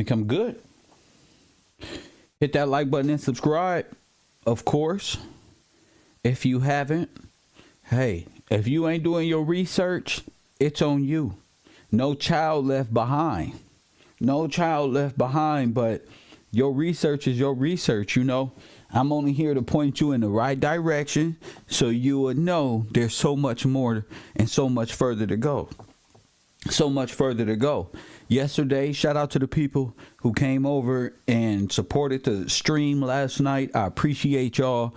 think I'm good. Hit that like button and subscribe, of course. If you haven't, hey, if you ain't doing your research, it's on you. No child left behind. No child left behind, but your research is your research, you know. I'm only here to point you in the right direction so you would know there's so much more and so much further to go. So much further to go. Yesterday, shout out to the people who came over and supported the stream last night. I appreciate y'all.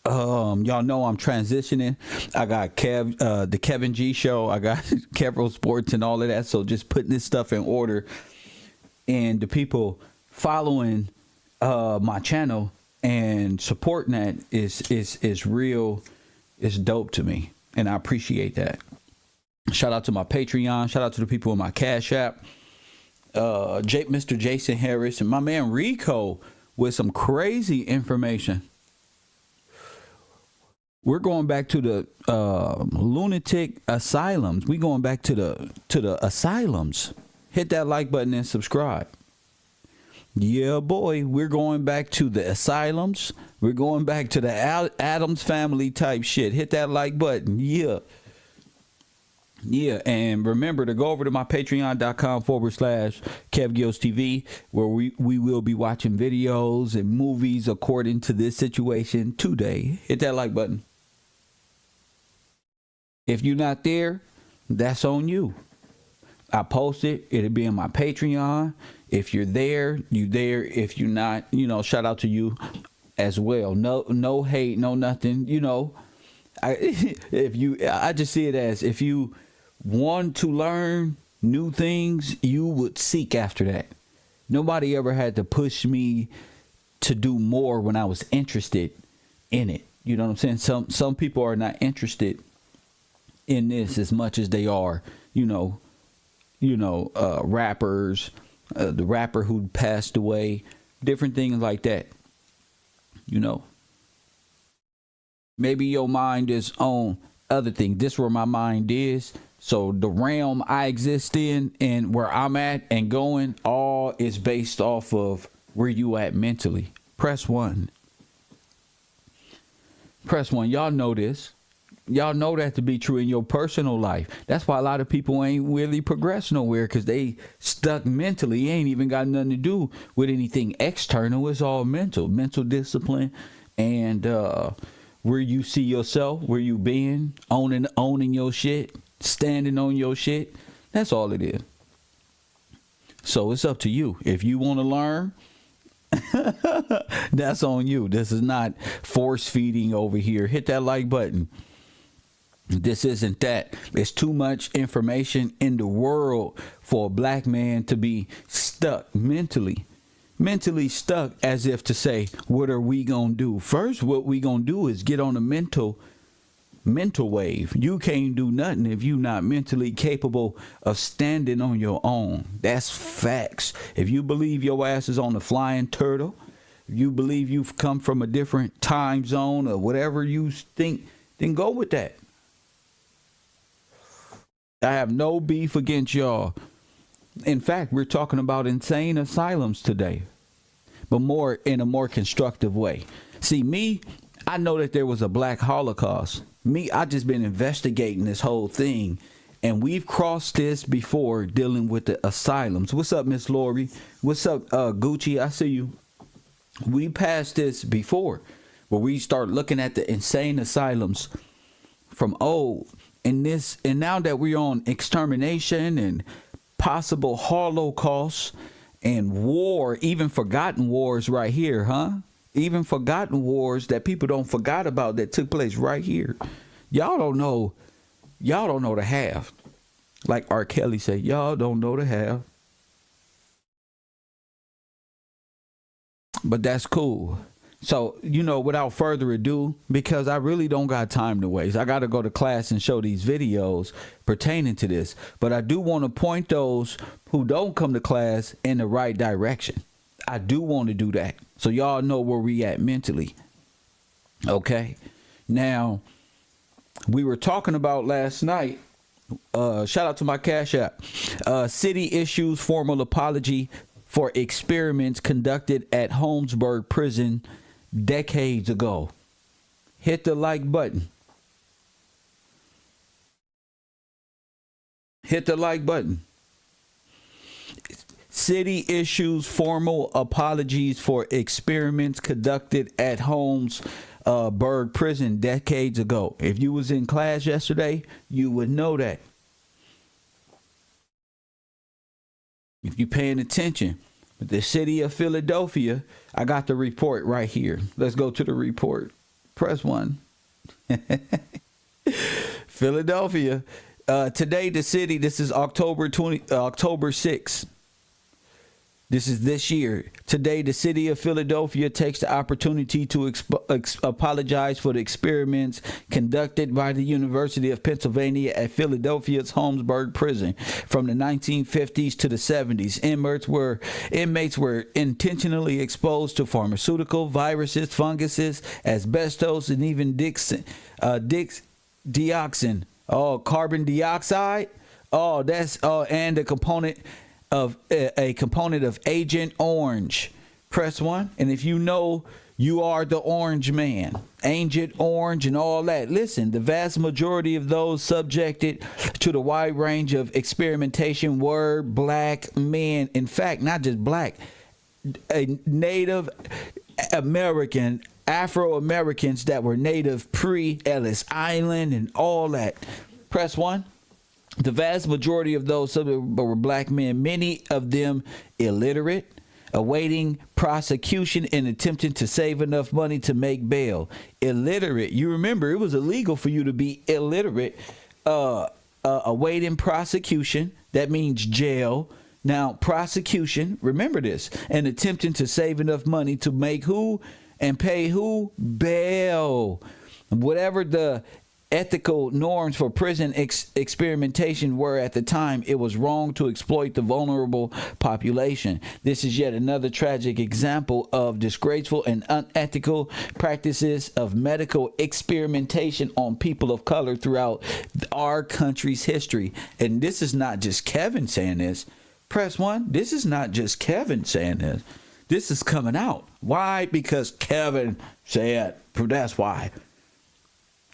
Y'all know I'm transitioning. I got the Kevin G show. I got KevRow Sports and all of that. So just putting this stuff in order. And the people following my channel and supporting that is real. It's dope to me, and I appreciate that. Shout out to my Patreon. Shout out to the people in my Cash App. Mr. Jason Harris and my man Rico with some crazy information. We're going back to the lunatic asylums. We going back to the asylums. Hit that like button and subscribe. Yeah, boy, we're going back to the asylums. We're going back to the Addams Family type shit. Hit that like button. Yeah. Yeah, and remember to go over to my patreon.com/KevGillsTV, where we will be watching videos and movies according to this situation today. Hit that like button. If you're not there, that's on you. I post it. It'll be in my Patreon. If you're there, you there. If you're not, you know, shout out to you as well. No hate, no nothing. You know, I just see it as if you want to learn new things, you would seek after that. Nobody ever had to push me to do more when I was interested in it. You know what I'm saying? Some people are not interested in this as much as they are, rappers, the rapper who passed away, different things like that. You know, maybe your mind is on other things. This is where my mind is. So the realm I exist in and where I'm at and going, all is based off of where you at mentally. Press 1. Press 1. Y'all know this. Y'all know that to be true in your personal life. That's why a lot of people ain't really progressed nowhere, because they stuck mentally. It ain't even got nothing to do with anything external. It's all mental discipline, and where you see yourself, where you been, owning your shit, standing on your shit. That's all it is. So it's up to you. If you want to learn, that's on you. This is not force feeding over here. Hit that like button. This isn't that. There's too much information in the world for a black man to be stuck mentally stuck, as if to say, what are we gonna do? First, what we gonna do is get on a mental wave. You can't do nothing if you're not mentally capable of standing on your own. That's facts. If you believe your ass is on a flying turtle, if you believe you've come from a different time zone or whatever you think, then go with that. I have no beef against y'all. In fact, we're talking about insane asylums today, but more in a more constructive way. See, me, I know that there was a black Holocaust. I just been investigating this whole thing, and we've crossed this before dealing with the asylums. What's up, Miss Lori? What's up, Gucci? I see you. We passed this before, where we start looking at the insane asylums from old. And now that we're on extermination and possible Holocaust and war, even forgotten wars right here, huh? Even forgotten wars that people don't forgot about that took place right here. Y'all don't know the half. Like R. Kelly said, y'all don't know the half. But that's cool. So, without further ado, because I really don't got time to waste. I got to go to class and show these videos pertaining to this. But I do want to point those who don't come to class in the right direction. I do want to do that. So y'all know where we at mentally. Okay. Now, we were talking about last night. Shout out to my Cash App. City issues formal apology for experiments conducted at Holmesburg Prison decades ago. Hit the like button. Hit the like button. City issues formal apologies for experiments conducted at Holmesburg Prison decades ago. If you was in class yesterday, you would know that. If you're paying attention. But the city of Philadelphia, I got the report right here. Let's go to the report. Press 1. Philadelphia. Today, the city, this is October 6th. This is this year. Today, the city of Philadelphia takes the opportunity to apologize for the experiments conducted by the University of Pennsylvania at Philadelphia's Holmesburg Prison from the 1950s to the 70s. Inmates were intentionally exposed to pharmaceutical, viruses, funguses, asbestos, and even dioxin. Oh, carbon dioxide. Oh, that's and a component of Agent Orange. Press 1. And if you know you are the Orange Man, Agent Orange and all that, listen, the vast majority of those subjected to the wide range of experimentation were black men. In fact, not just black, Native American, Afro-Americans that were native pre-Ellis Island and all that. Press 1. The vast majority of those were black men, many of them illiterate, awaiting prosecution and attempting to save enough money to make bail. Illiterate. You remember, it was illegal for you to be illiterate. Awaiting prosecution. That means jail. Now, prosecution, remember this, and attempting to save enough money to make who and pay who? Bail. Whatever the ethical norms for prison experimentation were at the time, it was wrong to exploit the vulnerable population. This is yet another tragic example of disgraceful and unethical practices of medical experimentation on people of color throughout our country's history. And this is not just Kevin saying this. Press 1. This is not just Kevin saying this. This is coming out. Why? Because Kevin said. That's why.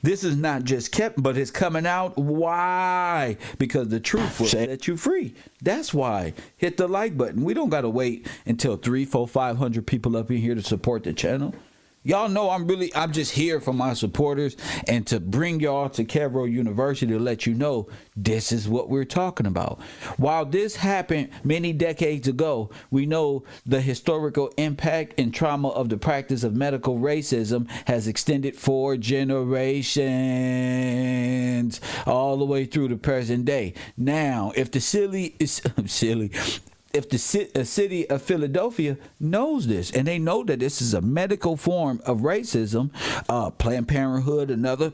This is not just kept, but it's coming out. Why? Because the truth will set you free. That's why. Hit the like button. We don't got to wait until 300, 400, 500 people up in here to support the channel. Y'all know I'm just here for my supporters and to bring y'all to KevRow University to let you know this is what we're talking about. While this happened many decades ago, we know the historical impact and trauma of the practice of medical racism has extended for generations all the way through the present day. Now, if the city of Philadelphia knows this, and they know that this is a medical form of racism, Planned Parenthood, another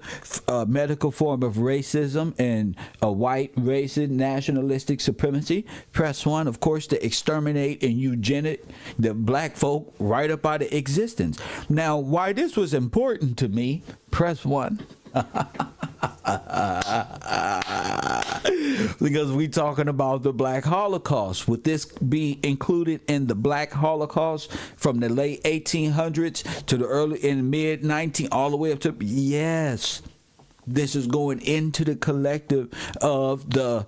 medical form of racism, and a white racist nationalistic supremacy. Press 1, of course, to exterminate and eugenic the black folk right up out of existence. Now, why this was important to me, press 1. Because we talking about the Black Holocaust. Would this be included in the Black Holocaust from the late 1800s to the early and mid 19 all the way up to? Yes, this is going into the collective of the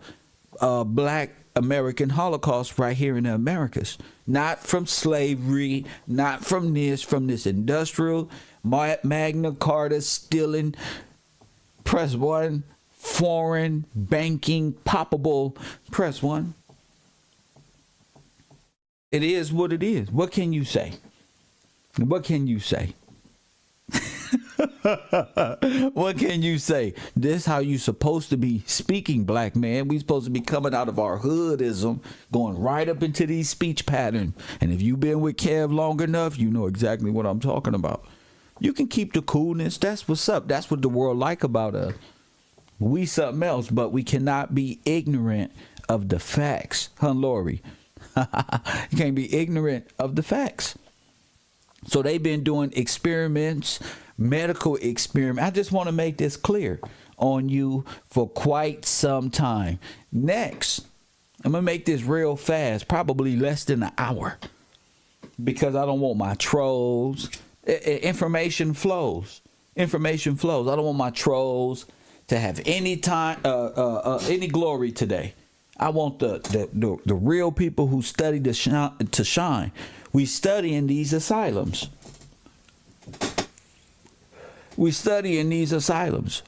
Black American Holocaust right here in the Americas. Not from slavery, not from this industrial Magna Carta stealing. Press 1. Foreign banking poppable. Press 1. It is what it is. What can you say? What can you say? What can you say? This how you supposed to be speaking, black man. We supposed to be coming out of our hoodism, going right up into these speech patterns. And if you've been with Kev long enough, you know exactly what I'm talking about. You can keep the coolness. That's what's up. That's what the world like about us. We something else, but we cannot be ignorant of the facts. Huh, Lori? You can't be ignorant of the facts. So they've been doing experiments, medical experiments. I just want to make this clear on you for quite some time. Next, I'm going to make this real fast, probably less than an hour, because I don't want my trolls. Information flows. Information flows. I don't want my trolls to have any time, any glory today. I want the real people who study to shine. We study in these asylums. We study in these asylums.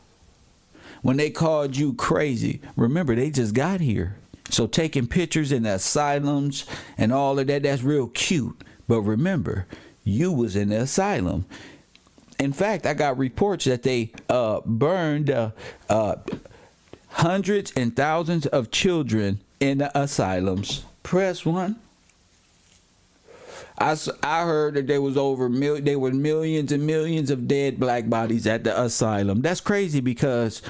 When they called you crazy, remember, they just got here. So taking pictures in the asylums and all of that, that's real cute. But remember, you was in the asylum. In fact, I got reports that they burned hundreds and thousands of children in the asylums. Press 1. I heard that there was millions and millions of dead black bodies at the asylum. That's crazy, because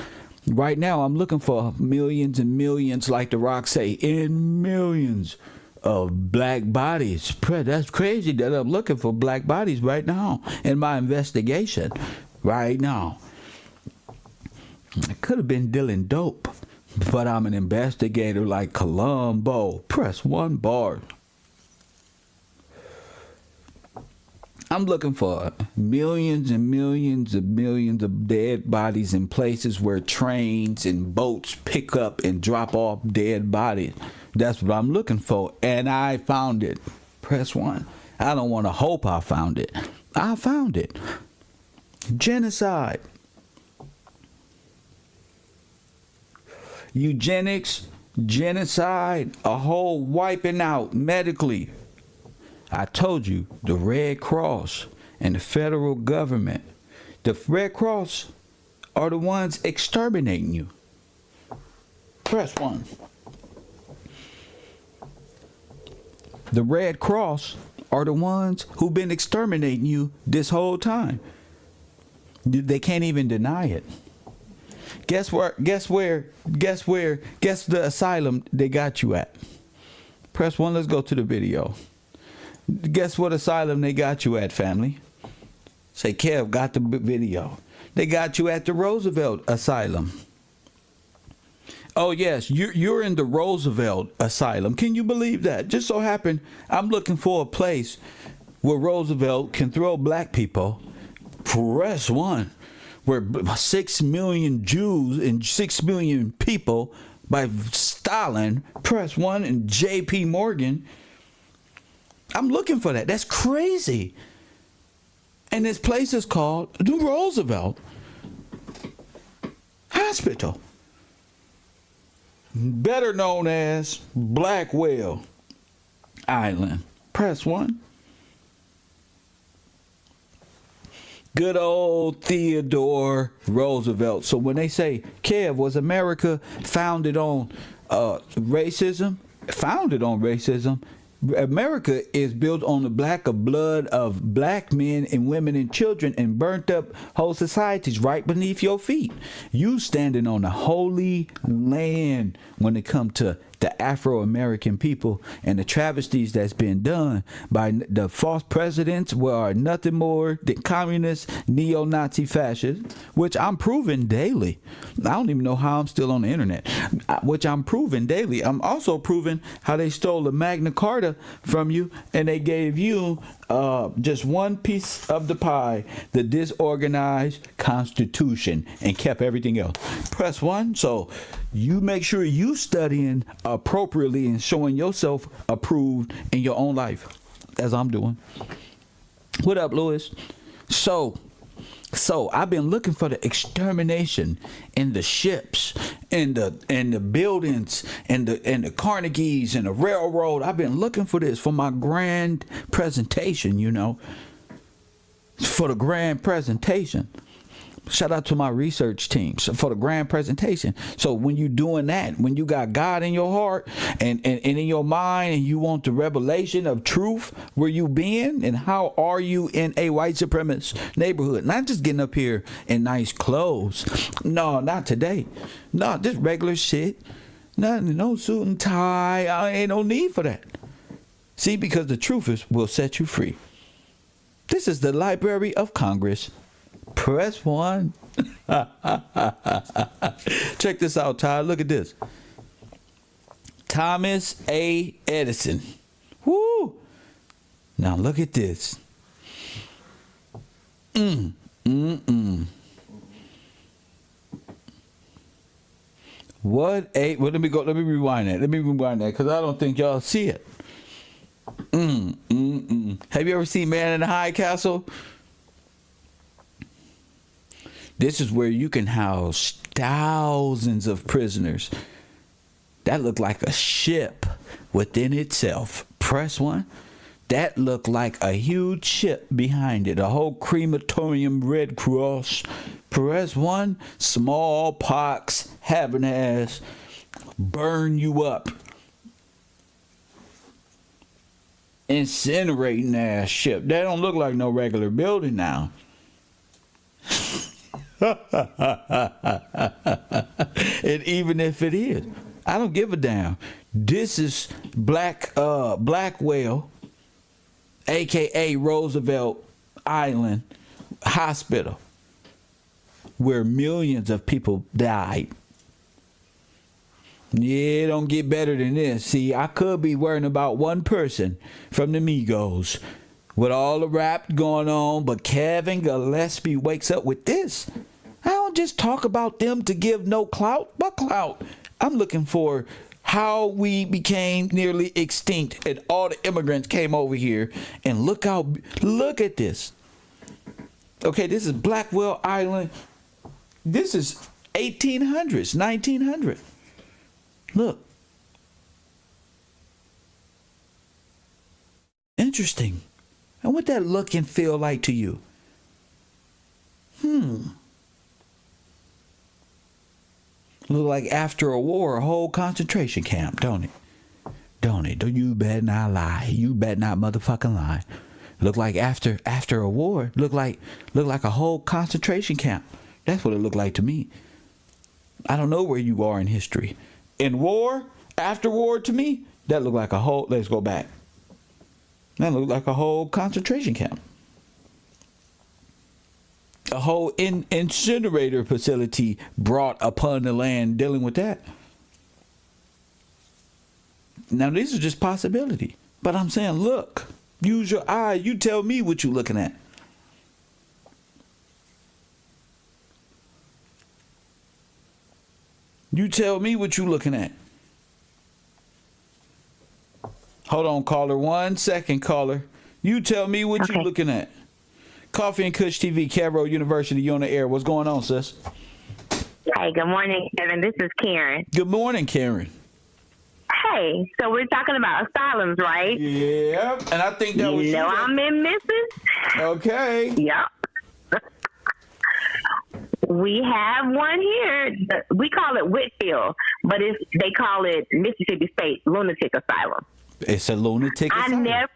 right now I'm looking for millions and millions, like The Rock say, in millions of black bodies. That's crazy that I'm looking for black bodies right now in my investigation right now. I could have been dealing dope, but I'm an investigator like Columbo. Press 1 bar. I'm looking for millions and millions of dead bodies in places where trains and boats pick up and drop off dead bodies. That's what I'm looking for, and I found it. Press 1. I don't want to hope I found it. I found it. Genocide. Eugenics, genocide, a whole wiping out medically. I told you, the Red Cross and the federal government, the Red Cross are the ones exterminating you. Press 1. The Red Cross are the ones who've been exterminating you this whole time. They can't even deny it. Guess the asylum they got you at. Press 1, let's go to the video. Guess what asylum they got you at, family? Say, Kev got the video. They got you at the Roosevelt Asylum. Oh, yes, you're in the Roosevelt Asylum. Can you believe that? Just so happened, I'm looking for a place where Roosevelt can throw black people. Press 1. Where 6 million Jews and 6 million people by Stalin. Press 1 and J.P. Morgan. I'm looking for that. That's crazy. And this place is called the Roosevelt Hospital, better known as Blackwell Island. Press 1. Good old Theodore Roosevelt. So when they say, Kev, was America founded on racism? Founded on racism. America is built on the blood of black men and women and children, and burnt up whole societies right beneath your feet. You standing on the holy land when it comes to the Afro-American people and the travesties that's been done by the false presidents, who are nothing more than communist, neo-Nazi fascists, which I'm proving daily. I don't even know how I'm still on the internet, which I'm proving daily. I'm also proving how they stole the Magna Carta from you, and they gave you just one piece of the pie, the disorganized Constitution, and kept everything else. Press 1. So you make sure you studying appropriately and showing yourself approved in your own life, as I'm doing. What up, Lewis? So I've been looking for the extermination in the ships, in the buildings, and the Carnegies and the railroad. I've been looking for this for my grand presentation, for the grand presentation. Shout out to my research team for the grand presentation. So when you're doing that, when you got God in your heart and in your mind, and you want the revelation of truth, where you been and how are you in a white supremacist neighborhood, not just getting up here in nice clothes. No, not today. No, just regular shit. Nothing, no suit and tie. I ain't no need for that. See, because the truth will set you free. This is the Library of Congress. Press 1. Check this out, Ty. Look at this. Thomas A. Edison. Woo! Now look at this. What a, well, let me rewind that because I don't think y'all see it. Have you ever seen Man in the High Castle? This is where you can house thousands of prisoners. That looked like a ship within itself. Press one. That looked like a huge ship behind it. A whole crematorium, Red Cross. Press one. Smallpox having ass. Burn you up. Incinerating ass ship. That don't look like no regular building now. And even if it is, I don't give a damn. This is Blackwell, aka Roosevelt Island Hospital, where millions of people died. Yeah, it don't get better than this. See, I could be worrying about one person from the Migos with all the rap going on, but Kevin Gillespie wakes up with this. I don't just talk about them to give no clout, but clout. I'm looking for how we became nearly extinct and all the immigrants came over here. And look at this. Okay, this is Blackwell Island. This is 1800s, 1900. Look. Interesting. And what that look and feel like to you? Look like after a war, a whole concentration camp, don't it? Don't it? You better not lie. You better not motherfucking lie. Look like after a war, look like a whole concentration camp. That's what it looked like to me. I don't know where you are in history. In war, after war, to me, that looked like a whole, let's go back. That looked like a whole concentration camp. A whole incinerator facility brought upon the land dealing with that. Now, these are just possibility. But I'm saying, look, use your eye. You tell me what you're looking at. You tell me what you're looking at. Hold on, caller. 1 second, caller. You tell me what you're looking at. Coffee and Kush TV, KevRow University, you on the air. What's going on, sis? Hey, good morning, Kevin. This is Karen. Good morning, Karen. Hey, so we're talking about asylums, right? Yeah, and I think that was you. I'm in Memphis. Okay. Yeah. We have one here. We call it Whitfield, but they call it Mississippi State Lunatic Asylum. It's a lunatic asylum.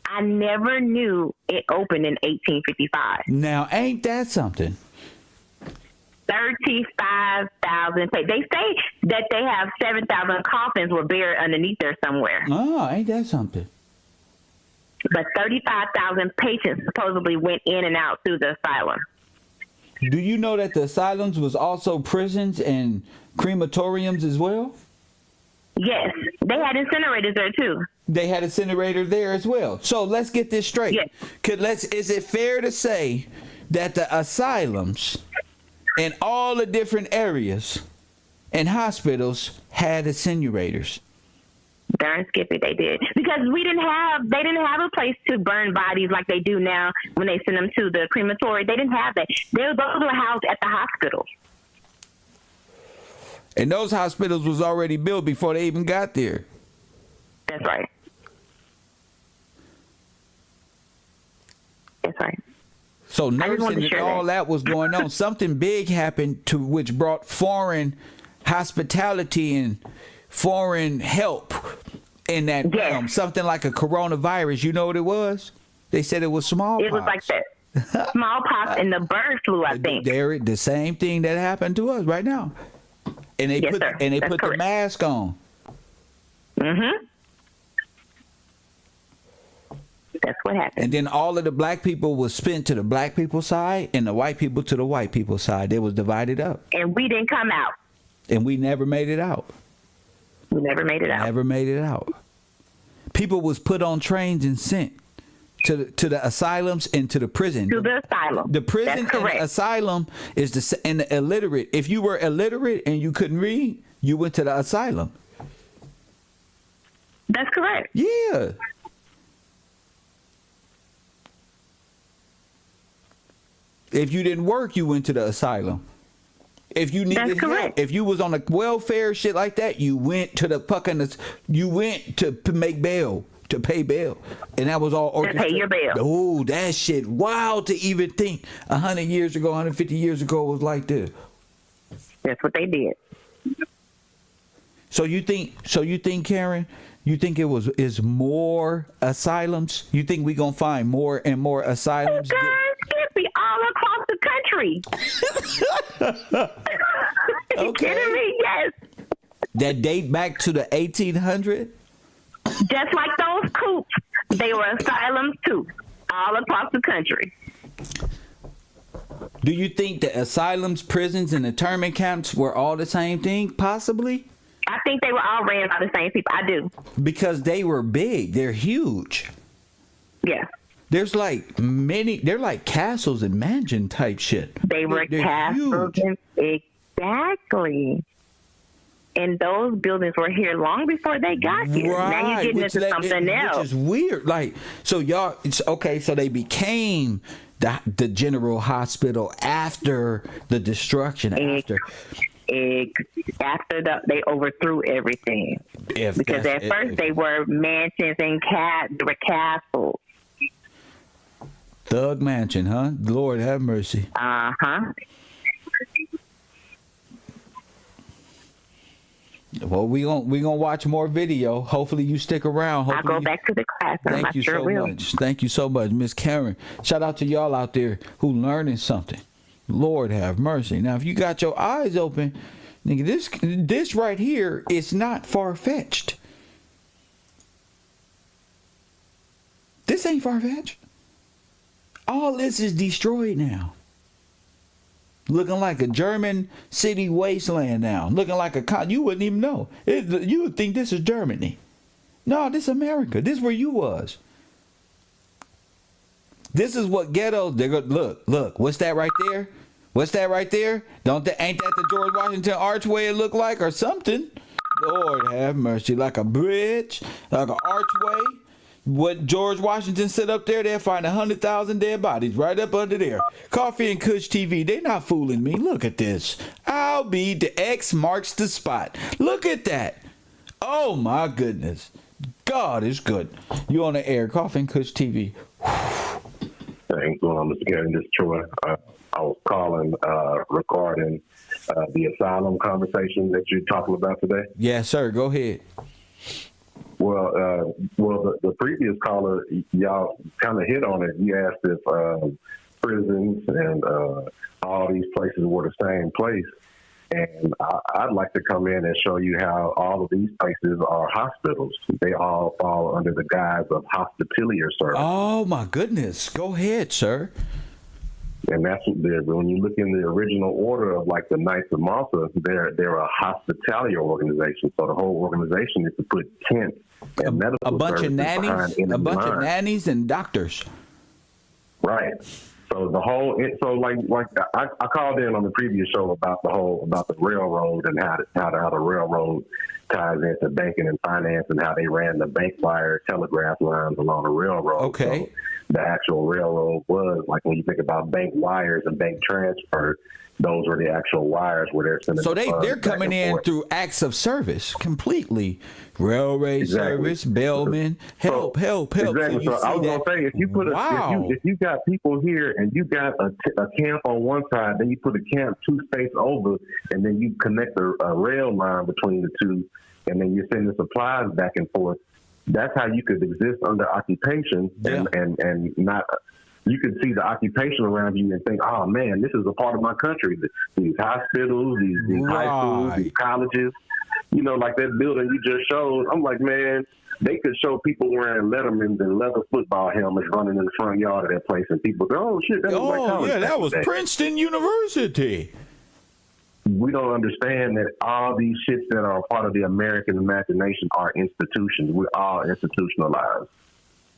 I never knew it opened in 1855. Now, ain't that something? 35,000. They say that they have 7,000 coffins were buried underneath there somewhere. Oh, ain't that something? But 35,000 patients supposedly went in and out through the asylum. Do you know that the asylums was also prisons and crematoriums as well? Yes, they had incinerators there too. They had incinerator there as well. So let's get this straight. Yes. Is it fair to say that the asylums in all the different areas and hospitals had incinerators? Darn Skippy, they did, because they didn't have a place to burn bodies like they do now when they send them to the crematory. They didn't have that. Those were housed at the hospitals. And those hospitals was already built before they even got there. That's right. That's right. So nursing and all that was going on. Something big happened to which brought foreign hospitality and foreign help in that realm. Something like a coronavirus. You know what it was? They said it was smallpox. It was like that. Smallpox and the bird flu, I think. They're the same thing that happened to us right now. And they put the mask on. Mm-hmm. That's what happened. And then all of the black people was spent to the black people's side and the white people to the white people's side. They was divided up. And we didn't come out. And we never made it out. We never made it out. Never made it out. People was put on trains and sent to the asylums and to the prison. To the asylum. The prison That's and correct. the asylum is and the illiterate. If you were illiterate and you couldn't read, you went to the asylum. That's correct. Yeah. If you didn't work, you went to the asylum. If you needed That's correct. help, if you was on a welfare shit like that, you went to the fucking, you went to make bail, to pay bail, and that was all orchestrated. To pay your bail. Oh, that shit wild to even think 100 years ago, 150 years ago was like this. That's what they did. So you think, Karen, you think is more asylums? You think we gonna find more and more asylums? Guys, Skippy, all across the country. You Okay. kidding me? Yes. That date back to the 1800s? Just like those coops, they were asylums too, all across the country. Do you think the asylums, prisons, and internment camps were all the same thing? Possibly. I think they were all ran by the same people. I do. Because they were big. They're huge. Yeah. There's like many. They're like castles and mansion type shit. They were They're castles. huge. Exactly. And those buildings were here long before they got here. Now you're getting into something else. Which is weird. Like, so y'all, it's okay. So they became the general hospital after the destruction. After They overthrew everything. Because at first they were mansions and they were castles. Thug mansion, huh? Lord have mercy. Uh-huh. Well, we gonna watch more video. Hopefully you stick around. I'll go back to the class. Thank you so much. Thank you so much, Miss Karen. Shout out to y'all out there who learning something. Lord have mercy. Now, if you got your eyes open, nigga, this right here is not far-fetched. This ain't far-fetched. All this is destroyed now. Looking like a German city wasteland now. Looking like you wouldn't even know. You would think this is Germany. No, this is America. This is where you was. This is what ghetto. Look. What's that right there? What's that right there? Ain't that the George Washington archway it look like or something? Lord have mercy. Like a bridge, like an archway. What George Washington set up there, they'll find 100,000 dead bodies right up under there. Coffee and Kush TV, they not fooling me. Look at this. I'll be the X marks the spot. Look at that. Oh my goodness. God is good. You on the air, Coffee and Kush TV. Thanks, Mr. Karen. This is Troy. I was calling regarding the asylum conversation that you're talking about today. Yes, sir. Go ahead. Well, the previous caller, y'all kind of hit on it. You asked if prisons and all these places were the same place. And I'd like to come in and show you how all of these places are hospitals. They all fall under the guise of hospitalier service. Oh, my goodness. Go ahead, sir. And that's when you look in the original order of like the Knights of Malta, they're a hospitalier organization. So the whole organization is to put tent and medical a bunch of nannies and doctors. Right. So the whole I called in on the previous show about the railroad and how the railroad ties into banking and finance and how they ran the bank wire telegraph lines along the railroad. Okay. So the actual railroad was like when you think about bank wires and bank transfer, those were the actual wires where they're sending. So they're coming in through acts of service completely. Railway service, bellman, help. Exactly. So I was gonna say if you put if you got people here and you got a camp on one side, then you put a camp 2 spaces over, and then you connect a rail line between the two, and then you're sending supplies back and forth. That's how you could exist under occupation and not. You can see the occupation around you and think, oh, man, this is a part of my country. These hospitals, these high schools, these colleges, like that building you just showed. I'm like, man, they could show people wearing Lettermans and leather football helmets running in the front yard of that place. And people go, oh, shit, that was my college. Yeah, that was Princeton University. we don't understand that all these shits that are part of the American imagination are institutions. We're all institutionalized.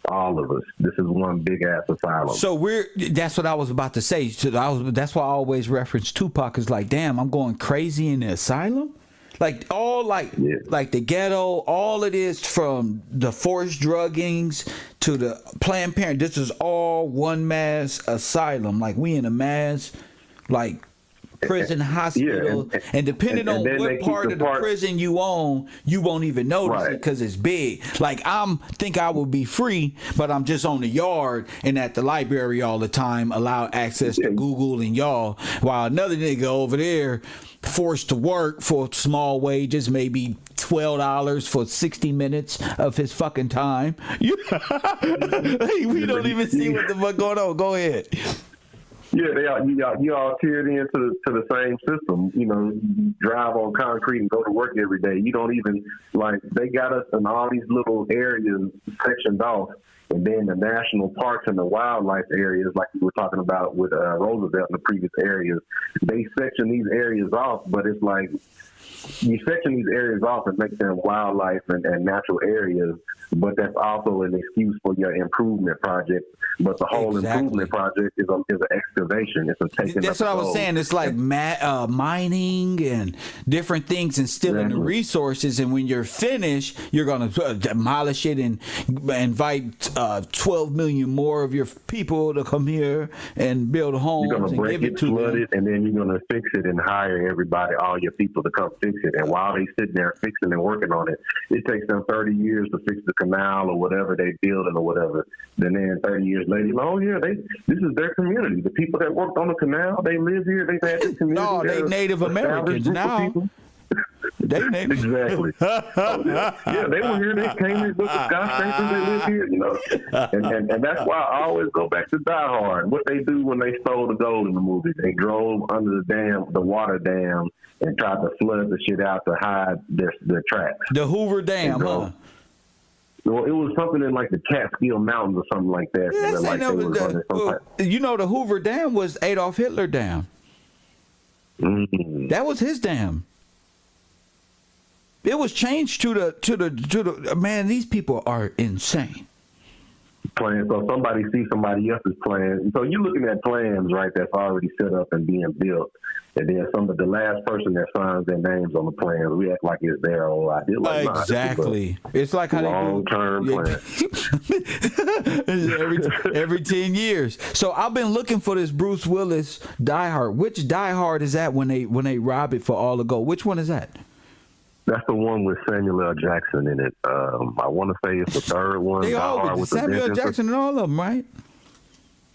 All of us. This is one big ass asylum. So that's what I was about to say. That's why I always reference Tupac. Is like, damn, I'm going crazy in the asylum. Like like the ghetto, all it is, from the forced druggings to the Planned Parenthood. This is all one mass asylum. Like, we in a mass, like, prison hospital, and depending on what part of the prison you own, you won't even notice it because it's big. Like, think I would be free, but I'm just on the yard and at the library all the time, allowed access to Google and y'all, while another nigga over there forced to work for small wages, maybe $12 for 60 minutes of his fucking time. Hey, we don't even see what the fuck going on. Go ahead. Yeah, you all tiered into the same system. You know, you drive on concrete and go to work every day. You don't even, like, they got us in all these little areas sectioned off, and then the national parks and the wildlife areas, like we were talking about with Roosevelt in the previous areas, they section these areas off, but it's like, you section these areas off and make them wildlife and natural areas, but that's also an excuse for your improvement project. But the whole improvement project is an excavation. It's a taking. That's what I was saying. It's like mining and different things and stealing the resources. And when you're finished, you're going to demolish it and invite 12 million more of your people to come here and build homes. You're going to break it, flood it, and then you're going to fix it and hire everybody, all your people, to come fix it. And while they sit there fixing and working on it, it takes them 30 years to fix the canal or whatever they building or whatever. Then 30 years later, oh yeah, this is their community. The people that worked on the canal, they live here. They've had this community. No, they Native Americans now. They Native. Exactly. Yeah, they were here. They came here, built the skyscrapers. They live here, you know. And that's why I always go back to Die Hard. What they do when they stole the gold in the movie, they drove under the water dam, and tried to flood the shit out to hide their tracks. The Hoover Dam, huh? Well, it was something in like the Catskill Mountains or something like that. Yes, you know, the Hoover Dam was Adolf Hitler Dam. That was his dam. It was changed to the man. These people are insane. Plan. So somebody sees somebody else's plan. So you're looking at plans, right? That's already set up and being built. And then the last person that signs their names on the plans, we act like it's their own idea. Like, exactly. It's like how long-term plan. every 10 years. So I've been looking for this Bruce Willis Die Hard. Which Die Hard is that when they rob it for all the gold? Which one is that? That's the one with Samuel L. Jackson in it. I want to say it's the third one. They all with Samuel L. Jackson in all of them, right?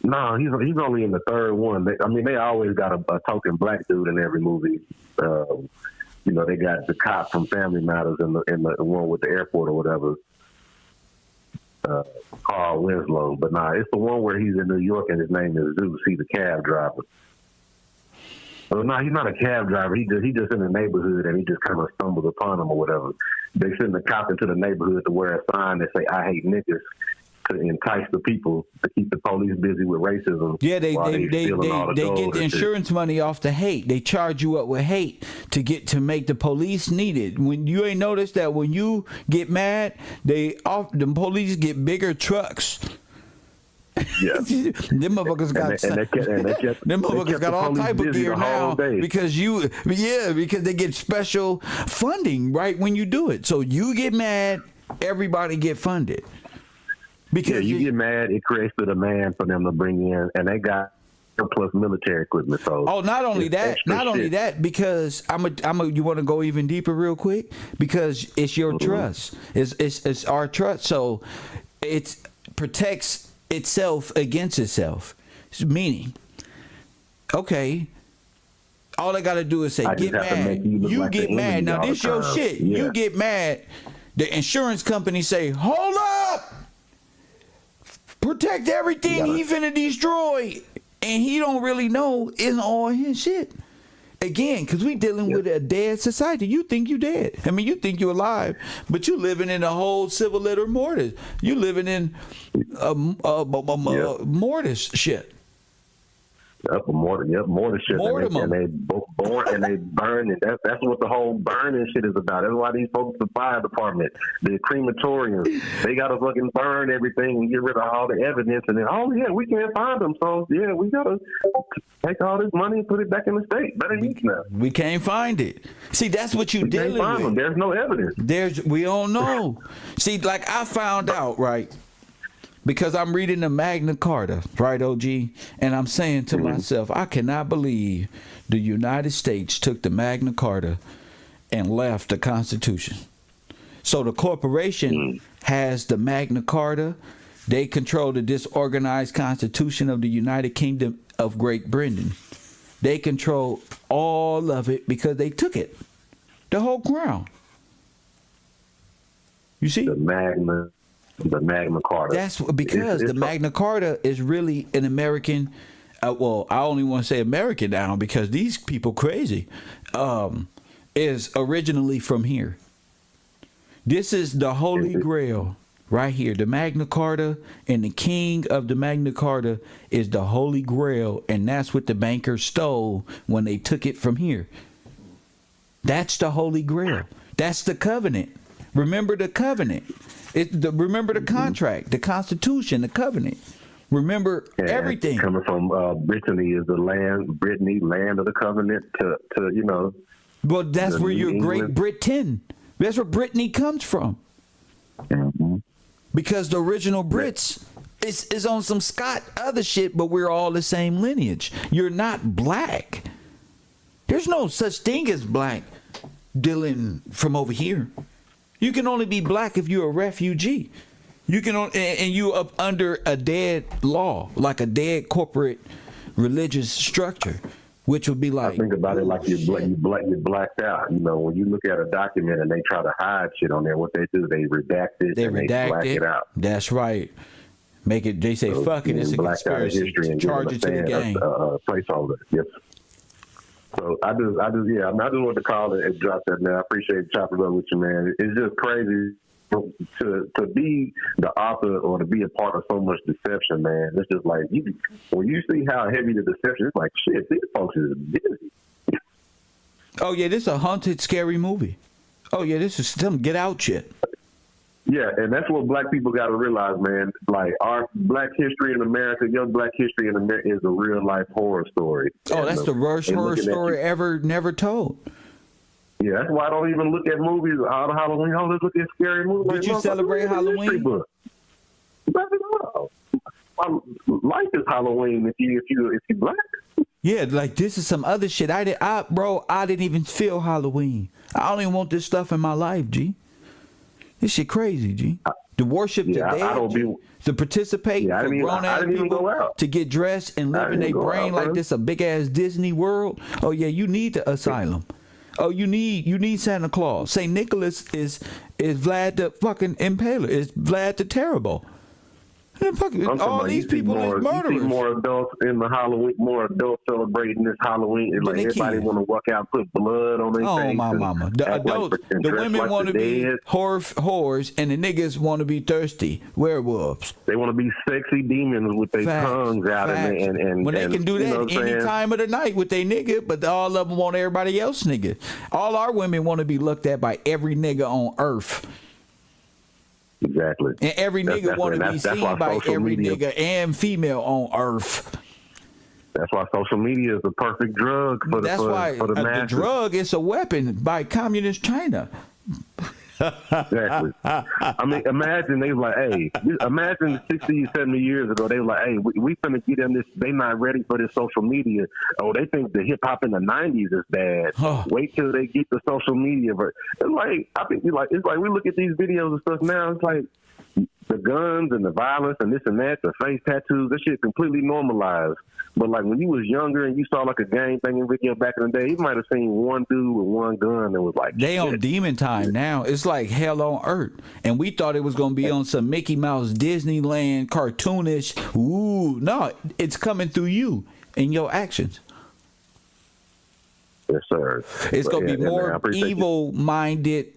No, he's only in the third one. They always got a token black dude in every movie. You know, they got the cop from Family Matters in the one with the airport or whatever. Carl Winslow, but it's the one where he's in New York and his name is Zeus. He's a cab driver. So he's not a cab driver. He just in the neighborhood and he just kind of stumbles upon him or whatever. They send the cop into the neighborhood to wear a sign that say "I hate niggas," to entice the people, to keep the police busy with racism. Yeah, they get the insurance money off the hate. They charge you up with hate to make the police need it. When you ain't noticed that when you get mad, the police get bigger trucks. Yeah, them motherfuckers got all type of gear now because they get special funding right when you do it. So you get mad, everybody get funded. Because you get mad, it creates the demand for them to bring in, and they got plus military equipment. So not only that, because you want to go even deeper real quick, because it's your trust, it's our trust, so it protects itself against itself. Meaning, okay, all I got to do is say get mad. You get mad. Now this your shit. Yeah. You get mad. The insurance company say, hold up. Protect everything he finna destroy, and he don't really know it's all his shit. Again, because we dealing with a dead society. You think you dead. I mean, you think you alive, but you living in a whole civil litter mortis. You living in mortis shit. More than shit. And they born and they burn it. That's what the whole burning shit is about. That's why these folks, the fire department, the crematoriums, they gotta fucking burn everything and get rid of all the evidence. And then, we can't find them. So we gotta take all this money and put it back in the state. Better use now. We can't find it. See, that's what you dealing with. Them. There's no evidence. We don't know. See, like I found out, right? Because I'm reading the Magna Carta, right, OG? And I'm saying to myself, I cannot believe the United States took the Magna Carta and left the Constitution. So the corporation has the Magna Carta. They control the disorganized Constitution of the United Kingdom of Great Britain. They control all of it because they took it. The whole crown. You see? The Magna Carta. That's because the Magna Carta is really an American. Well, I only want to say American now because these people crazy. Is originally from here. This is the Holy Grail right here. The Magna Carta, and the king of the Magna Carta is the Holy Grail, and that's what the bankers stole when they took it from here. That's the Holy Grail. That's the covenant. Remember the covenant. Remember the contract, the Constitution, the covenant. Remember everything. Coming from Brittany is the land, land of the covenant to Well, that's where your Great Britain. That's where Brittany comes from. Mm-hmm. Because the original Brits is on some Scott other shit, but we're all the same lineage. You're not black. There's no such thing as black dealing from over here. You can only be black if you're a refugee. You can and you up under a dead law, like a dead corporate religious structure, which would be like. I think about it like you're blacked out. When you look at a document and they try to hide shit on there, what they do, they redact it they black it out. That's right. Make it. They say, so fuck it. It's a conspiracy. Charge it to the gang. Placeholder. Yes. So I just wanted to call it and drop that, man. I appreciate chopping up with you, man. It's just crazy to be the author or to be a part of so much deception, man. It's just like when you see how heavy the deception, it's like shit. These folks is busy. Oh yeah, this is a haunted, scary movie. Oh yeah, this is some Get Out shit. Yeah, and that's what black people got to realize, man. Like, our black history in America, young black history in America is a real life horror story. Oh, that's the worst horror story ever never told. Yeah, that's why I don't even look at movies out of Halloween. I don't look at scary movies. Did you celebrate Halloween? Life is Halloween if you black. Yeah, like this is some other shit. I didn't even feel Halloween. I don't even want this stuff in my life, G. This shit crazy, G. To worship the dead, to participate, for grown-ass people to get dressed and live in their brain like this a big-ass Disney World. Oh, yeah, you need the asylum. Oh, you need Santa Claus. St. Nicholas is Vlad the fucking Impaler. It's Vlad the Terrible. All these people is murderers. You see more adults in the Halloween, more adults celebrating this Halloween. It's like everybody want to walk out and put blood on their face. Oh, my mama. The adults, the women want to be whores, and the niggas want to be thirsty werewolves. They want to be sexy demons with their tongues out. And when they can do that any time of the night with their nigga, but all of them want everybody else nigga. All our women want to be looked at by every nigga on earth. Exactly. And every nigga want to be seen by every nigga and female on earth. That's why social media is the perfect drug for the masses. The drug is a weapon by communist China. Exactly. I mean, imagine they were like, hey, imagine 60, 70 years ago, they were like, hey, we finna get them this. They not ready for this social media. Oh, they think the hip hop in the 90s is bad. Wait till they get the social media. But it's like, it's like we look at these videos and stuff now. It's like the guns and the violence and this and that, the face tattoos, that shit completely normalized. But like when you was younger and you saw like a gang thing video back in the day, you might have seen one dude with one gun that was like, they on demon time now. It's like hell on earth. And we thought it was going to be on some Mickey Mouse Disneyland cartoonish. Ooh, no, it's coming through you and your actions. Yes, sir. It's going to be more evil-minded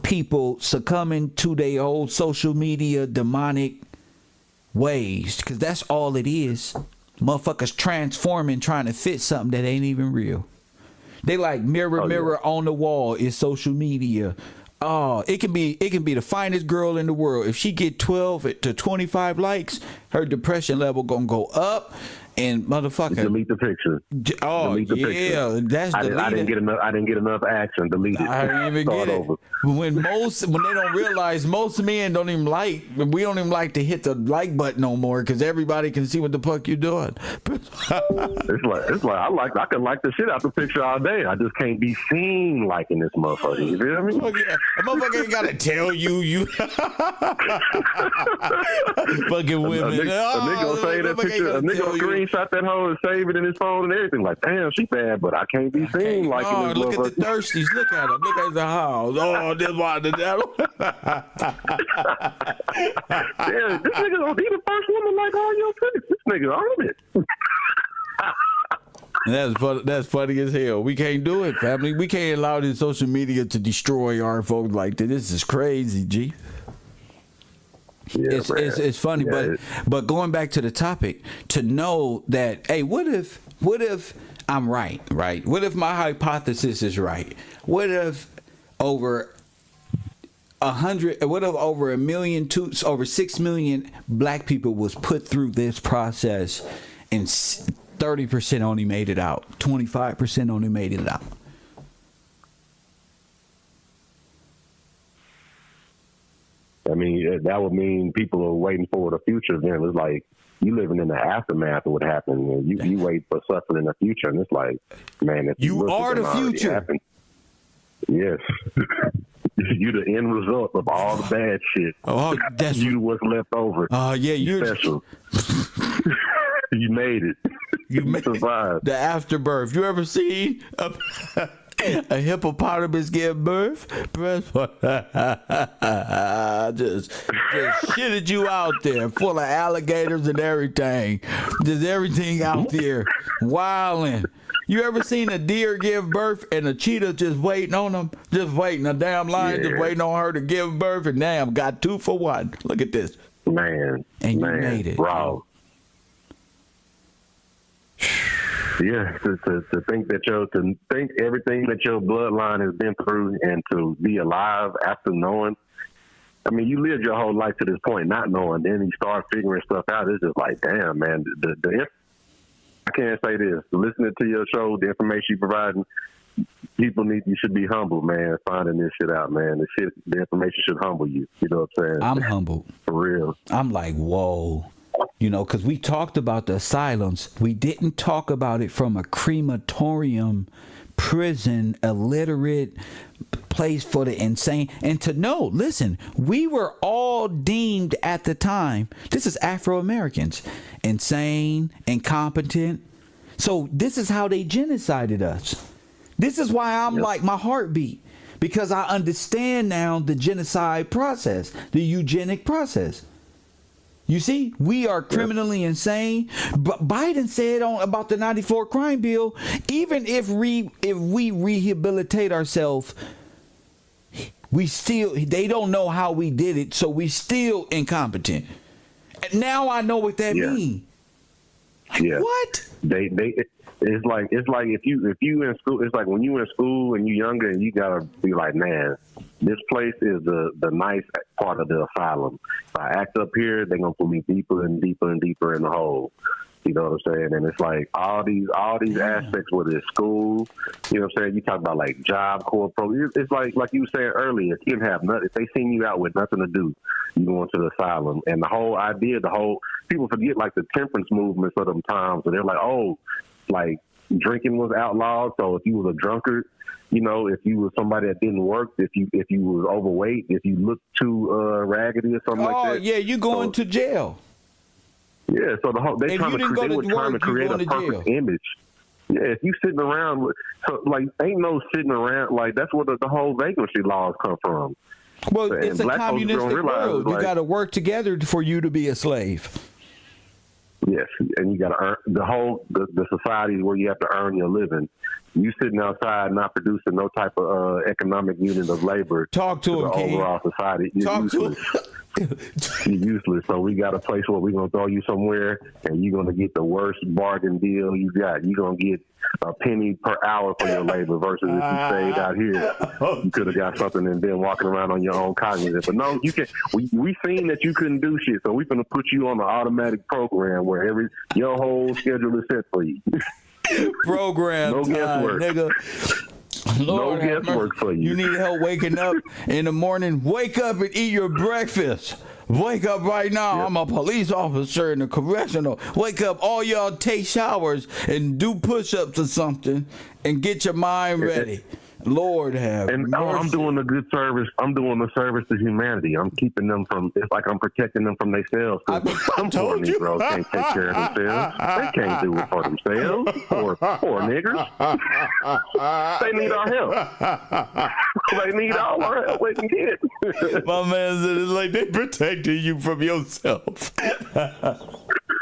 people succumbing to their old social media demonic ways, because that's all it is. Motherfuckers transforming, trying to fit something that ain't even real. They like mirror on the wall is social media. Oh, it can be the finest girl in the world. If she get 12 to 25 likes, her depression level gonna go up. And motherfucker, delete the picture. Oh, delete the picture. That's deleted. I didn't get enough action. Delete it. I didn't even get it. Over. When they don't realize, most men don't even like. We don't even like to hit the like button no more because everybody can see what the fuck you doing. it's like I can like the shit out the picture all day. I just can't be seen liking this motherfucker. You feel me? A motherfucker ain't gotta tell you. Fucking women. A nigga will say that picture. A nigga will screenshot that hoe and save it in his phone and everything. Like, damn, she bad, but I can't be seen liking this look motherfucker. At the thirsties. Look at her. Look at the house. Oh, this one, the devil. Damn, this nigga gonna be the first woman like all your pics. This nigga on it. That's funny as hell. We can't do it, family. We can't allow this social media to destroy our folks like that. This is crazy, G. Yeah, it's funny, but going back to the topic, to know that, hey, what if I'm right? What if my hypothesis is right? What if over 6 million black people was put through this process and 30% only made it out, 25% only made it out? I mean, that would mean people are waiting for the future. Then it's like you living in the aftermath of what happened, and you wait for something in the future, and it's like, man, if you are the future. Happened, yes, you the end result of all the bad shit. Oh, that's you what's left over. Oh, yeah, you're special. You made it. You survived the afterbirth. You ever seen a hippopotamus give birth? just shitted you out there, full of alligators and everything. Just everything out there, wilding. You ever seen a deer give birth and a cheetah just waiting on them? Just waiting, a damn lion just waiting on her to give birth, and damn, got 2 for 1. Look at this. Man. And you made it. Wow. Yeah, to think everything that your bloodline has been through and to be alive after knowing. I mean, you lived your whole life to this point not knowing. Then you start figuring stuff out. It's just like, damn, man. I can't say this. Listening to your show, the information you're providing, you should be humble, man, finding this shit out, man. The information should humble you. You know what I'm saying? I'm humbled. For real. I'm like, whoa. You know, because we talked about the asylums. We didn't talk about it from a crematorium, prison, illiterate place for the insane. And to know, listen, we were all deemed at the time, this is Afro-Americans, insane, incompetent. So this is how they genocided us. This is why I'm like my heartbeat. Because I understand now the genocide process, the eugenic process. You see, we are criminally insane. But Biden said about the 94 crime bill, even if we rehabilitate ourselves, they don't know how we did it, so we still incompetent. And now I know what that means. Like, what? It's like if you in school, it's like when you in school and you younger and you gotta be like, man, this place is the nice part of the asylum. If I act up here, they're gonna put me deeper and deeper and deeper in the hole. You know what I'm saying? And it's like all these aspects, whether it's school, you know what I'm saying? You talk about like Job Corps program. It's like you were saying earlier, if you didn't have nothing, if they seen you out with nothing to do, you go into the asylum. And the whole idea, people forget like the temperance movements of them times, and they're like, oh, like drinking was outlawed. So if you was a drunkard, you know, if you was somebody that didn't work, if you was overweight, if you looked too raggedy or something like that. Oh yeah, you going to jail. Yeah, so they were trying to create a perfect image. Yeah, if you sitting around, ain't no sitting around. Like that's where the whole vacancy laws come from. Well, so, it's a communistic world. You got to work together for you to be a slave. Yes, and you got to earn the society where you have to earn your living. You sitting outside not producing no type of economic unit of labor. Talk to him, the King. overall society. You're useless. You're useless. So we got a place where we're gonna throw you somewhere, and you're gonna get the worst bargain deal you got. You're gonna get a penny per hour for your labor versus if you stayed out here, you could have got something and been walking around on your own cognizant. But no, you can. We seen that you couldn't do shit, so we're gonna put you on an automatic program where your whole schedule is set for you. Program no time, guesswork. nigga. Lord, no guesswork for you. You need help waking up in the morning. Wake up and eat your breakfast. Wake up right now. Yep. I'm a police officer in the correctional. Wake up. All y'all take showers and do push-ups or something and get your mind ready. Lord have and mercy. I'm doing a good service. I'm doing a service to humanity. I'm keeping them from. It's like I'm protecting them from themselves. Some poor Negroes can't take care of themselves. They can't do it for themselves. Poor niggers. They need our help. They need all our help they can get. My man said it's like they protecting you from yourself.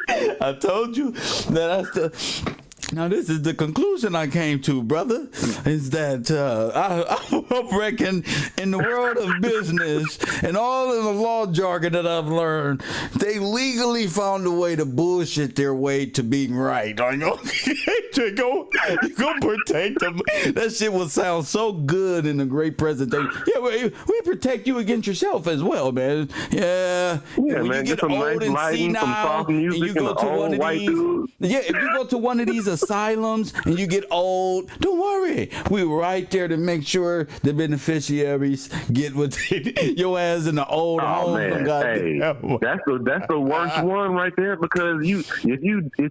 I told you that Now, this is the conclusion I came to, brother, is that I reckon in the world of business and all of the law jargon that I've learned, they legally found a way to bullshit their way to being right. I know. You go protect them. That shit will sound so good in a great presentation. Yeah, we protect you against yourself as well, man. Yeah. When man, you get old and senile, and you go to one of these. Yeah, if you go to one of these asylums and you get old, don't worry. We're right there to make sure the beneficiaries get what your ass in the old home. Man. Hey, that's the worst one right there, because if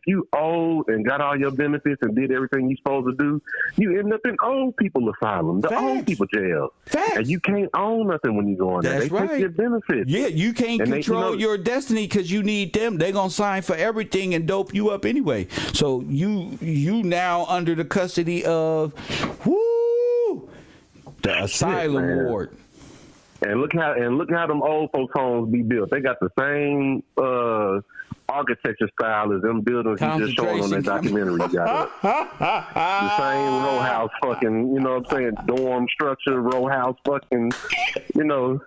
you old and got all your benefits and did everything you supposed to do, you end up in old people asylum, the old people jail. Facts. And you can't own nothing when you go in there. That's they take your benefits. Yeah, you can't control your destiny because you need them. They're gonna sign for everything and dope you up anyway. So you now under the custody of the asylum ward. And look how them old folks homes be built. They got the same architecture style as them buildings you just showing on that documentary you got up. The same row house fucking, you know what I'm saying, dorm structure, row house fucking, you know,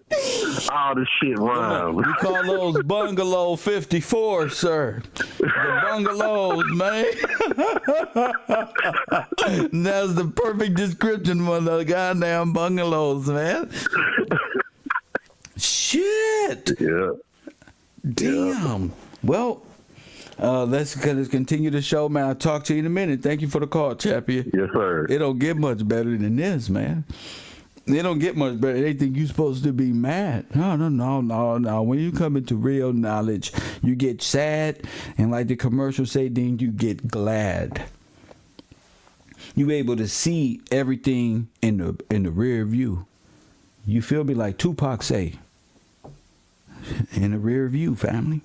all this shit rhymes. We call those bungalow 54, sir. The bungalows, man. That's the perfect description for the goddamn bungalows, man. Shit. Yeah. Damn. Yeah. Well, let's continue the show, man. I'll talk to you in a minute. Thank you for the call, Chappie. Yes, sir. It don't get much better than this, man. It don't get much better. They think you're supposed to be mad. No. When you come into real knowledge, you get sad, and like the commercial say, then you get glad. You able to see everything in the rear view. You feel me, like Tupac say, in the rear view, family.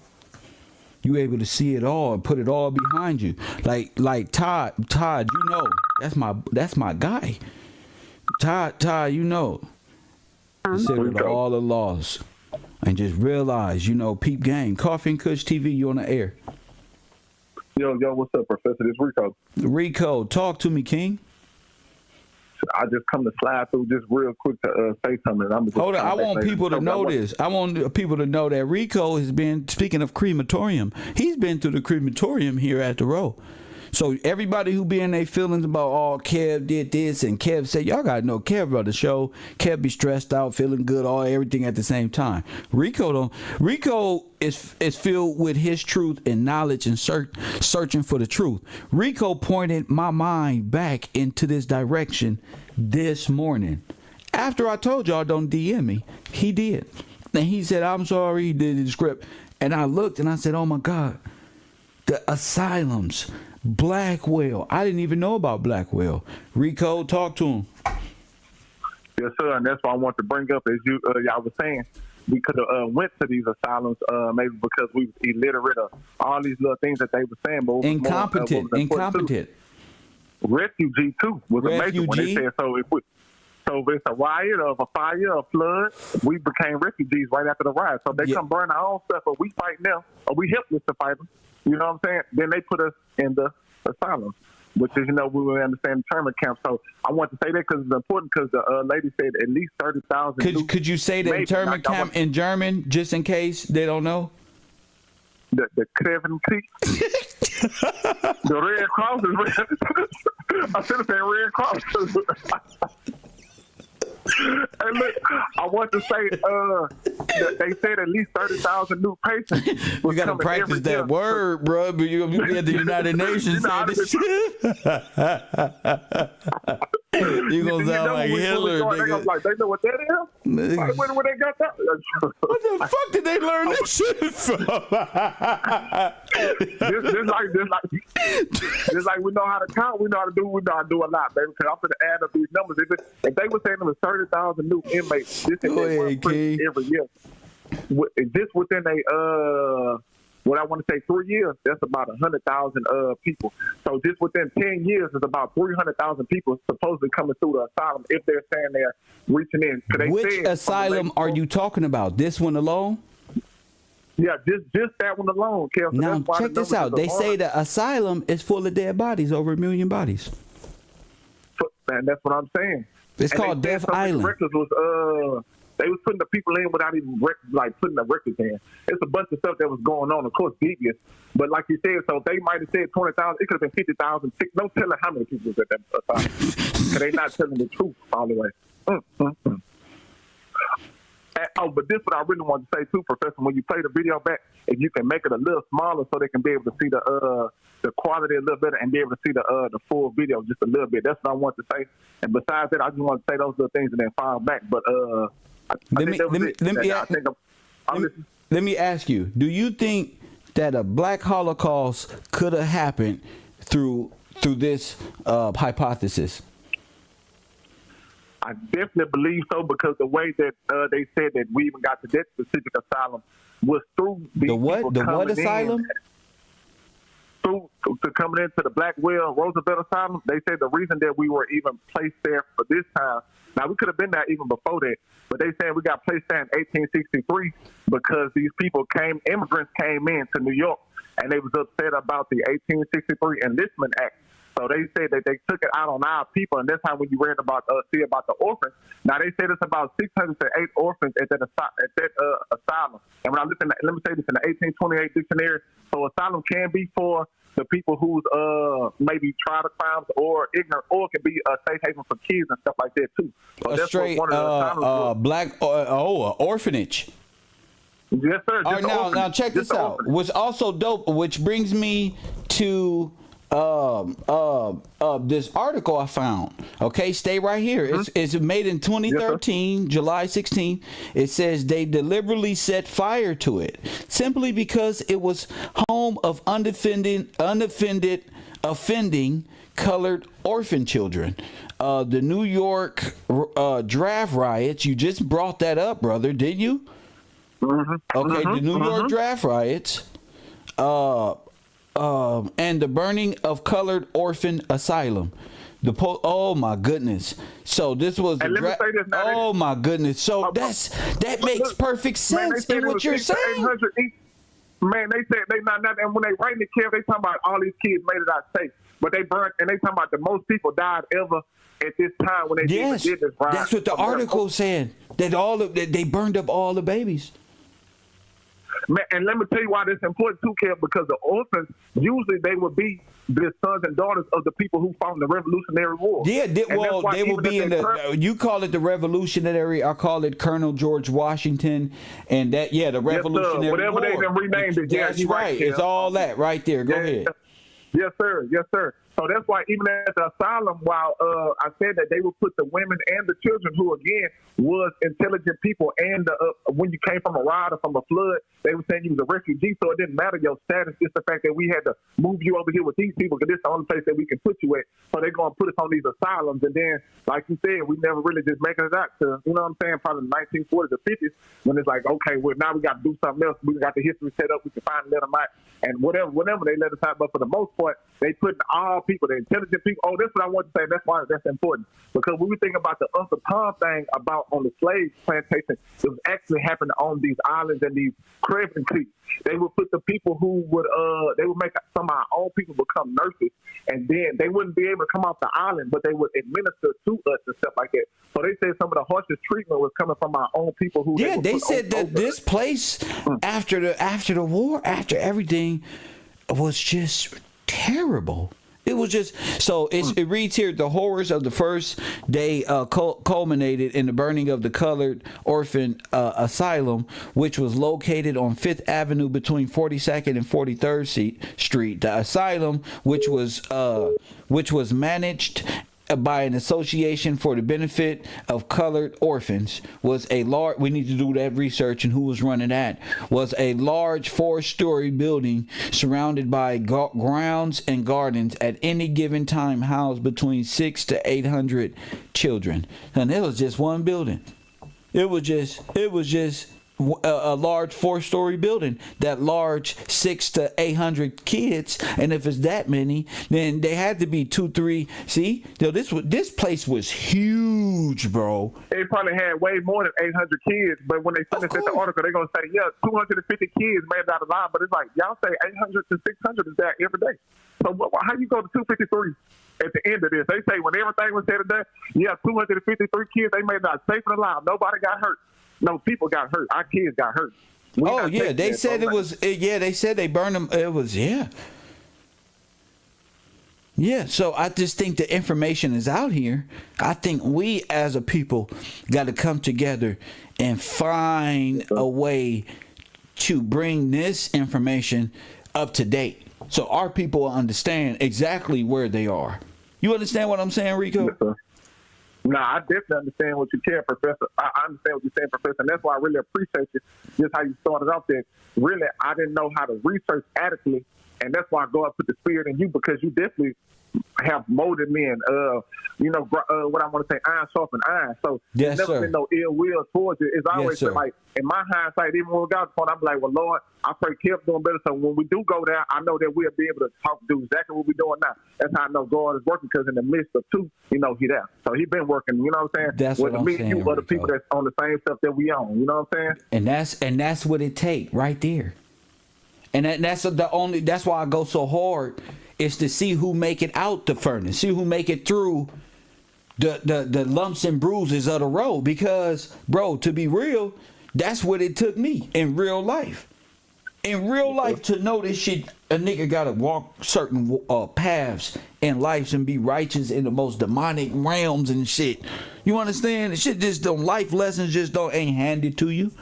You able to see it all and put it all behind you. Like Todd, you know, that's my guy. Todd, you know. Consider all the loss. And just realize, you know, peep game. Coffee and Kush TV, you on the air. Yo, what's up, Professor? This Rico. Rico, talk to me, King. I just come to slide through just real quick to say something. Hold on, I want people to know this. I want people to know that Rico has been, speaking of crematorium, he's been to the crematorium here at the Row. So everybody who be in their feelings about, oh, Kev did this and Kev said, y'all gotta know Kev run the show. Kev be stressed out, feeling good, everything at the same time. Rico is filled with his truth and knowledge and searching for the truth. Rico pointed my mind back into this direction this morning. After I told y'all don't DM me, he did. And he said, I'm sorry, he did the script. And I looked and I said, oh my God, the asylums. Blackwell. I didn't even know about Blackwell. Rico, talk to him. Yes, sir, and that's what I want to bring up. As y'all was saying, we could have went to these asylums maybe because we was illiterate of all these little things that they were saying. But incompetent. Refugee too was a major one. They said so if it's a riot of a fire, a flood, we became refugees right after the riot. So they come burn our own stuff, but we fight them, or we helpless to fight them. You know what I'm saying? Then they put us in the asylum. which is, we will understand internment camps. So I want to say that because it's important, because the lady said at least 30,000. Could you say the internment camp in German, just in case they don't know? The Kevin Creek. The Red Cross is red. I should have said Red Cross. Hey, look, I want to say that they said at least 30,000 new patients. We got to practice that word, bro. But you be at the United Nations saying this shit. You gonna sound like Hitler, nigga. Like, they know what that is? Like, where they got that? What the fuck did they learn this shit from? Just like we know how to count, we know how to do a lot, baby. Because I'm going to add up these numbers. If they were saying there was 30,000 new inmates, this is every year. Just within what I want to say 3 years, that's about 100,000 people. So just within 10 years, it's about 300,000 people supposedly coming through the asylum if they're saying they're reaching in. Which asylum are you talking about? This one alone? Yeah, just that one alone, Kev. So now check this out. They say the asylum is full of dead bodies, over 1 million bodies. And that's what I'm saying. It's called Death Island. They was putting the people in without even putting the records in. It's a bunch of stuff that was going on, of course, devious. But like you said, so they might have said 20,000. It could have been 50,000. No telling how many people was at that asylum. Because they not telling the truth all the way. But this is what I really want to say too, Professor. When you play the video back, if you can make it a little smaller so they can be able to see the quality a little better and be able to see the full video just a little bit. That's what I want to say. And besides that, I just want to say those little things and then file back. But let me ask you: do you think that a Black Holocaust could have happened through this hypothesis? I definitely believe so, because the way that they said that we even got to that specific asylum was through the what asylum? Through to coming into the Blackwell Roosevelt Asylum. They said the reason that we were even placed there for this time. Now, we could have been there even before that, but they said we got placed there in 1863 because these immigrants came in to New York, and they was upset about the 1863 Enlistment Act. So they said that they took it out on our people, and that's how when you read about the orphans. Now they said it's about 600 to 8 orphans at that asylum. And when I listen, let me say this in the 1828 dictionary. So asylum can be for the people who's maybe tried the crimes or ignorant, or it can be a safe haven for kids and stuff like that too. So that's straight what one of the black orphanage. Yes, sir. All right, now check this out. Orphanage. What's also dope, which brings me to this article I found. Okay, stay right here. It's made in 2013, July 16. It says they deliberately set fire to it simply because it was home of offending colored orphan children. The New York draft riots. You just brought that up, brother, didn't you? Okay, the New York draft riots. And the burning of colored orphan asylum. Oh my goodness! So this was oh my goodness! So that makes perfect sense in what you're saying. Man, they said they not, and when they write in the care, they talking about all these kids made it out safe, but they burned, and they talking about the most people died ever at this time when they did this riot. That's what the article said. That they burned up all the babies. Man, and let me tell you why this is important too, Kev, because the orphans, usually they would be the sons and daughters of the people who fought in the Revolutionary War. Yeah, they will be in you call it the Revolutionary, I call it Colonel George Washington, and the Revolutionary whatever War. They renamed it. That's right. It's all that right there. Go ahead. Yes, sir. Yes, sir. So that's why even at the asylum, while I said that they would put the women and the children, who again was intelligent people, and when you came from a riot or from a flood, they were saying you was a refugee, so it didn't matter your status. It's the fact that we had to move you over here with these people because this is the only place that we can put you at. So they're going to put us on these asylums, and then, like you said, we never really just making it out to, you know what I'm saying, probably the 1940s or 50s, when it's like, okay, well, now we got to do something else. We got the history set up. We can finally let them out, and whatever they let us out. But for the most part, they putting all smart people, the intelligent people. Oh, that's what I want to say. That's why that's important. Because when we think about the Uncle Tom thing about on the slave plantation, it was actually happening on these islands and these crescent creeks. They would put the people who would they would make some of our own people become nurses, and then they wouldn't be able to come off the island, but they would administer to us and stuff like that. So they said some of the harshest treatment was coming from our own people who. Yeah, they said that this place after the war, after everything, was just terrible. It was just so. It reads here: the horrors of the first day culminated in the burning of the colored orphan asylum, which was located on 5th Avenue between 42nd and 43rd Street. The asylum, which was managed by an association for the benefit of colored orphans, was a large, we need to do that research and who was running that, was a large 4-story building surrounded by grounds and gardens, at any given time housed between 600 to 800 children. And it was just one building. It was just a large 4-story building, that large 600 to 800 kids, and if it's that many, then they had to be 2-3. See, this place was huge, bro. They probably had way more than 800 kids, but when they finish the article, they're gonna say, yeah, 250 kids made it out alive. But it's like y'all say 800 to 600 is there every day. So how you go to 253? At the end of this, they say when everything was said and done, yeah, 253 kids, they made it out safe and alive. Nobody got hurt. No, people got hurt. Our kids got hurt. They said it was. They said they burned them. It was Yeah, so I just think the information is out here. I think we as a people got to come together and find a way to bring this information up to date, so our people understand exactly where they are. You understand what I'm saying, Rico? Yes, sir. No, I definitely understand what you care, Professor. I understand what you're saying, Professor, and that's why I really appreciate you, just how you started off there. Really, I didn't know how to research adequately, and that's why God put the spirit in you, because you definitely have molded me, and what I want to say, iron sharpen iron. So yes, there's never been no ill will towards you. It's always been like, in my hindsight, even when we got on, I'm like, well, Lord, I pray Kev doing better. So when we do go there, I know that we'll be able to do exactly what we're doing now. That's how I know God is working, because in the midst of two, He there. So He been working. You know what I'm saying? That's what I'm saying. You other people that's on the same stuff that we on. You know what I'm saying? And that's what it take right there. And that's why I go so hard, is to see who make it out the furnace, see who make it through the lumps and bruises of the road. Because, bro, to be real, that's what it took me in real life. In real life, to know this shit, a nigga gotta walk certain paths in life and be righteous in the most demonic realms and shit. You understand? Shit just don't, life lessons just ain't handed to you.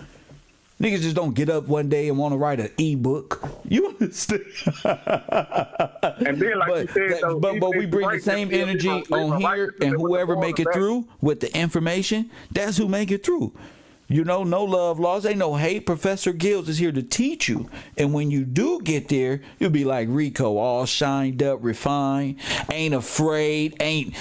Niggas just don't get up one day and want to write an ebook. You understand? And then, like you said, but we bring the same energy on here, and whoever make it through with the information, that's who make it through. You know, no love laws, ain't no hate. Professor Gills is here to teach you. And when you do get there, you'll be like Rico, all shined up, refined, ain't afraid, ain't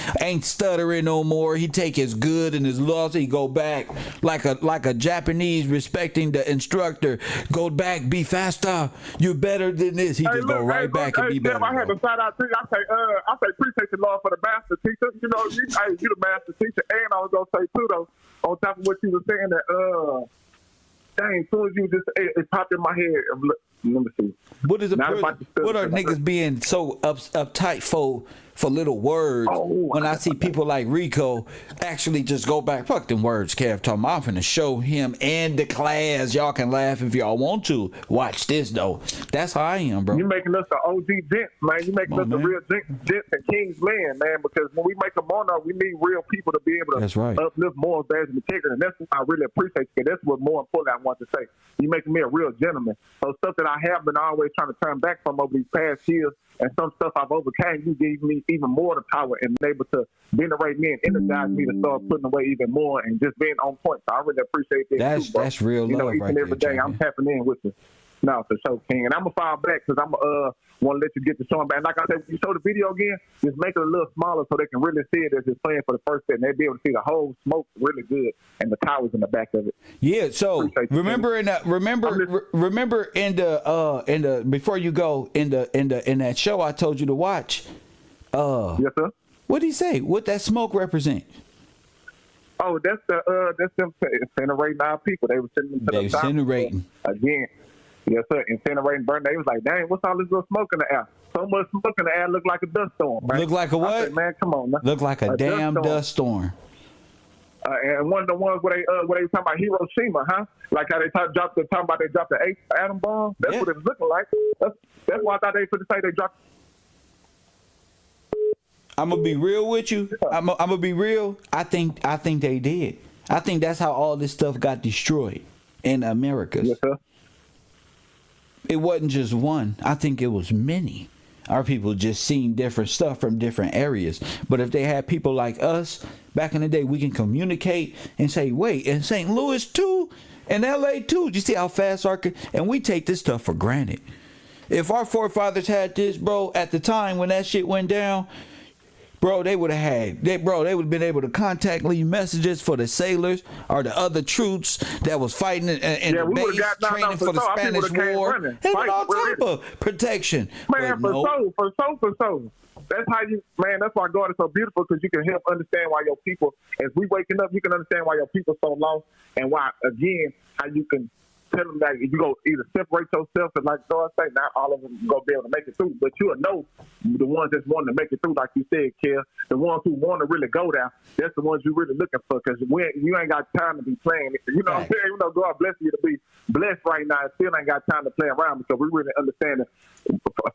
stuttering no more. He take his good and his laws, he go back like a Japanese respecting the instructor. Go back, be faster. You better than this. He just go right back and be better. I had to shout out to you. I say appreciate the Lord for the master teacher. You know, you the master teacher. And I was gonna say too though, on top of what you were saying, that dang, as soon as you just it popped in my head. Let me see. What are niggas being so uptight for little words? When I see people like Rico actually just go back, fuck them words, Kev talking about. I'm finna show him and the class. Y'all can laugh if y'all want to. Watch this though. That's how I am, bro. You making us the OG gents, man. You making us the real gents and kings men, man. Because when we make a monarch, we need real people to be able to uplift more values and integrity. And that's what I really appreciate you. That's what more important I want to say. You making me a real gentleman. So stuff that I have been always trying to turn back from over these past years, and some stuff I've overcame, you gave me even more the power and able to venerate me and energize me to start putting away even more and just being on point. So I really appreciate that too, bro. That's real love, you know, each and every day I'm tapping in with you. No, for sure, King. And I'm going to file back because I'm want to let you get the show back. And like I said, when you show the video again, just make it a little smaller so they can really see it as it's playing for the first set. And they'll be able to see the whole smoke really good and the towers in the back of it. Yeah, so remember in the before you go in that show I told you to watch, Yes, sir. What did he say? What that smoke represent? Oh, that's them incinerating our people. They were sending them to They the top incinerating again. Yes, sir. Incinerating, burning. They was like, dang, what's all this little smoke in the air? So much smoke in the air, look like a dust storm. Man. Look like a what? I said, man, come on, man. Look like a damn dust storm. And one of the ones where they talking about Hiroshima, huh? Like how they talking about they dropped the 8th atom bomb. That's what it was looking like. That's why I thought they could say they dropped. I'm gonna be real with you. I'm gonna be real. I think they did. I think that's how all this stuff got destroyed in America. Yes, sir. It wasn't just one. I think it was many. Our people just seen different stuff from different areas. But if they had people like us back in the day, we can communicate and say, wait, in St. Louis too, and LA too. You see how fast and we take this stuff for granted. If our forefathers had this, bro, at the time when that shit went down, bro, they would have been able to contact, leave messages for the sailors or the other troops that was fighting in the base, training for the Spanish War, and all type of protection. Man, for so. That's how that's why God is so beautiful, because you can help understand why your people, as we waking up, you can understand why your people so lost, and why, again, how you can tell them that you go either separate yourself, and like God say, not all of them gonna be able to make it through, but you'll know the ones that's wanting to make it through, like you said, Kev. The ones who want to really go there, that's the ones you're really looking for, because you ain't got time to be playing. You know what I'm saying? Even though God bless you to be blessed right now, still ain't got time to play around, because we really understand that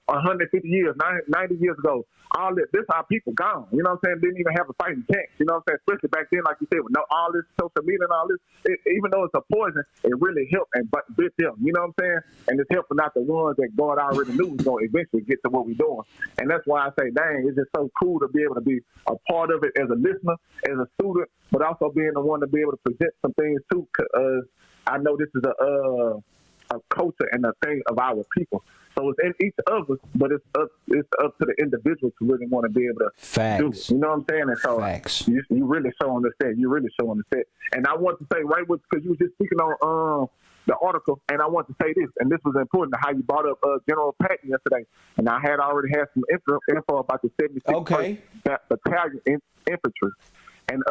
150 years, 90 years ago, all this our people gone. You know what I'm saying? Didn't even have a fighting chance. You know what I'm saying? Especially back then, like you said, with all this social media and all this, even though it's a poison, it really helped and bit them. You know what I'm saying? And it's helping out the ones that God already knew was going to eventually get to what we're doing. And that's why I say, dang, it's just so cool to be able to be a part of it as a listener, as a student, but also being the one to be able to present some things too. Because I know this is a culture and a thing of our people. So it's in each of us, but it's up to the individual to really want to be able to do it. You know what I'm saying? And so Facts. You really showing this set. You really showing the set. And I want to say, because you were just speaking on the article, and I want to say this, and this was important to how you brought up General Patton yesterday. And I had already had some info about the 76th Battalion Infantry. And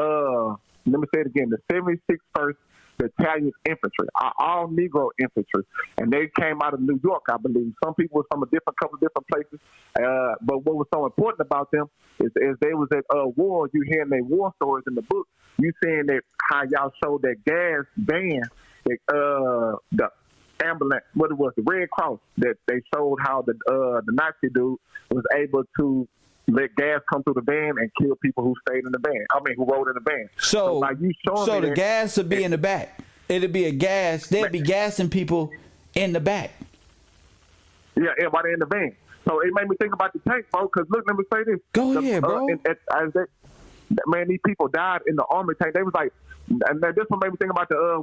let me say it again, the 76st Battalion Infantry, all Negro infantry, and they came out of New York, I believe. Some people were from a couple of different places, but what was so important about them is they was at war. You hearing their war stories in the book. You seeing that how y'all showed that gas van, the ambulance, what it was, the Red Cross, that they showed how the Nazi dude was able to let gas come through the van and kill people who stayed in the van. Who rode in the van. So like you showing the gas would be in the back. It'd be a gas. They'd be gassing people in the back. Yeah, everybody in the van. So it made me think about the tank, bro. Because look, let me say this. Go ahead, bro. Man, these people died in the army tank. They was like, and this one made me think about the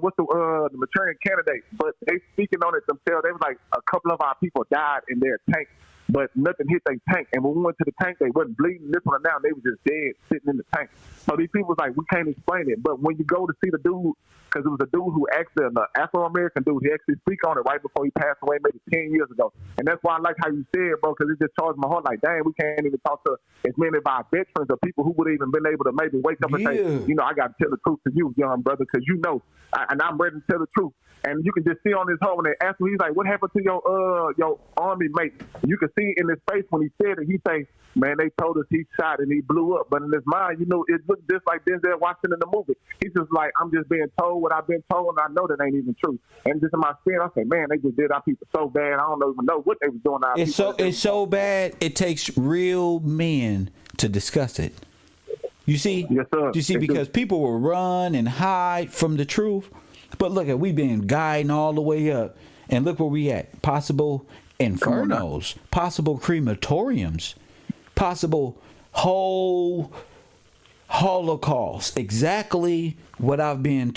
maturing candidate. But they speaking on it themselves. They was like, a couple of our people died in their tank, but nothing hit their tank. And when we went to the tank, they wasn't bleeding this one or down. They was just dead sitting in the tank. So these people was like, we can't explain it. But when you go to see the dude, because it was a dude who actually, an Afro-American dude, he actually speak on it right before he passed away maybe 10 years ago. And that's why I like how you said, bro, because it just charged my heart like, dang, we can't even talk to as many of our veterans or people who would even been able to maybe wake up and say, you know, I got to tell the truth to you, young brother, because you know, and I'm ready to tell the truth. And you can just see on his heart when they ask him, he's like, what happened to your army mate? You can see in his face when he said it, he say, man, they told us he shot and he blew up. But in his mind, you know, it looked just like Denzel Washington in the movie. He's just like, I'm just being told what I've been told, and I know that ain't even true. And just in my spirit, I say, man, they just did our people so bad. I don't even know what they was doing. It's so bad, it takes real men to discuss it. You see? Yes, sir. You see, because people will run and hide from the truth. But look at, we been guiding all the way up, and look where we at. Possible infernos, possible crematoriums, possible whole holocaust. Exactly what I've been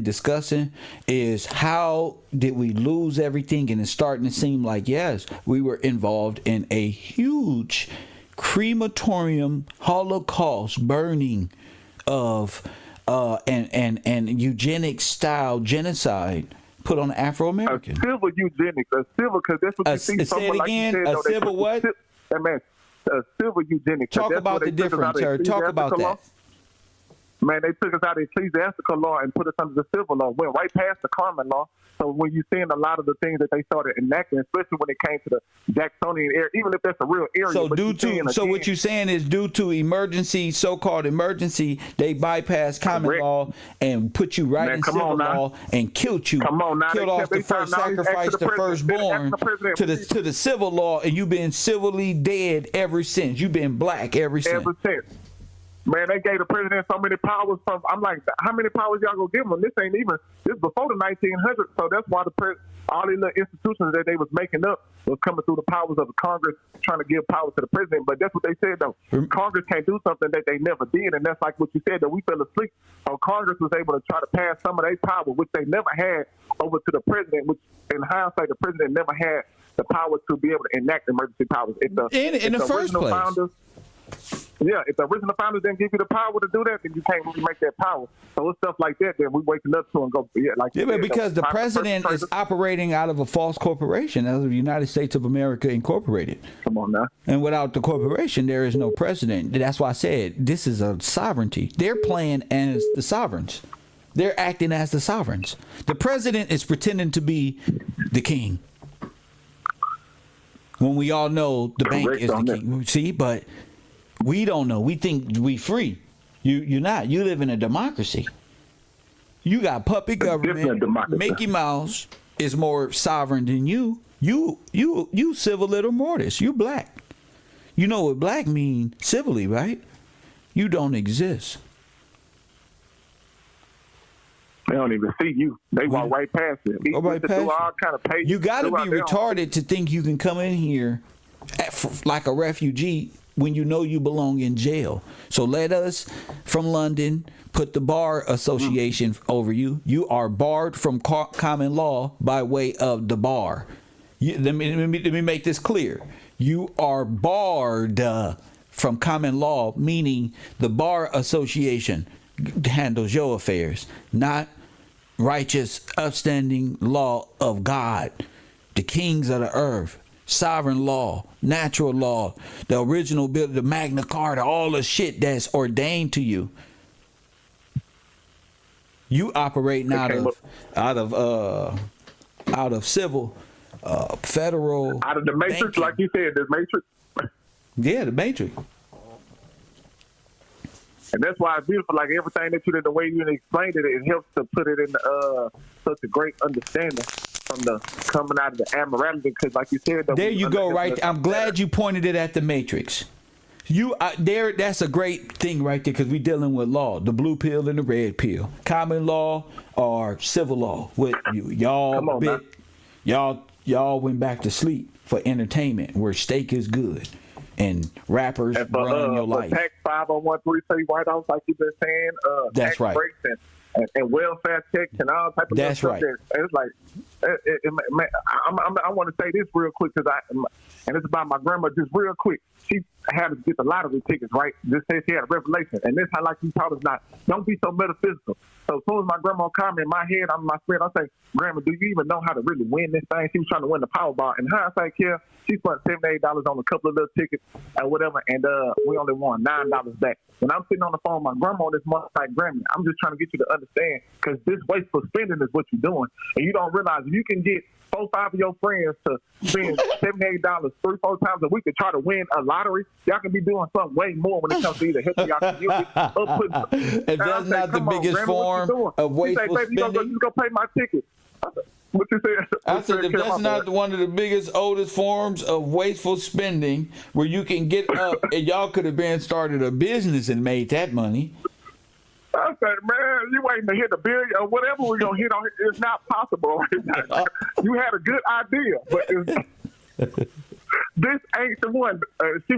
discussing is how did we lose everything, and it's starting to seem like, yes, we were involved in a huge crematorium holocaust burning of and eugenic style genocide put on Afro-Americans. A civil eugenics, because that's what you see. Say it again. A civil what? That man, civil eugenics. Talk about the difference, sir. Talk about that. Man, they took us out of the ecclesiastical law and put us under the civil law. Went right past the common law. So when you're seeing a lot of the things that they started enacting, especially when it came to the Jacksonian area, even if that's a real area. So what you're saying is due to emergency, so-called emergency, they bypassed common law and put you right in civil law and killed you. Killed off the first, sacrificed the firstborn to the civil law, and you've been civilly dead ever since. You've been black ever since. Man, they gave the president so many powers. I'm like, how many powers y'all gonna give him? This before the 1900s. So that's why all these little institutions that they was making up was coming through the powers of the Congress, trying to give power to the president. But that's what they said, though. Congress can't do something that they never did, and that's like what you said, that we fell asleep. So Congress was able to try to pass some of their power, which they never had, over to the president, which in hindsight, the president never had the power to be able to enact emergency powers. In the first place. If the original founders didn't give you the power to do that, then you can't really make that power. So it's stuff like that we waking up to and go, but because the president is operating out of a false corporation, out of the United States of America Incorporated. Come on now. And without the corporation, there is no president. That's why I said this is a sovereignty. They're playing as the sovereigns. They're acting as the sovereigns. The president is pretending to be the king, when we all know the bank is the king. See, but we don't know. We think we free. You're not. You live in a democracy. You got puppet government. Mickey Mouse is more sovereign than you. You civil little mortis. You black. You know what black mean civilly, right? You don't exist. They don't even see you. They walk right past it. You got to be retarded to think you can come in here like a refugee when you know you belong in jail. So let us from London put the Bar Association over you. You are barred from common law by way of the bar. Let me make this clear. You are barred from common law, meaning the Bar Association handles your affairs, not righteous, upstanding law of God, the kings of the earth. Sovereign law, natural law, the original bill, the Magna Carta, all the shit that's ordained to you. You operating out of civil, federal, out of the matrix, banking. Like you said, the matrix. Yeah, the matrix. And that's why it's beautiful. Like everything that you did, the way you explained it, it helps to put it in such a great understanding. From the coming out of the amorality, because like you said, there you go, right? I'm glad you pointed it at the matrix. That's a great thing right there, because we're dealing with law, the blue pill and the red pill, common law or civil law. With y'all went back to sleep for entertainment, where steak is good and rappers run your life. Tax 501(c)(3) write-offs, like you've been saying. That's right. And welfare checks and all type of that's stuff. Right. It's like, I want to say this real quick, and it's about my grandma. Just real quick, she had to get the lottery tickets, right? Just said she had a revelation, and this how like you taught us don't be so metaphysical. So as soon as my grandma come in my head, I'm in my spirit, I say, Grandma, do you even know how to really win this thing? She was trying to win the Powerball, and hindsight, yeah, she spent $78 on a couple of little tickets or whatever, and we only won $9 back. When I'm sitting on the phone with my grandma this month, like, Grandma, I'm just trying to get you to understand, because this wasteful spending is what you're doing, and you don't realize if you can get 4-5 of your friends to spend $78 3-4 times a week to try to win a lottery, y'all can be doing something way more when it comes to either helping y'all community or putting. And that's not the biggest form of wasteful spending. You go pay my ticket. What you said? I said if that's not one of the biggest, oldest forms of wasteful spending, where you can get up and y'all could have been started a business and made that money. I said, man, you waiting to hit the billion or whatever we're gonna hit on. It's not possible right now. You had a good idea, but this ain't the one. She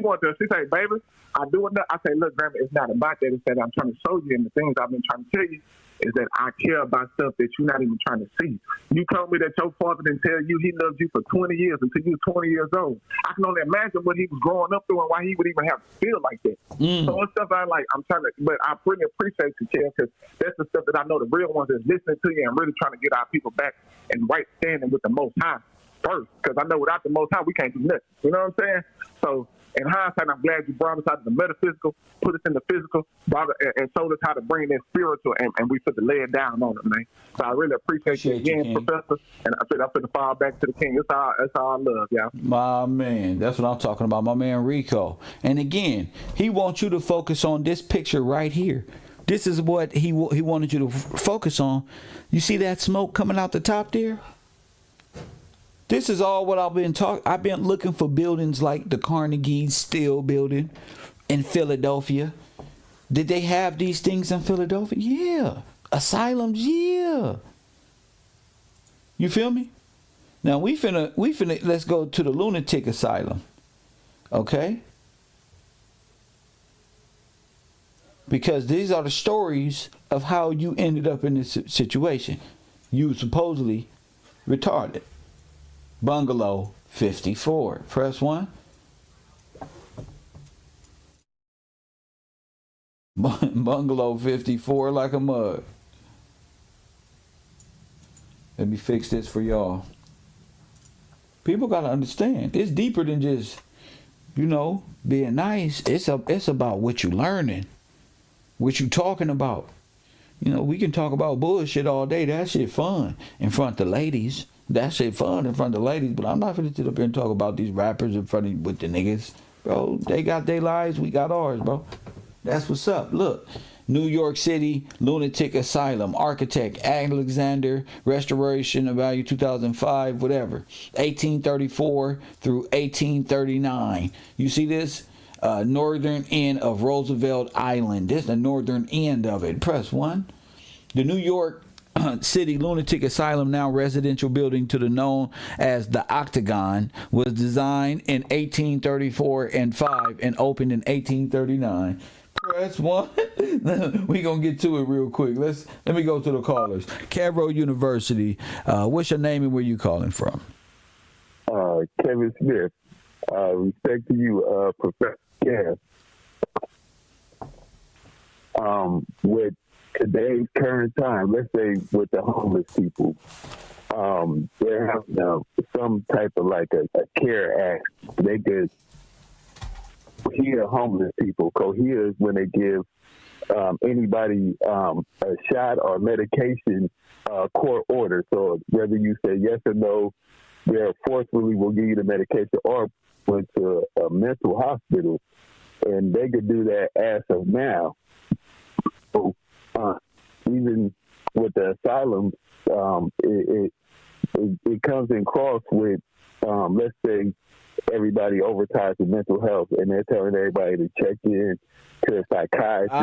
said, baby, I do it. I say, look, Grandma, it's not about that. It's that I'm trying to show you, and the things I've been trying to tell you is that I care about stuff that you're not even trying to see. You told me that your father didn't tell you he loved you for 20 years until you were 20 years old. I can only imagine what he was growing up through and why he would even have to feel like that. So it's stuff I like. I'm trying to, but I really appreciate you, Kev, because that's the stuff that I know the real ones is listening to you and really trying to get our people back in right standing with the Most High first, because I know without the Most High we can't do nothing. You know what I'm saying? So in hindsight, I'm glad you brought us out of the metaphysical, put us in the physical, and showed us how to bring in spiritual, and we put the lay it down on it, man. So I really appreciate you again, Professor. And I put the fall back to the king. That's all I love, y'all. My man, that's what I'm talking about. My man Rico. And again, he wants you to focus on this picture right here. This is what he wanted you to focus on. You see that smoke coming out the top there? This is all what I've been talking. I've been looking for buildings like the Carnegie Steel building in Philadelphia. Did they have these things in Philadelphia? Yeah. Asylums, yeah. You feel me? Now we finna let's go to the lunatic asylum. Okay? Because these are the stories of how you ended up in this situation. You supposedly retarded. Bungalow 54. Press 1. Bungalow 54 like a mug. Let me fix this for y'all. People got to understand. It's deeper than just, being nice. It's about what you learning. What you talking about? We can talk about bullshit all day. That shit fun in front of the ladies. That shit fun in front of the ladies. But I'm not gonna sit up here and talk about these rappers in front of with the niggas, bro. They got their lives. We got ours, bro. That's what's up. Look, New York City Lunatic Asylum, architect Alexander, restoration of value 2005, whatever, 1834 through 1839. You see this? Northern end of Roosevelt Island. This is the northern end of it. Press 1. The New York City Lunatic Asylum, now residential building to the known as the Octagon, was designed in 1834 and 5 and opened in 1839. Press 1. We gonna get to it real quick. Let me go to the callers. KevRow University. What's your name and where you calling from? Kevin Smith. Respect to you, Professor. Yeah. With today's current time, let's say with the homeless people, they have some type of like a care act. They could cohere homeless people. Cohere is when they give anybody a shot or medication court order. So whether you say yes or no, they forcefully will give you the medication, or went to a mental hospital, and they could do that as of now. So even with the asylum, it comes in cross with, let's say, everybody overtied to mental health, and they're telling everybody to check in to a psychiatrist.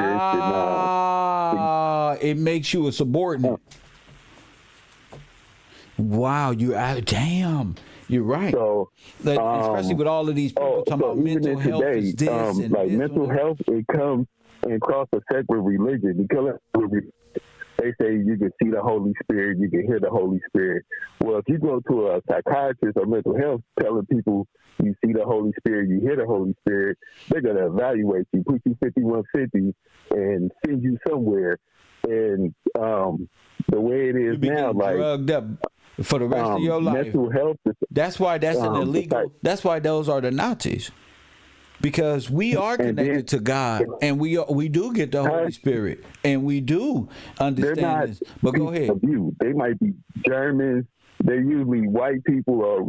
It makes you a subordinate. Wow, damn. You're right. So, especially with all of these people talking about mental health, is this and like this mental health, it comes in cross effect with religion. Because they say you can see the Holy Spirit, you can hear the Holy Spirit. Well, if you go to a psychiatrist or mental health telling people you see the Holy Spirit, you hear the Holy Spirit, they're gonna evaluate you, put you 5150, and send you somewhere. And the way it is now, like drugged up for the rest of your life. Mental health. That's why that's an illegal. That's why those are the Nazis, because we are connected to God, and we do get the Holy Spirit, and we do understand this. But go ahead. They might be Germans. They're usually white people, or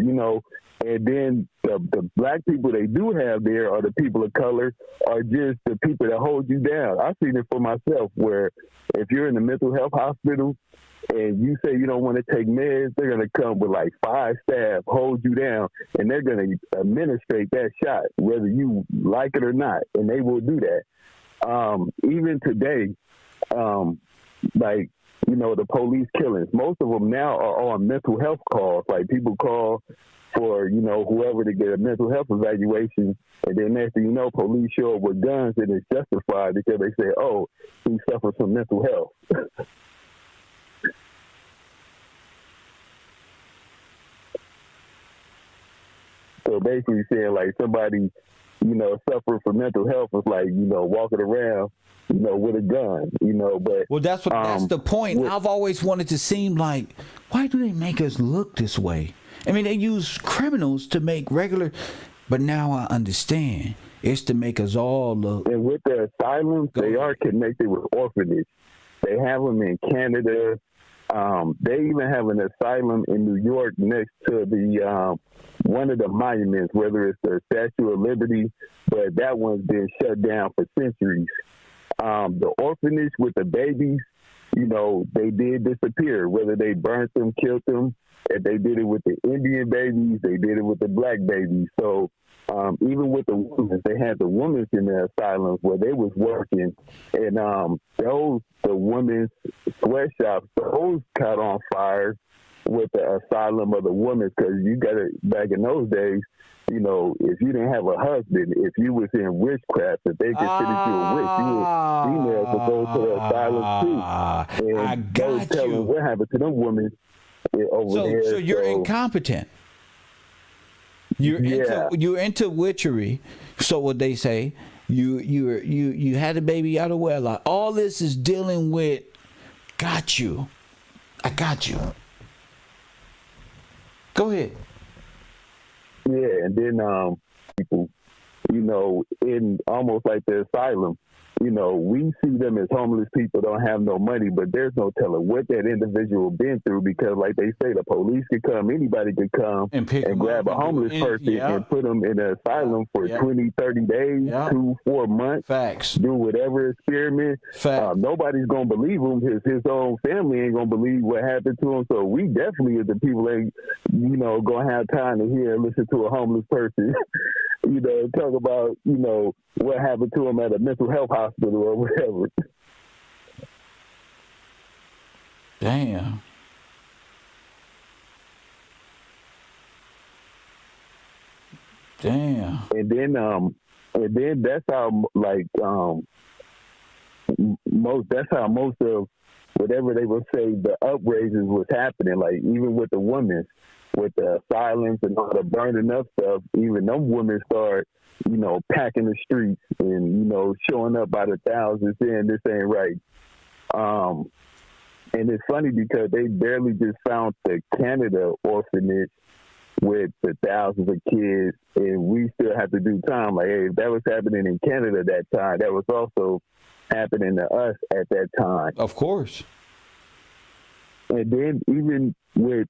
and then the black people they do have there are the people of color, are just the people that hold you down. I've seen it for myself, where if you're in the mental health hospital and you say you don't want to take meds, they're going to come with like 5 staff, hold you down, and they're going to administrate that shot, whether you like it or not, and they will do that. Even today, like, the police killings, most of them now are on mental health calls. Like, people call for, whoever to get a mental health evaluation, and then next thing you know, police show up with guns, and it's justified because they say, oh, he suffers from mental health. So basically saying, like, somebody, suffering from mental health is like, walking around, with a gun, but. Well, that's the point. I've always wanted to seem like, why do they make us look this way? I mean, they use criminals to make regular. But now I understand. It's to make us all look. And with the asylums, they are connected with orphanage. They have them in Canada. They even have an asylum in New York next to the one of the monuments, whether it's the Statue of Liberty, but that one's been shut down for centuries. The orphanage with the babies, they did disappear, whether they burnt them, killed them. If they did it with the Indian babies, they did it with the black babies. So even with the women, they had the women in the asylums where they was working, and the women's sweatshops, those caught on fire with the asylum of the women, because you got it back in those days. If you didn't have a husband, if you was in witchcraft, if they considered you a witch, you were females to go to the asylum too. And I got you. What happened to them women over there? So you're incompetent. You're into witchery. So what they say, you had a baby out of wedlock. All this is dealing with. Got you. I got you. Go ahead. Yeah, and then people, in almost like the asylum, we see them as homeless people, don't have no money, but there's no telling what that individual been through, because like they say, the police could come, anybody could come and grab a homeless person and put them in an asylum for 20, 30 days, 2-4 months. Facts. Do whatever experiment. Nobody's going to believe him. His own family ain't going to believe what happened to him. So we definitely, as the people, ain't, going to have time to hear and listen to a homeless person, talk about, what happened to him at a mental health hospital or whatever. Damn. And then that's how most of whatever they would say the upraises was happening. Like even with the women, with the silence and all the burning up stuff, even them women start, packing the streets and, showing up by the thousands saying this ain't right. And it's funny because they barely just found the Canada orphanage with the thousands of kids, and we still have to do time. Like, hey, if that was happening in Canada that time, that was also happening to us at that time. Of course. And then even with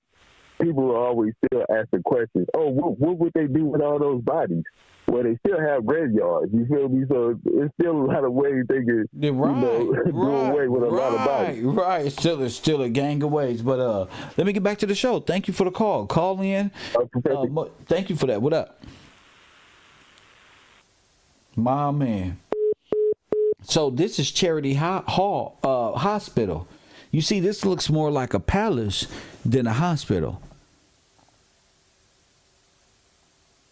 people always still ask the question, what would they do with all those bodies? Well, they still have graveyards. You feel me? So it's still a lot of ways they could do away with a lot of bodies. Right. It's still a gang of ways. But let me get back to the show. Thank you for the call. Call in. Thank you for that. What up? My man. So this is Charity Hospital. You see, this looks more like a palace than a hospital.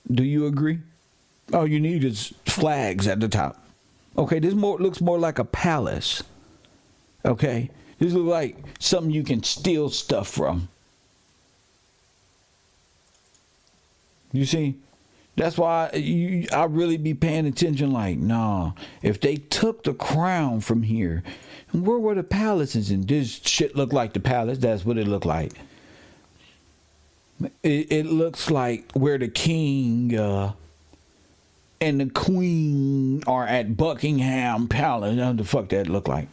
Do you agree? All you need is flags at the top. Okay, this looks more like a palace. Okay, this looks like something you can steal stuff from. You see, that's why I really be paying attention. Like, nah, if they took the crown from here, where were the palaces? And this shit look like the palace. That's what it looked like. It looks like where the king and the queen are at Buckingham Palace. What the fuck that look like?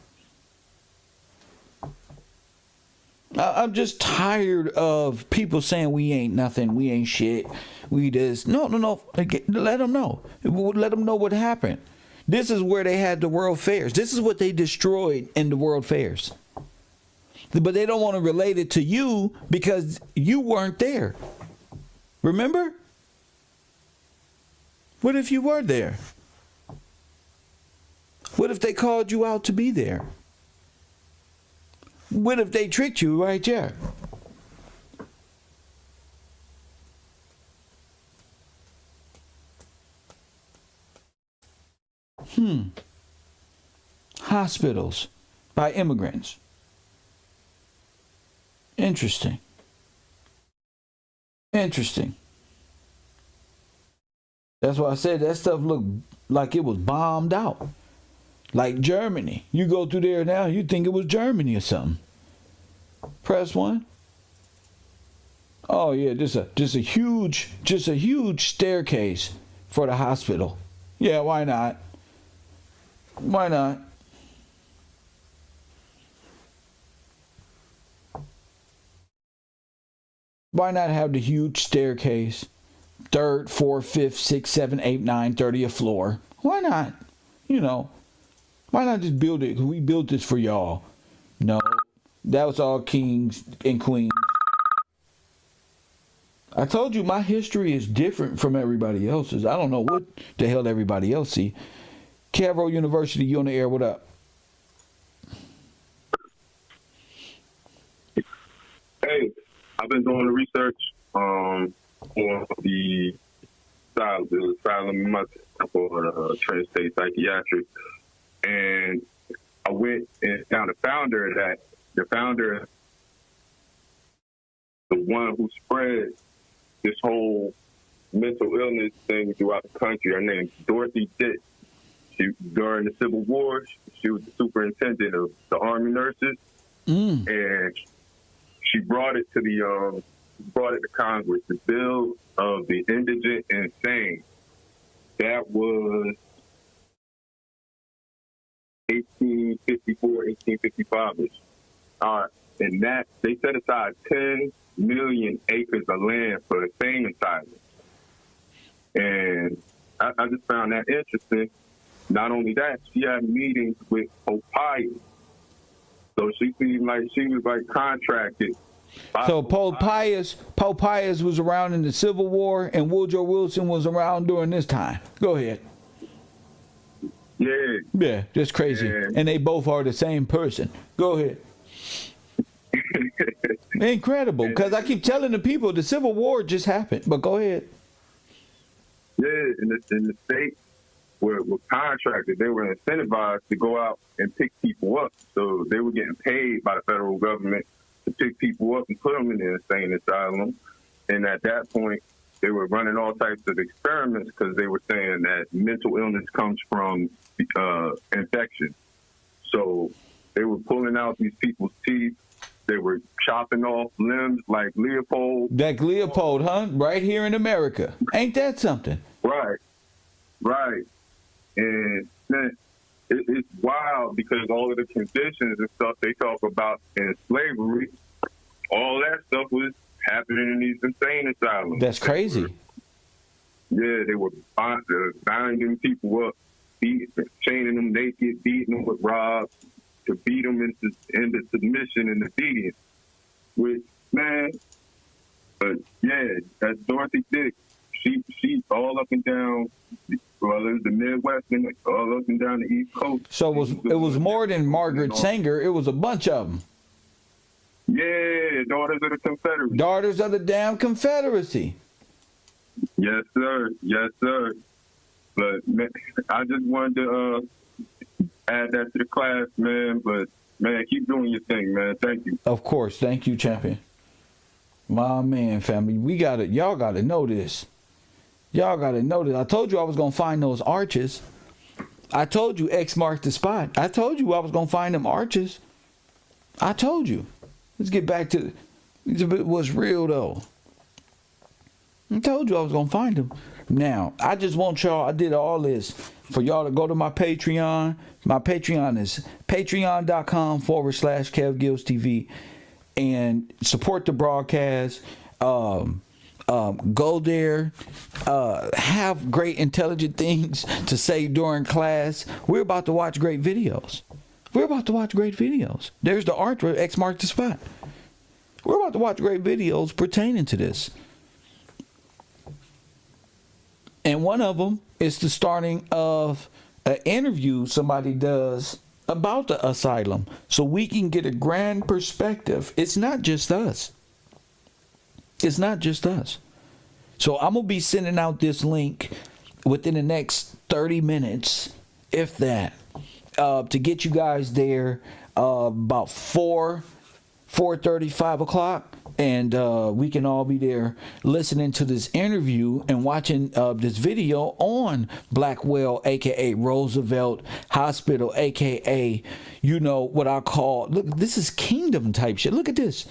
I'm just tired of people saying we ain't nothing, we ain't shit, we this. No. Let them know. Let them know what happened. This is where they had the World Fairs. This is what they destroyed in the World Fairs. But they don't want to relate it to you because you weren't there. Remember? What if you were there? What if they called you out to be there? What if they tricked you right there? Hospitals by immigrants. Interesting. That's why I said that stuff looked like it was bombed out. Like Germany. You go through there now, you think it was Germany or something. Press 1. Oh yeah, just a huge staircase for the hospital. Yeah, why not? Why not? Why not have the huge staircase? 3rd, 4th, 5th, 6th, 7th, 8th, 9th, 30th floor. Why not? You know, why not just build it? We built this for y'all. No, that was all kings and queens. I told you my history is different from everybody else's. I don't know what the hell everybody else see. KevRow University, you on the air, what up? Hey, I've been doing the research on the asylum in my for trans-state psychiatric, and I went and found the founder, the one who spread this whole mental illness thing throughout the country. Her name's Dorothy Dick. During the Civil War, she was the superintendent of the Army nurses, and she brought it to Congress, the Bill of the Indigent and Insane. That was 1854, 1855-ish. And that they set aside 10 million acres of land for insane asylums. And I just found that interesting. Not only that, she had meetings with Pope Pius. So she seemed like she was like contracted. So Pope Pius was around in the Civil War, and Woodrow Wilson was around during this time. Go ahead. Yeah. Yeah, that's crazy. And they both are the same person. Go ahead. Incredible, because I keep telling the people the Civil War just happened. But go ahead. Yeah, in the state were contracted. They were incentivized to go out and pick people up. So they were getting paid by the federal government to pick people up and put them in the insane asylum. And at that point, they were running all types of experiments because they were saying that mental illness comes from infection. So they were pulling out these people's teeth. They were chopping off limbs like Leopold. Like Leopold, huh? Right here in America. Ain't that something? Right. And man, it's wild because all of the conditions and stuff they talk about in slavery, all that stuff was happening in these insane asylums. That's crazy. They were binding people up, chaining them naked, beating them with rods, to beat them into submission and obedience. Which, man, but yeah, that's Dorothy Dick. She all up and down, well, it was the Midwest and all up and down the East Coast. So it was more than Margaret Sanger. It was a bunch of them. Yeah, Daughters of the Confederacy. Daughters of the damn Confederacy. Yes, sir. But man, I just wanted to add that to the class, man. But man, keep doing your thing, man. Thank you. Of course, thank you, champion. My man, family, y'all gotta know this. Y'all gotta know this. I told you I was gonna find those arches. I told you X marked the spot. I told you I was gonna find them arches. I told you. Let's get back to what's real though. I told you I was gonna find them. Now, I just want y'all, I did all this for y'all to go to my Patreon. My Patreon is patreon.com/KevGillsTV and support the broadcast. Go there, have great intelligent things to say during class. We're about to watch great videos. There's the art where X marked the spot. We're about to watch great videos pertaining to this. And one of them is the starting of an interview somebody does about the asylum so we can get a grand perspective. It's not just us. So I'm going to be sending out this link within the next 30 minutes, if that, to get you guys there about 4:30, 5 o'clock. And we can all be there listening to this interview and watching this video on Blackwell, a.k.a. Roosevelt Hospital, a.k.a. you know what I call, look, this is kingdom type shit. Look at this.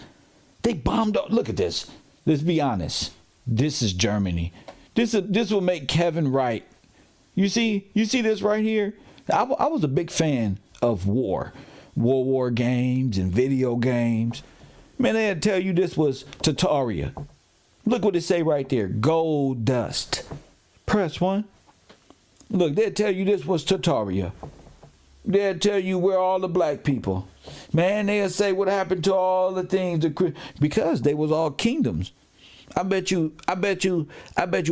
They bombed up. Look at this. Let's be honest. This is Germany. This will make Kevin right. You see this right here? I was a big fan of war games and video games. Man, they'd tell you this was Tartaria. Look what it say right there. Gold dust. Press 1. Look, they'd tell you this was Tartaria. They'll tell you where all the black people. Man, they'll say what happened to all the things because they was all kingdoms. I bet you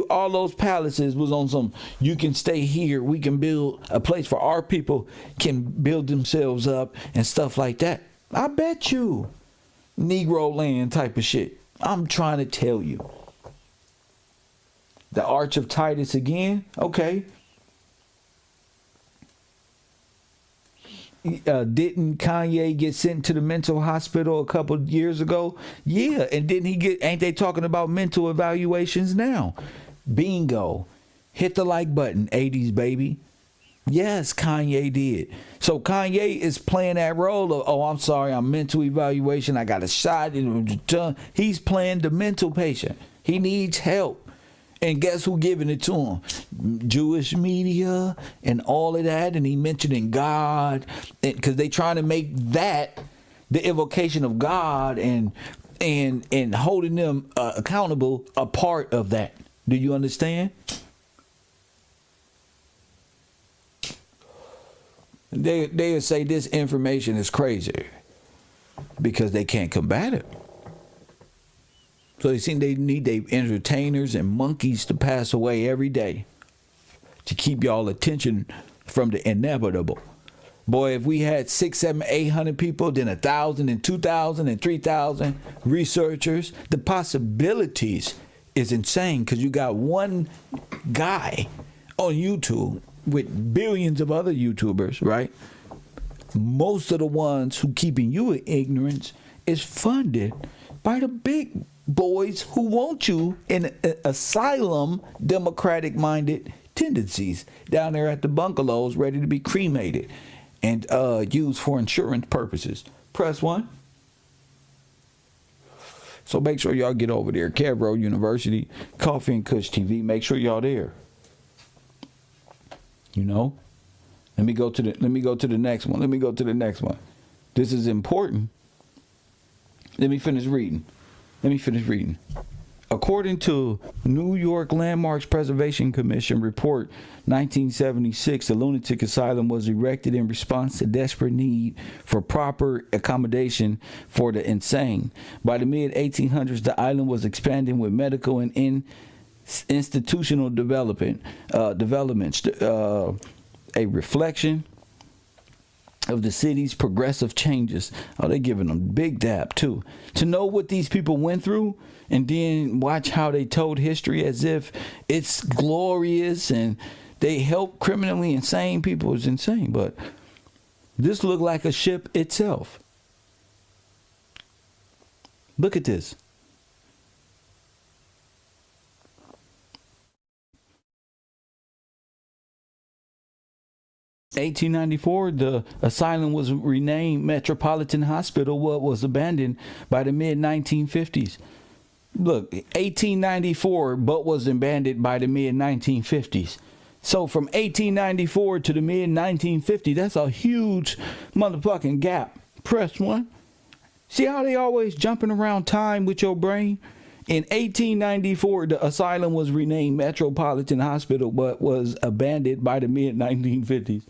all those palaces was on some, you can stay here, we can build a place for our people can build themselves up and stuff like that. I bet you. Negro land type of shit. I'm trying to tell you. The Arch of Titus again? Okay. Didn't Kanye get sent to the mental hospital a couple of years ago? Yeah, and didn't he get, ain't they talking about mental evaluations now? Bingo. Hit the like button, 80s baby. Yes, Kanye did. So Kanye is playing that role of, oh, I'm sorry, I'm mental evaluation, I got a shot. He's playing the mental patient. He needs help. And guess who giving it to him? Jewish media and all of that. And he mentioning God, because they trying to make that the invocation of God and holding them accountable a part of that. Do you understand? They'll say this information is crazy because they can't combat it. So they seem they need their entertainers and monkeys to pass away every day to keep y'all attention from the inevitable. Boy, if we had 600, 700, 800 people, then 1,000 and 2,000 and 3,000 researchers, the possibilities is insane because you got one guy on YouTube with billions of other YouTubers, right? Most of the ones who keeping you in ignorance is funded by the big boys who want you in asylum democratic minded tendencies down there at the bungalows ready to be cremated and used for insurance purposes. Press 1. So make sure y'all get over there. KevRow University, Coffee and Kush TV. Make sure y'all there. You know? Let me go to the next one. This is important. Let me finish reading. According to New York Landmarks Preservation Commission report 1976, the lunatic asylum was erected in response to desperate need for proper accommodation for the insane. By the mid-1800s, the island was expanding with medical and institutional developments, a reflection of the city's progressive changes. Oh, they're giving them big dap too. To know what these people went through and then watch how they told history as if it's glorious and they help criminally insane people is insane. But this looked like a ship itself. Look at this. In 1894, the asylum was renamed Metropolitan Hospital, what was abandoned by the mid-1950s. Look, 1894, but was abandoned by the mid-1950s. So from 1894 to the mid-1950s, that's a huge motherfucking gap. Press 1. See how they always jumping around time with your brain? In 1894, the asylum was renamed Metropolitan Hospital, but was abandoned by the mid-1950s.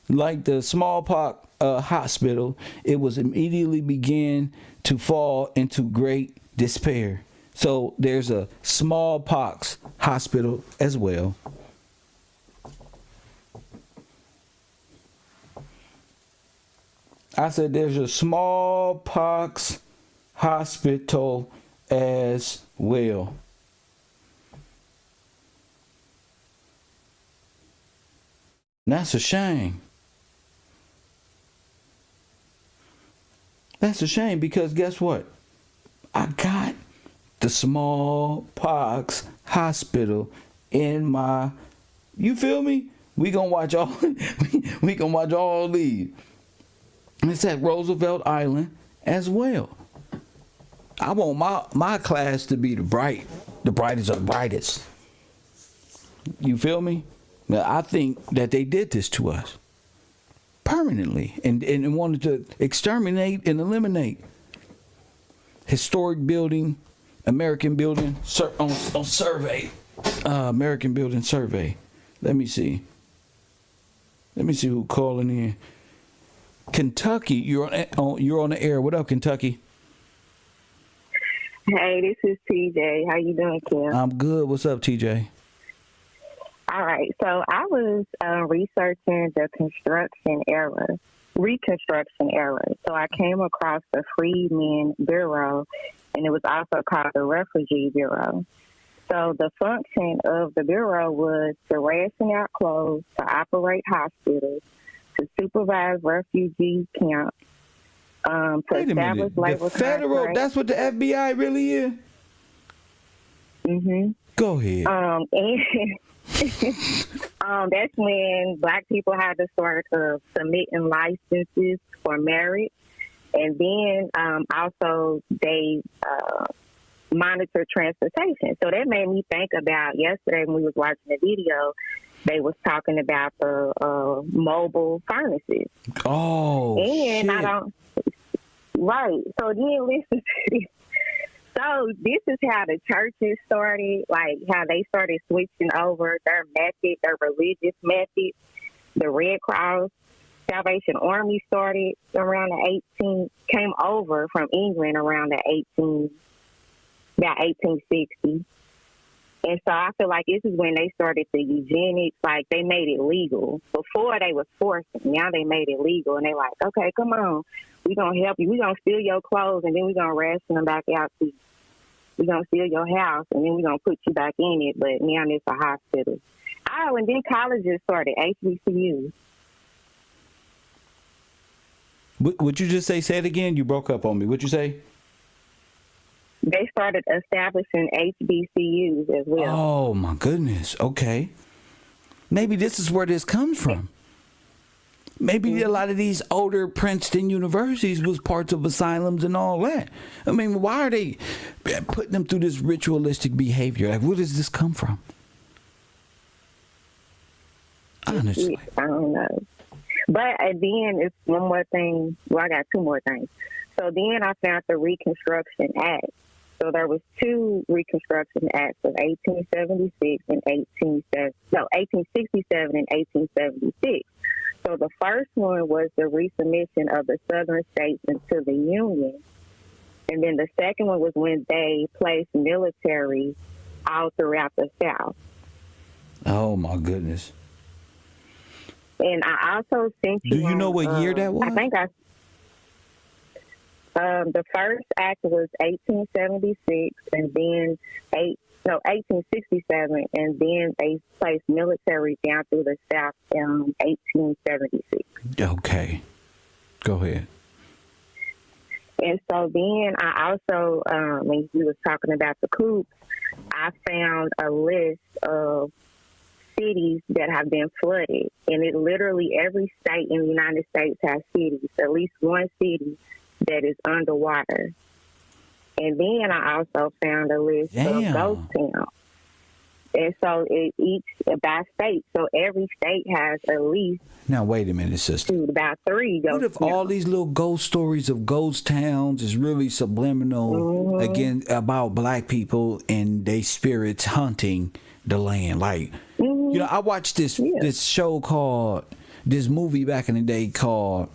Like the smallpox hospital, it was immediately began to fall into great despair. So there's a smallpox hospital as well. I said there's a smallpox hospital as well. That's a shame. That's a shame because guess what? I got the smallpox hospital in my, you feel me? We gonna watch all we gonna watch all these. It's at Roosevelt Island as well. I want my class to be the brightest of the brightest. You feel me? Now, I think that they did this to us permanently and wanted to exterminate and eliminate historic building, American building on survey, American building survey. Let me see who calling in. Kentucky, you're on the air. What up, Kentucky? Hey, this is TJ. How you doing, Kim? I'm good. What's up, TJ? All right. So I was researching the Reconstruction era. So I came across the Freedmen Bureau, and it was also called the Refugee Bureau. So the function of the Bureau was to ration out clothes, to operate hospitals, to supervise refugee camps, to establish labor the federal, contracts. that's what the FBI really is? Mm-hmm. Go ahead. That's when Black people had to start submitting licenses for marriage. And then also they monitor transportation. So that made me think about yesterday when we was watching the video, they was talking about the mobile furnaces. Oh, and shit. I don't. Right. So then listen to this. So this is how the churches started, like how they started switching over their method, their religious method. The Red Cross Salvation Army started around came over from England around about 1860. And so I feel like this is when they started the eugenics, like they made it legal. Before they was forcing, now they made it legal. And they like, okay, come on, we're going to help you. We're going to steal your clothes and then we're going to ration them back out to you. We're going to steal your house and then we're going to put you back in it. But now it's a hospital. Oh, and then colleges started, HBCUs. Would you just say it again? You broke up on me. What'd you say? They started establishing HBCUs as well. Oh, my goodness. Okay. Maybe this is where this comes from. Maybe a lot of these older Princeton universities was parts of asylums and all that. I mean, why are they putting them through this ritualistic behavior? Like, where does this come from? Honestly. I don't know. But then it's one more thing. Well, I got two more things. So then I found the Reconstruction Act. So there was two Reconstruction Acts of 1876 and 1867 and 1876. So the first one was the resubmission of the Southern states into the Union. And then the second one was when they placed military all throughout the South. Oh, my goodness. And I also sent you... Do you know what year that was? I think the first act was 1876, and then 1867, and then they placed military down through the South in 1876. Okay, go ahead. And so then I also, when you was talking about the coups, I found a list of cities that have been flooded, and it literally every state in the United States has cities, at least one city that is underwater. And then I also found a list of ghost towns. And so each by state, so every state has at least... Now, wait a minute, sister. About 3 ghost What if all these little ghost stories of ghost towns is really subliminal, again, about Black people and they spirits hunting the land? Like, you know, I watched this show called, this movie back in the day called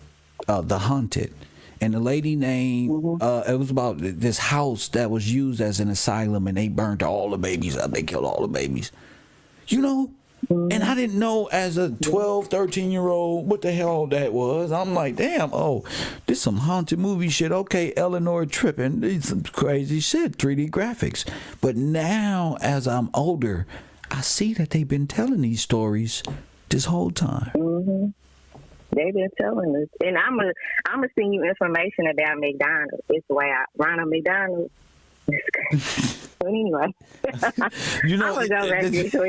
The Hunted. And the lady named, it was about this house that was used as an asylum, and they burned all the babies up. They killed all the babies. You know? And I didn't know as a 12, 13-year-old what the hell that was. I'm like, damn, this some haunted movie shit. Okay, Eleanor tripping. It's some crazy shit, 3D graphics. But now, as I'm older, I see that they've been telling these stories this whole time. They've been telling us, and I'm gonna send you information about McDonald's. It's why Ronald McDonald. But anyway, you know, I'm gonna go back to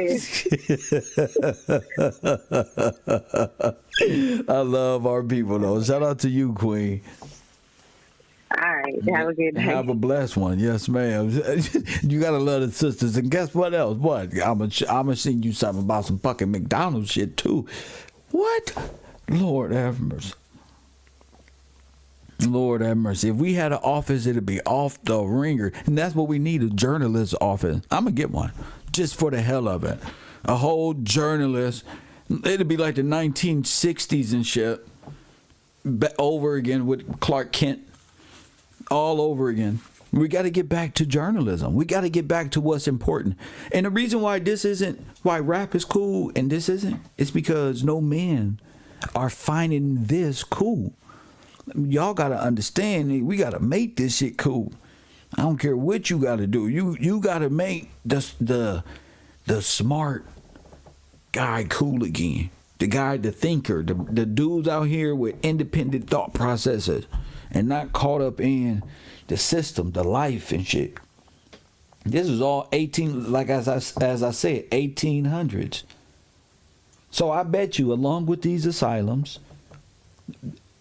it. I love our people though. Shout out to you, Queen. All right. right. Have a good day. Have a blessed one. Yes, ma'am. You gotta love the sisters. And guess what else? What? I'm gonna send you something about some fucking McDonald's shit too. What? Lord have mercy. Lord have mercy. If we had an office, it'd be off the ringer. And that's what we need, a journalist office. I'm going to get one just for the hell of it. A whole journalist. It'd be like the 1960s and shit. Over again with Clark Kent. All over again. We got to get back to journalism. We got to get back to what's important. And the reason why why rap is cool and this isn't, it's because no men are finding this cool. Y'all gotta understand, we gotta make this shit cool. I don't care what you gotta do. You gotta make the smart guy cool again. The guy, the thinker, the dudes out here with independent thought processes and not caught up in the system, the life and shit. This is all 18, like as I said, 1800s. So I bet you, along with these asylums,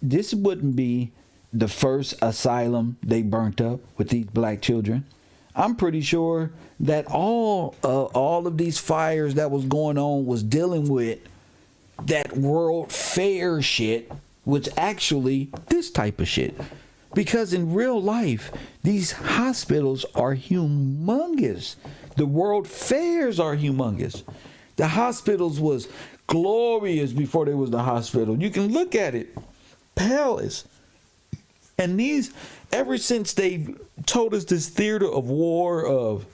this wouldn't be the first asylum they burnt up with these black children. I'm pretty sure that all of these fires that was going on was dealing with that World Fair shit, which actually this type of shit. Because in real life, these hospitals are humongous. The World Fairs are humongous. The hospitals was glorious before there was the hospital. You can look at it. Palace. And these, ever since they've told us this theater of war of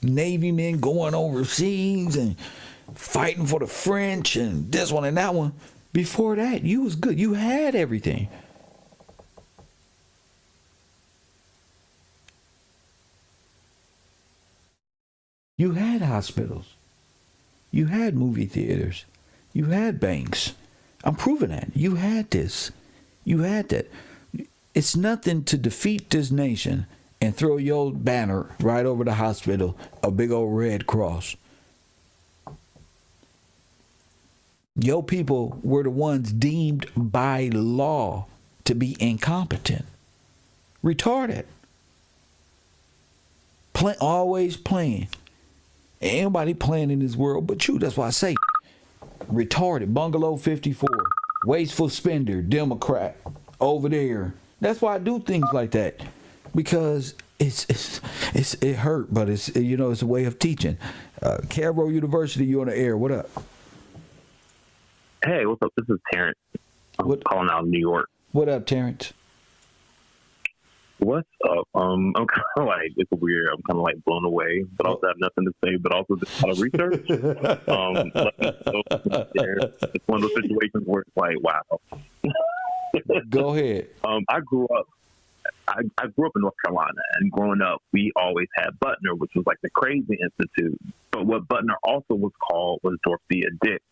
Navy men going overseas and fighting for the French and this one and that one, before that, you was good. You had everything. You had hospitals. You had movie theaters. You had banks. I'm proving that. You had this. You had that. It's nothing to defeat this nation and throw your banner right over the hospital, a big old red cross. Your people were the ones deemed by law to be incompetent, retarded, always playing. Anybody playing in this world but you. That's why I say retarded, Bungalow 54, wasteful spender, Democrat, over there. That's why I do things like that, because it hurt, but it's it's a way of teaching. KevRow University, you on the air? What up? Hey, what's up? This is Terrence. I'm calling out of New York. What up, Terrence? What's up? I'm kind of like, it's weird. I'm kind of like blown away, but also have nothing to say, but also just a lot of research. It's one of those situations where it's like, wow. Go ahead. I grew up in North Carolina, and growing up, we always had Butner, which was like the crazy institute. But what Butner also was called was Dorothea Dix.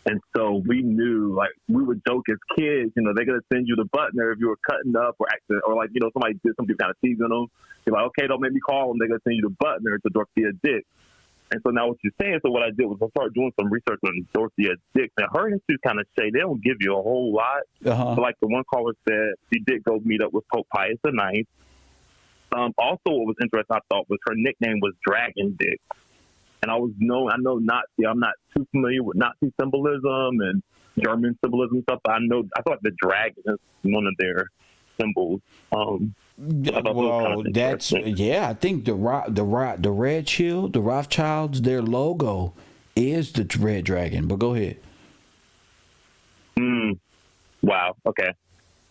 And so we knew, like, we would joke as kids, they're going to send you to Butner if you were cutting up or acting, or like, somebody did something kind of teasing them. You're like, okay, don't make me call them. They're going to send you to Butner, to Dorothea Dix. And so now what you're saying, so what I did was I started doing some research on Dorothea Dix. And her history kind of shady. They don't give you a whole lot. Uh-huh. But like the one caller said, she did go meet up with Pope Pius IX. Also, what was interesting, I thought, was her nickname was Dragon Dix. And I know Nazi. I'm not too familiar with Nazi symbolism and German symbolism and stuff. But I thought the dragon is one of their symbols. Well, that's I think the red shield, the Rothschilds, their logo is the red dragon. But go ahead. Wow. Okay.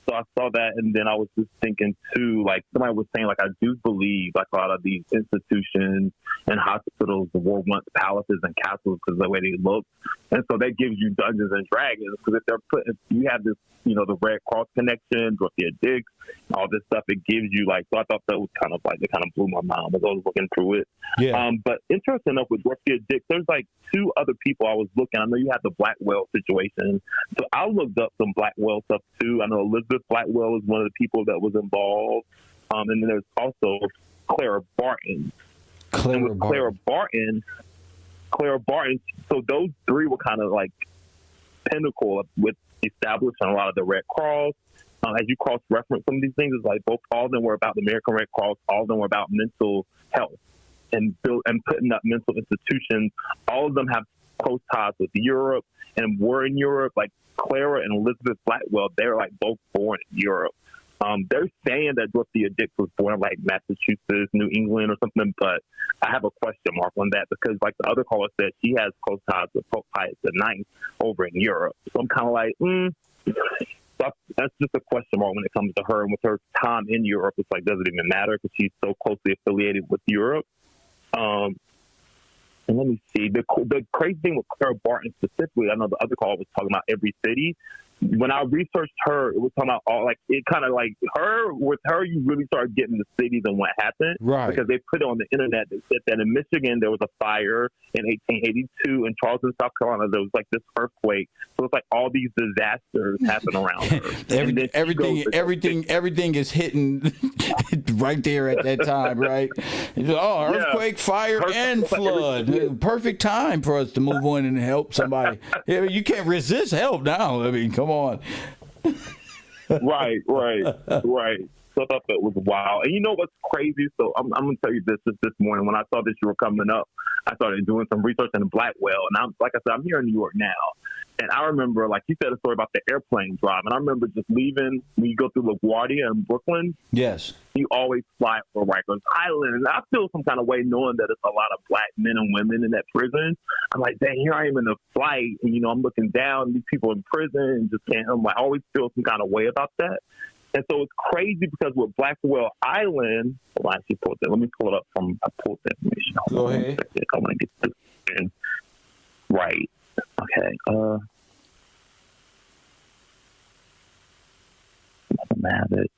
So I saw that, and then I was just thinking too, like somebody was saying, like I do believe like a lot of these institutions and hospitals were once palaces and castles because of the way they look, and so that gives you Dungeons and Dragons, because if you have this, the Red Cross connection, Dorothea Dix, all this stuff, it gives you like. So I thought that was kind of like, it kind of blew my mind as I was looking through it. Yeah. But interesting enough with Dorothea Dix, there's like two other people I was looking. I know you had the Blackwell situation, so I looked up some Blackwell stuff too. I know Elizabeth Blackwell is one of the people that was involved, and then there's also Clara Barton. Clara Barton. So those three were kind of like pinnacle with establishing a lot of the Red Cross as you cross-reference some of these things, it's like all of them were about the American Red Cross, all of them were about mental health and putting up mental institutions. All of them have close ties with Europe and were in Europe. Like Clara and Elizabeth Blackwell, they're like both born in Europe. They're saying that Dorothea Dix was born in like Massachusetts, New England or something, but I have a question mark on that because like the other caller said, she has close ties with Pope Pius IX over in Europe. So I'm kind of like, that's just a question mark when it comes to her. And with her time in Europe, it's like, does it even matter because she's so closely affiliated with Europe? And let me see. The crazy thing with Clara Barton specifically, I know the other caller was talking about every city. When I researched her, it was talking about all like it kind of like her with her. You really start getting the cities and what happened, right? Because they put it on the internet. They said that in Michigan there was a fire in 1882. In Charleston, South Carolina, there was like this earthquake. So it's like all these disasters happen around her. Everything is hitting right there at that time, right? Oh, earthquake, fire, and flood. Perfect time for us to move on and help somebody. You can't resist help now. I mean, come on. Right. So I thought that was wild. And you know what's crazy? So I'm going to tell you this morning. When I saw that you were coming up, I started doing some research in Blackwell. And like I said, I'm here in New York now. And I remember, like you said, a story about the airplane drive. And I remember just leaving when you go through LaGuardia in Brooklyn. Yes. You always fly for Rikers Island. And I feel some kind of way knowing that it's a lot of black men and women in that prison. I'm like, dang, here I am in the flight. And, I'm looking down, these people in prison and just can't, I always feel some kind of way about that. And so it's crazy because with Blackwell Island, let me pull it up I pulled the information. Go ahead. I want to get this in. Right. Okay. I have it.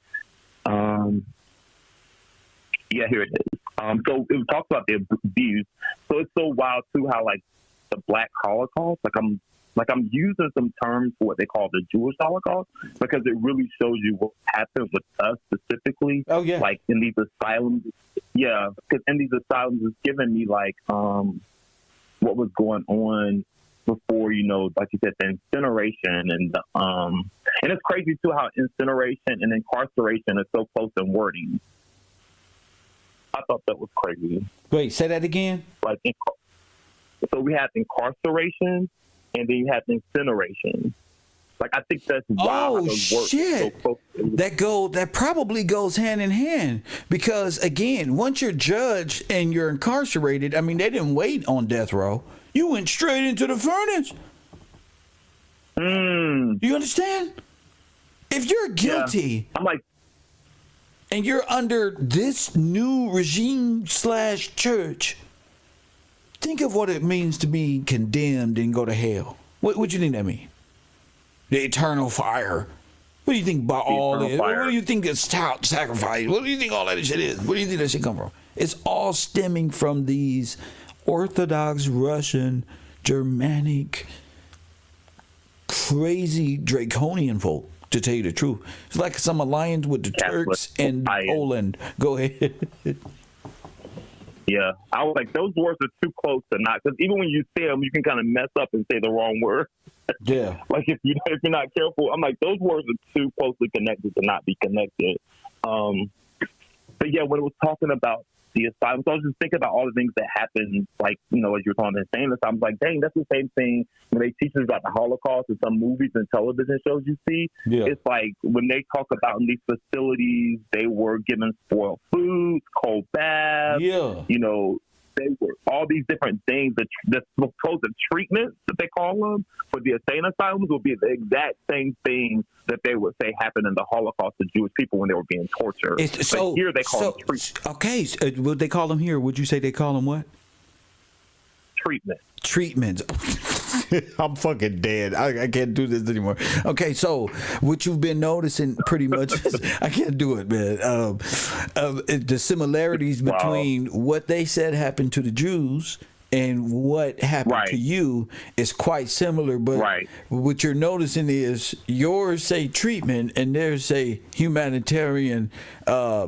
Yeah, here it is. So it talks about the abuse. So it's so wild too how like the Black Holocaust. Like I'm using some terms for what they call the Jewish Holocaust because it really shows you what happened with us specifically. Oh yeah. Like in these asylums. Yeah, because in these asylums, it's giving me like what was going on before, like you said, the incineration and it's crazy too how incineration and incarceration are so close in wording. I thought that was crazy. Wait, say that again. Like, so we have incarceration and then you have incineration. Like, I think that's wild. Oh shit! So that probably goes hand in hand because again, once you're judged and you're incarcerated, I mean, they didn't wait on death row. You went straight into the furnace. You understand? If you're guilty, I'm like, and you're under this new regime / church, think of what it means to be condemned and go to hell. What do you think that means? The eternal fire. What do you think about all this? What do you think is sacrifice? What do you think all that shit is? Where do you think that shit come from? It's all stemming from these Orthodox Russian, Germanic, crazy draconian folk, to tell you the truth. It's like some alliance with the Turks and Poland. Go ahead. Yeah, I was like, those words are too close to not, because even when you say them, you can kind of mess up and say the wrong word. Yeah. Like if you're not careful, I'm like, those words are too closely connected to not be connected. But yeah, when it was talking about the asylum, so I was just thinking about all the things that happened, like, as you're talking the same asylum, I was like, dang, that's the same thing when they teach us about the Holocaust in some movies and television shows you see. Yeah. It's like when they talk about in these facilities, they were given spoiled food, cold baths, they were all these different things, the supposed treatments that they call them for the insane asylums will be the exact same thing that they would say happened in the Holocaust to Jewish people when they were being tortured. But here they call them treatments. Okay, what they call them here? Would you say they call them what? Treatments. I'm fucking dead. I can't do this anymore. Okay, so what you've been noticing pretty much is, I can't do it, man. The similarities between what they said happened to the Jews and what happened to you is quite similar, but what you're noticing is yours say treatment and theirs say humanitarian, torture.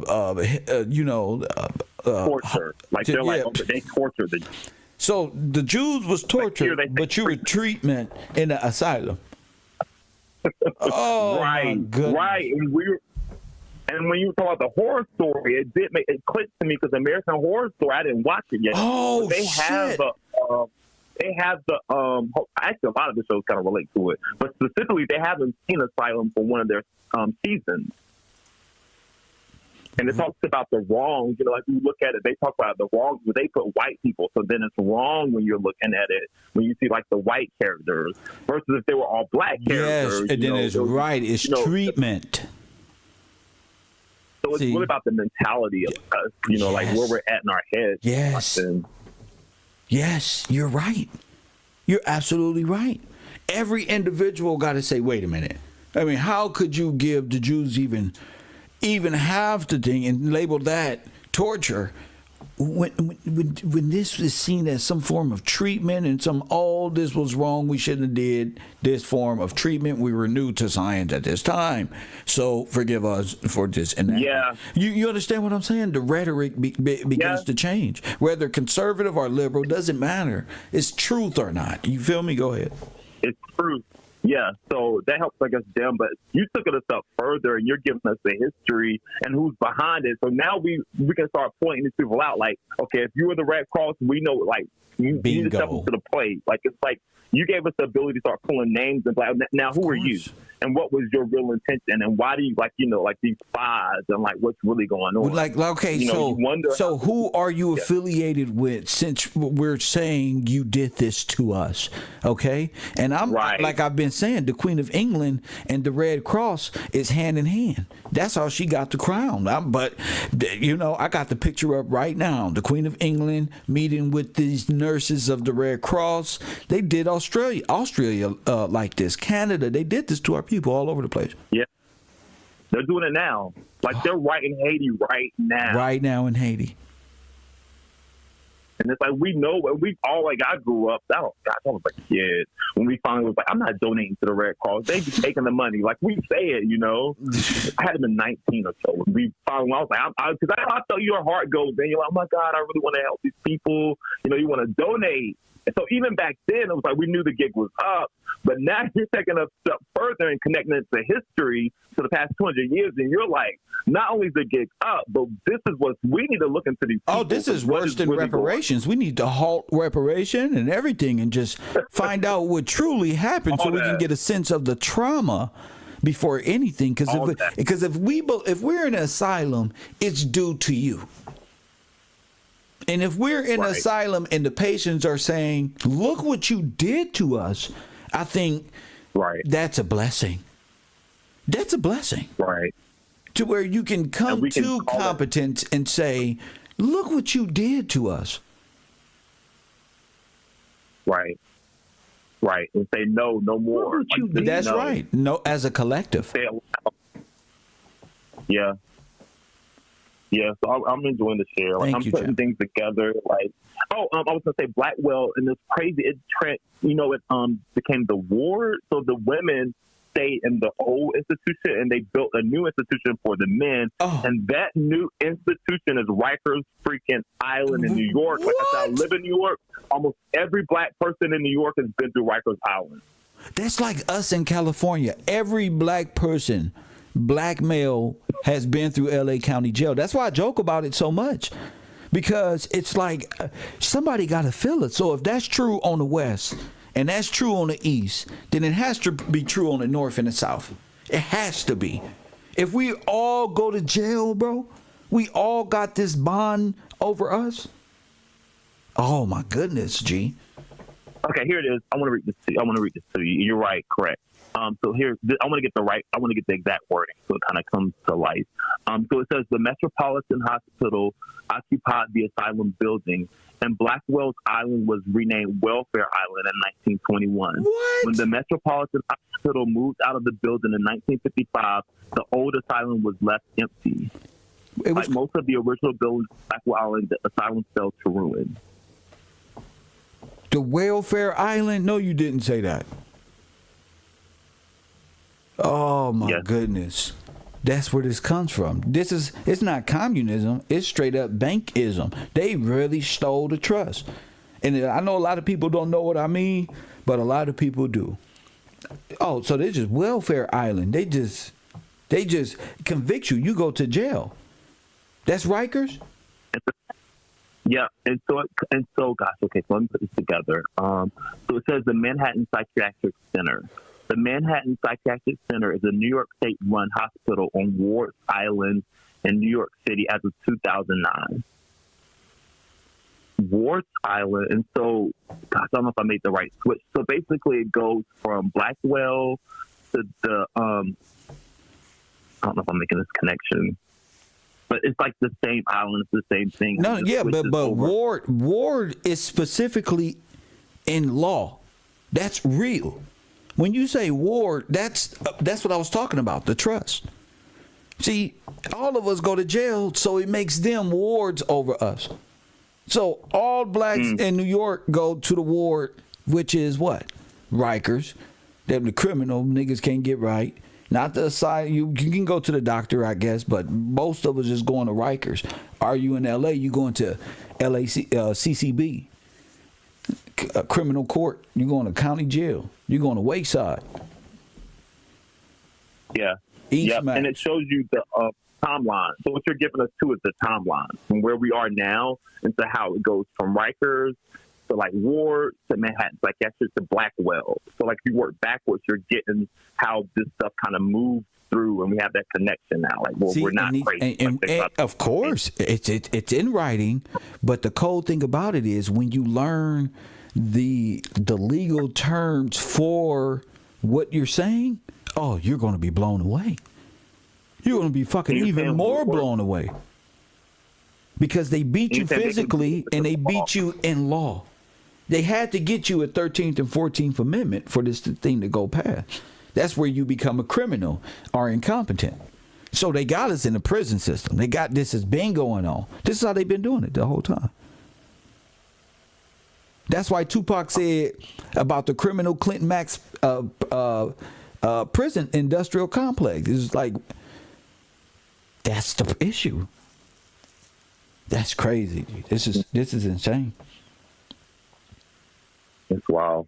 Like they're like, they torture the. So the Jews was tortured, but you were treatment in the asylum. Oh, right, right. And when you talk about the horror story, it clicked to me because American Horror Story, I didn't watch it yet. Oh, they shit. Have the actually a lot of the shows kind of relate to it, but specifically they have an insane asylum for one of their seasons. And it talks about the wrongs, like you look at it, they talk about the wrongs where they put white people. So then it's wrong when you're looking at it, when you see like the white characters versus if they were all black characters. Yes, and then it's treatment. So it's really about the mentality of us, like where we're at in our heads. Yes. Yes, you're right. You're absolutely right. Every individual got to say, wait a minute. I mean, how could you give the Jews even have the thing and label that torture when this is seen as some form of treatment and this was wrong, we shouldn't have did this form of treatment, we were new to science at this time, so forgive us for this and that. Yeah, you understand what I'm saying? The rhetoric begins to change, whether conservative or liberal, doesn't matter. It's truth or not. You feel me? Go ahead. It's truth. Yeah, so that helps, I guess, them. But you took it a step further, and you're giving us the history and who's behind it. So now we can start pointing these people out. Like, okay, if you were the Red Cross, we know, like, you need to step up to the plate. Like, it's like you gave us the ability to start pulling names and like, now who are you? And what was your real intention? And why do you, like these spies and, like, what's really going on? Like, okay, so who are you affiliated with since we're saying you did this to us, okay? And I'm, like I've been saying, the Queen of England and the Red Cross is hand in hand. That's how she got the crown. But, I got the picture up right now. The Queen of England meeting with these nurses of the Red Cross. They did Australia like this. Canada, they did this to our people all over the place. Yeah. They're doing it now. Like, they're right in Haiti right now. Right now in Haiti. And it's like, we know, we all, like, I grew up, I was like a kid, when we finally was like, I'm not donating to the Red Cross. They be taking the money. Like, we say it, I had been 19 or so. When we finally, I was like, because I felt your heart goes in. You're like, oh my God, I really want to help these people. You want to donate. And so even back then, it was like we knew the gig was up. But now you're taking a step further and connecting it to history for the past 200 years. And you're like, not only is the gig up, but this is what we need to look into these people. Oh, this is worse than reparations. We need to halt reparation and everything and just find out what truly happened so we can get a sense of the trauma before anything. Because if we're in an asylum, it's due to you. And if we're in an asylum and the patients are saying, look what you did to us, I think that's a blessing. That's a blessing. Right. To where you can come to competence and say, look what you did to us. Right. Right. And say, no more. That's right. No, as a collective. Yeah. Yeah, so I'm enjoying the share. Like, I'm putting things together. Like, I was gonna say Blackwell, and it's crazy. It became the ward. So the women stayed in the old institution, and they built a new institution for the men. Oh. And that new institution is Rikers freaking Island in New York. Like I said, I live in New York. Almost every black person in New York has been through Rikers Island. That's like us in California. Every black person, black male, has been through LA County Jail. That's why I joke about it so much, because it's like somebody got to feel it. So if that's true on the West and that's true on the East, then it has to be true on the North and the South. It has to be. If we all go to jail, bro, we all got this bond over us. Oh my goodness, G. Okay, here it is. I want to read this to you. You're right, correct. So here, I want to get the exact wording so it kind of comes to life. So it says the Metropolitan Hospital occupied the asylum building, and Blackwell's Island was renamed Welfare Island in 1921. What? When the Metropolitan Hospital moved out of the building in 1955, the old asylum was left empty. Like most of the original buildings of Blackwell Island, the asylum fell to ruin. The Welfare Island? No, you didn't say that. Oh my goodness. That's where this comes from. It's not communism, it's straight up bankism. They really stole the trust. And I know a lot of people don't know what I mean, but a lot of people do. Oh, so they're just welfare island. They just convict you. You go to jail. That's Rikers? Yeah, and so, gosh, okay, so let me put this together. So it says the Manhattan Psychiatric Center. The Manhattan Psychiatric Center is a New York State-run hospital on Ward Island in New York City as of 2009. Ward Island, and so, gosh, I don't know if I made the right switch. So basically, it goes from Blackwell to the I don't know if I'm making this connection. But it's like the same island, it's the same thing. No, yeah, but Ward is specifically in law. That's real. When you say Ward, that's what I was talking about, the trust. See, all of us go to jail, so it makes them wards over us. So all blacks in New York go to the ward, which is what? Rikers. Them the criminal niggas can't get right. Not the side. You can go to the doctor, I guess, but most of us just going to Rikers. Are you in L.A.? You going to CCB, criminal court. You going to county jail. You going to Wayside. Yeah. And it shows you the timeline. So what you're giving us too is the timeline from where we are now into how it goes from Rikers to like Ward to Manhattan Psychiatric to Blackwell. So like if you work backwards, you're getting how this stuff kind of moves through, and we have that connection now. Like, well, we're not crazy. And of course, it's in writing, but the cold thing about it is when you learn the legal terms for what you're saying, oh, you're going to be blown away. You're going to be fucking even more blown away. Because they beat you physically and they beat you in law. They had to get you a 13th and 14th Amendment for this thing to go past. That's where you become a criminal or incompetent. So they got us in the prison system. They got this has been going on. This is how they've been doing it the whole time. That's why Tupac said about the criminal Clinton Max prison industrial complex. It's like, that's the issue. That's crazy. This is insane. It's wild.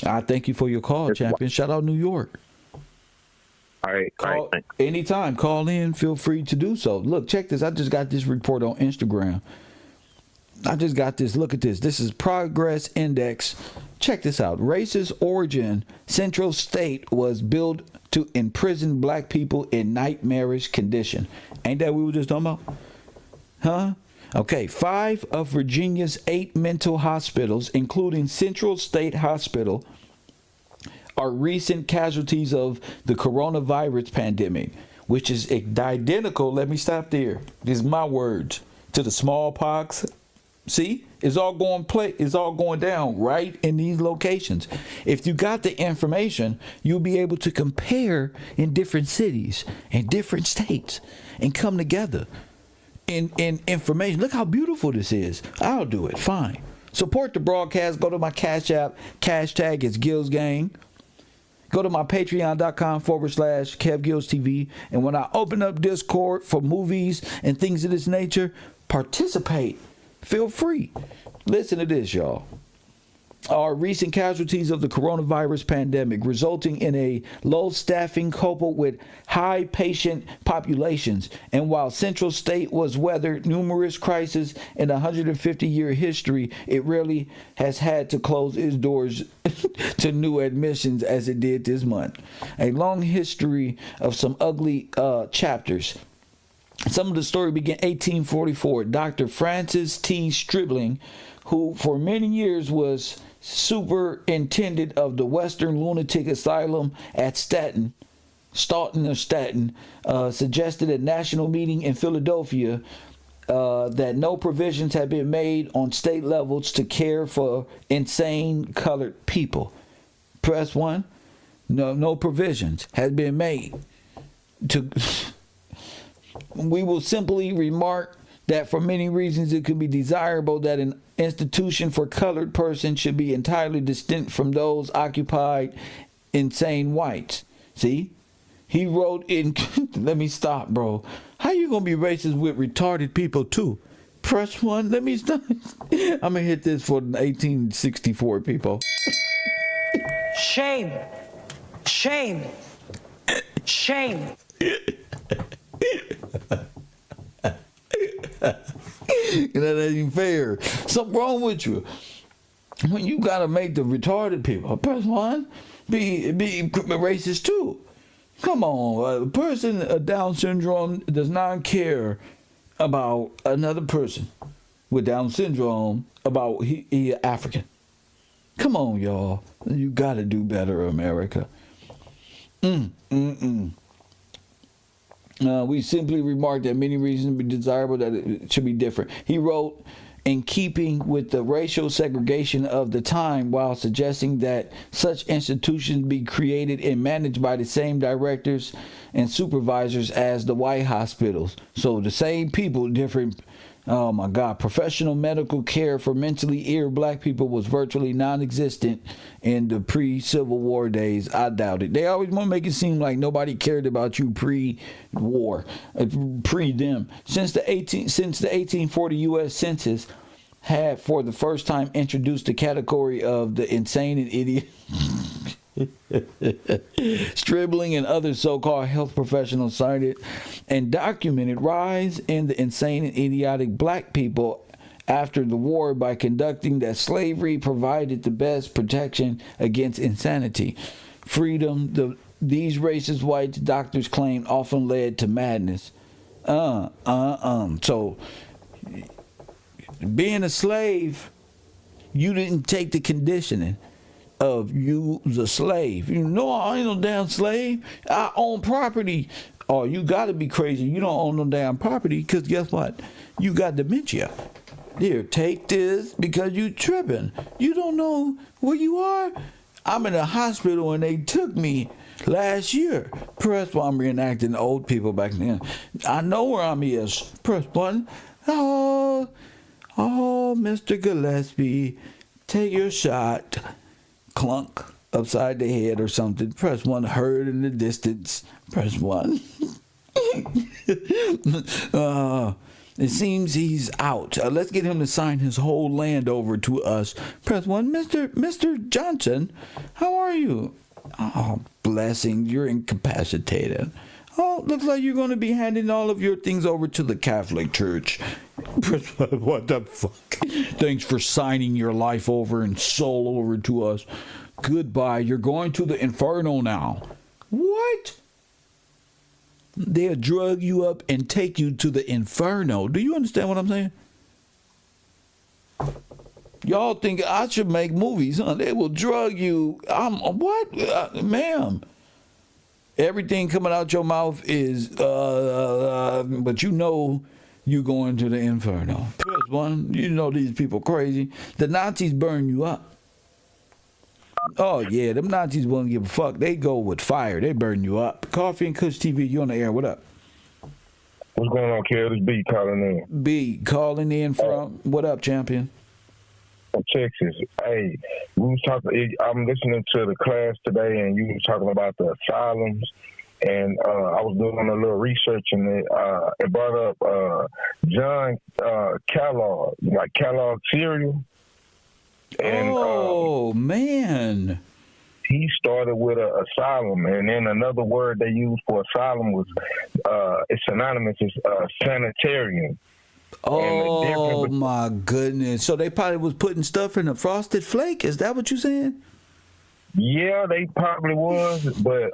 I thank you for your call, champion. Shout out New York. All right. Thanks. Anytime. Call in. Feel free to do so. Look, check this. I just got this report on Instagram. I just got this. Look at this. This is Progress Index. Check this out. Racist origin. Central State was built to imprison black people in nightmarish condition. Ain't that what we were just talking about? Huh? Okay, 5 of Virginia's 8 mental hospitals, including Central State Hospital, are recent casualties of the coronavirus pandemic, which is identical. Let me stop there. These are my words. To the smallpox. See, it's all going down right in these locations. If you got the information, you'll be able to compare in different cities and different states and come together. In information. Look how beautiful this is. I'll do it. Fine. Support the broadcast. Go to my Cash App. Hashtag is Gills Gang. Go to my patreon.com/KevGillsTV. And when I open up Discord for movies and things of this nature, participate. Feel free. Listen to this, y'all. Are recent casualties of the coronavirus pandemic, resulting in a low staffing coupled with high patient populations. And while Central State was weathered numerous crises in a 150-year history, it rarely has had to close its doors to new admissions as it did this month. A long history of some ugly chapters. Some of the story began 1844. Dr. Francis T. Stribling, who for many years was superintendent of the Western Lunatic Asylum at Staten, suggested at a national meeting in Philadelphia that no provisions had been made on state levels to care for insane colored people. Press 1. No provisions had been made to. We will simply remark that for many reasons it could be desirable that an institution for colored persons should be entirely distinct from those occupied insane whites. See? He wrote in, let me stop, bro. How you gonna be racist with retarded people too? Press 1, let me stop. I'm gonna hit this for 1864 people. Shame. Shame. Shame. That ain't fair. Something wrong with you. When you gotta make the retarded people, person one, be racist too. Come on, a person with Down syndrome does not care about another person with Down syndrome about he African. Come on, y'all. You gotta do better, America. We simply remarked that many reasons be desirable that it should be different. He wrote, in keeping with the racial segregation of the time, while suggesting that such institutions be created and managed by the same directors and supervisors as the white hospitals. So the same people, different. Oh my God, professional medical care for mentally ill black people was virtually non-existent in the pre-Civil War days. I doubt it. They always want to make it seem like nobody cared about you pre-war, pre-them. Since the 1840 U.S. Census had for the first time introduced the category of the insane and idiot. Stribling and other so-called health professionals cited and documented rise in the insane and idiotic black people after the war by conducting that slavery provided the best protection against insanity. Freedom, these racist white doctors claimed, often led to madness. So, being a slave, you didn't take the conditioning of you was a slave. You know, I ain't no damn slave. I own property. Oh, you gotta be crazy. You don't own no damn property, because guess what? You got dementia. Here, take this because you tripping. You don't know where you are. I'm in a hospital and they took me last year. Press one. I'm reenacting old people back then. I know where I'm is. Press one. Oh, Mr. Gillespie, take your shot. Clunk upside the head or something. Press one. Heard in the distance. Press one. It seems he's out. Let's get him to sign his whole land over to us. Press one. Mr. Johnson, how are you? Oh, blessing. You're incapacitated. Oh, looks like you're going to be handing all of your things over to the Catholic Church. What the fuck? Thanks for signing your life over and soul over to us. Goodbye. You're going to the inferno now. What? They'll drug you up and take you to the inferno. Do you understand what I'm saying? Y'all think I should make movies, huh? They will drug you. What? Ma'am. Everything coming out your mouth is, but you know you going to the inferno. First one, you know these people crazy. The Nazis burn you up. Oh, yeah, them Nazis won't give a fuck. They go with fire. They burn you up. Coffee and Kush TV, you on the air. What up? What's going on, Kev? This B calling in. B calling in from, what up, champion? From Texas. Hey, we was talking. I'm listening to the class today, and you were talking about the asylums. And I was doing a little research, and it brought up John Kellogg, like Kellogg cereal. And, man. He started with an asylum, and then another word they used for asylum was, it's synonymous, is sanitarium. Oh, my goodness. So they probably was putting stuff in a Frosted Flake? Is that what you're saying? Yeah, they probably was, but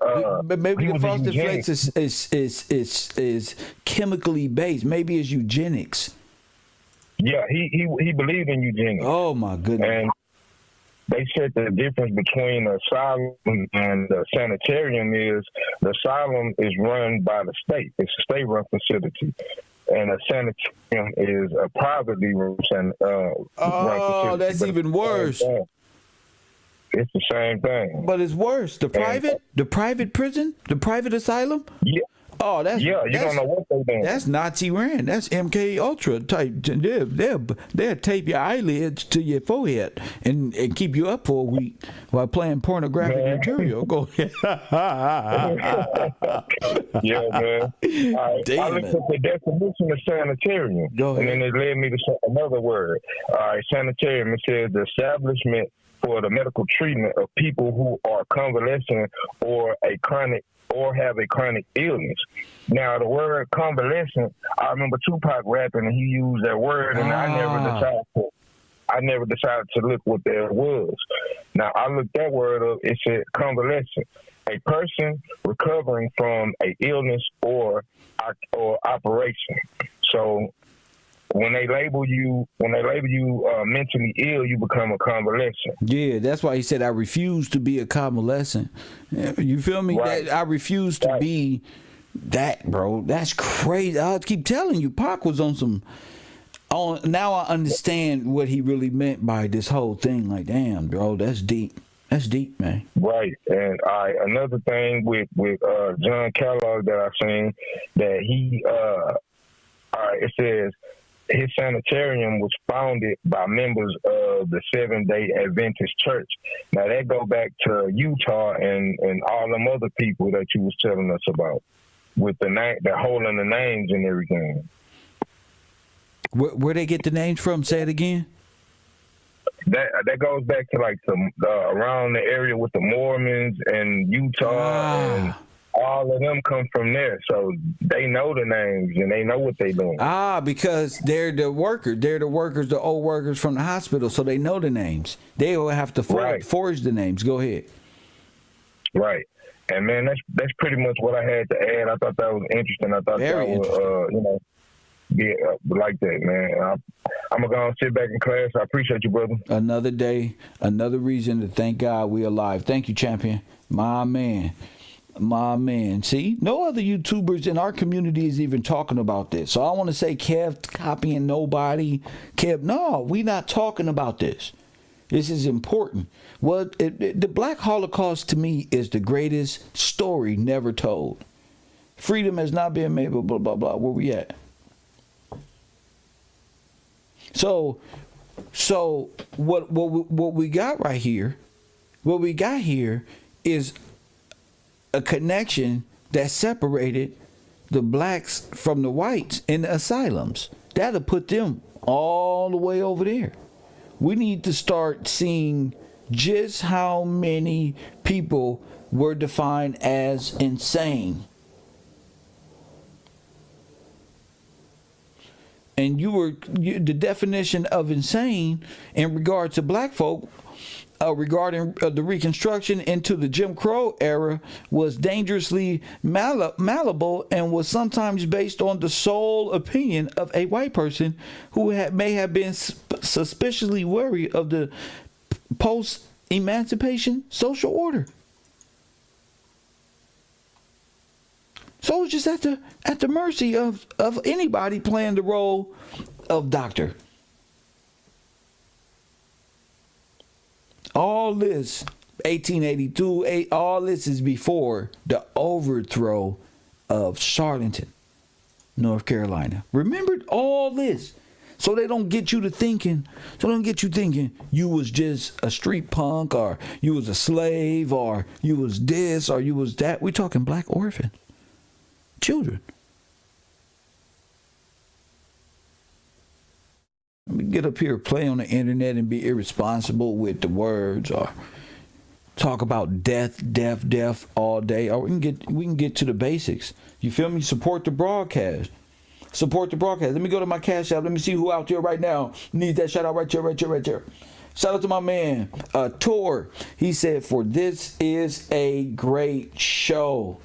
maybe the Frosted Flakes is chemically based. Maybe it's eugenics. Yeah, he believed in eugenics. Oh my goodness! And they said the difference between asylum and the sanitarium is the asylum is run by the state. It's a state-run facility, and a sanitarium is a privately run facility. Oh, that's even worse. It's the same thing. But it's worse. The private prison, the private asylum. Yeah. Oh, you don't know what they're doing. That's Nazi ran. That's MK Ultra type. They'll tape your eyelids to your forehead and keep you up for a week while playing pornographic material. Go ahead. Yeah, man. I looked at the definition of sanitarium. Go ahead. And then it led me to another word. Sanitarium, it says the establishment for the medical treatment of people who are convalescent or have a chronic illness. Now, the word convalescent, I remember Tupac rapping and he used that word, and I never decided to look what that was. Now, I looked that word up. It said convalescent, a person recovering from a illness or operation. So when they label you mentally ill, you become a convalescent. Yeah, that's why he said, I refuse to be a convalescent. You feel me? Right. I refuse to be that, bro. That's crazy. I keep telling you, Pac was on some. Now I understand what he really meant by this whole thing. Like, damn, bro, that's deep. That's deep, man. Right. And another thing with John Kellogg that I've seen, that he it says his sanitarium was founded by members of the Seventh-day Adventist Church. Now that go back to Utah and all them other people that you was telling us about, with the holding the names and everything. Where they get the names from? Say it again. That goes back to like around the area with the Mormons and Utah, and all of them come from there. So they know the names and they know what they're doing. Because they're the workers. They're the workers, the old workers from the hospital, so they know the names. They will have to forge the names. Go ahead. Right. And man, that's pretty much what I had to add. I thought that was interesting. I thought Very that was, like that, man. I'm going to go and sit back in class. I appreciate you, brother. Another day, another reason to thank God we alive. Thank you, champion. My man. See, no other YouTubers in our community is even talking about this. So I want to say Kev copying nobody. Kev, no, we not talking about this. This is important. Well, the Black Holocaust to me is the greatest story never told. Freedom has not been made, blah, blah, blah, blah. Where we at? So what we got right here, is a connection that separated the blacks from the whites in the asylums. That'll put them all the way over there. We need to start seeing just how many people were defined as insane. And the definition of insane in regard to black folk, regarding the Reconstruction into the Jim Crow era, was dangerously malleable and was sometimes based on the sole opinion of a white person who may have been suspiciously wary of the post-emancipation social order. So it's just at the mercy of anybody playing the role of doctor. All this, 1882, all this is before the overthrow of Charleston, North Carolina. Remember all this, so they don't get you thinking you was just a street punk, or you was a slave, or you was this, or you was that. We talking black orphan children. Let me get up here, play on the internet, and be irresponsible with the words, or talk about death all day. Or we can get to the basics. You feel me? Support the broadcast. Let me go to my Cash App. Let me see who out there right now needs that shout out right there. Shout out to my man, Tor. He said, "For this is a great show."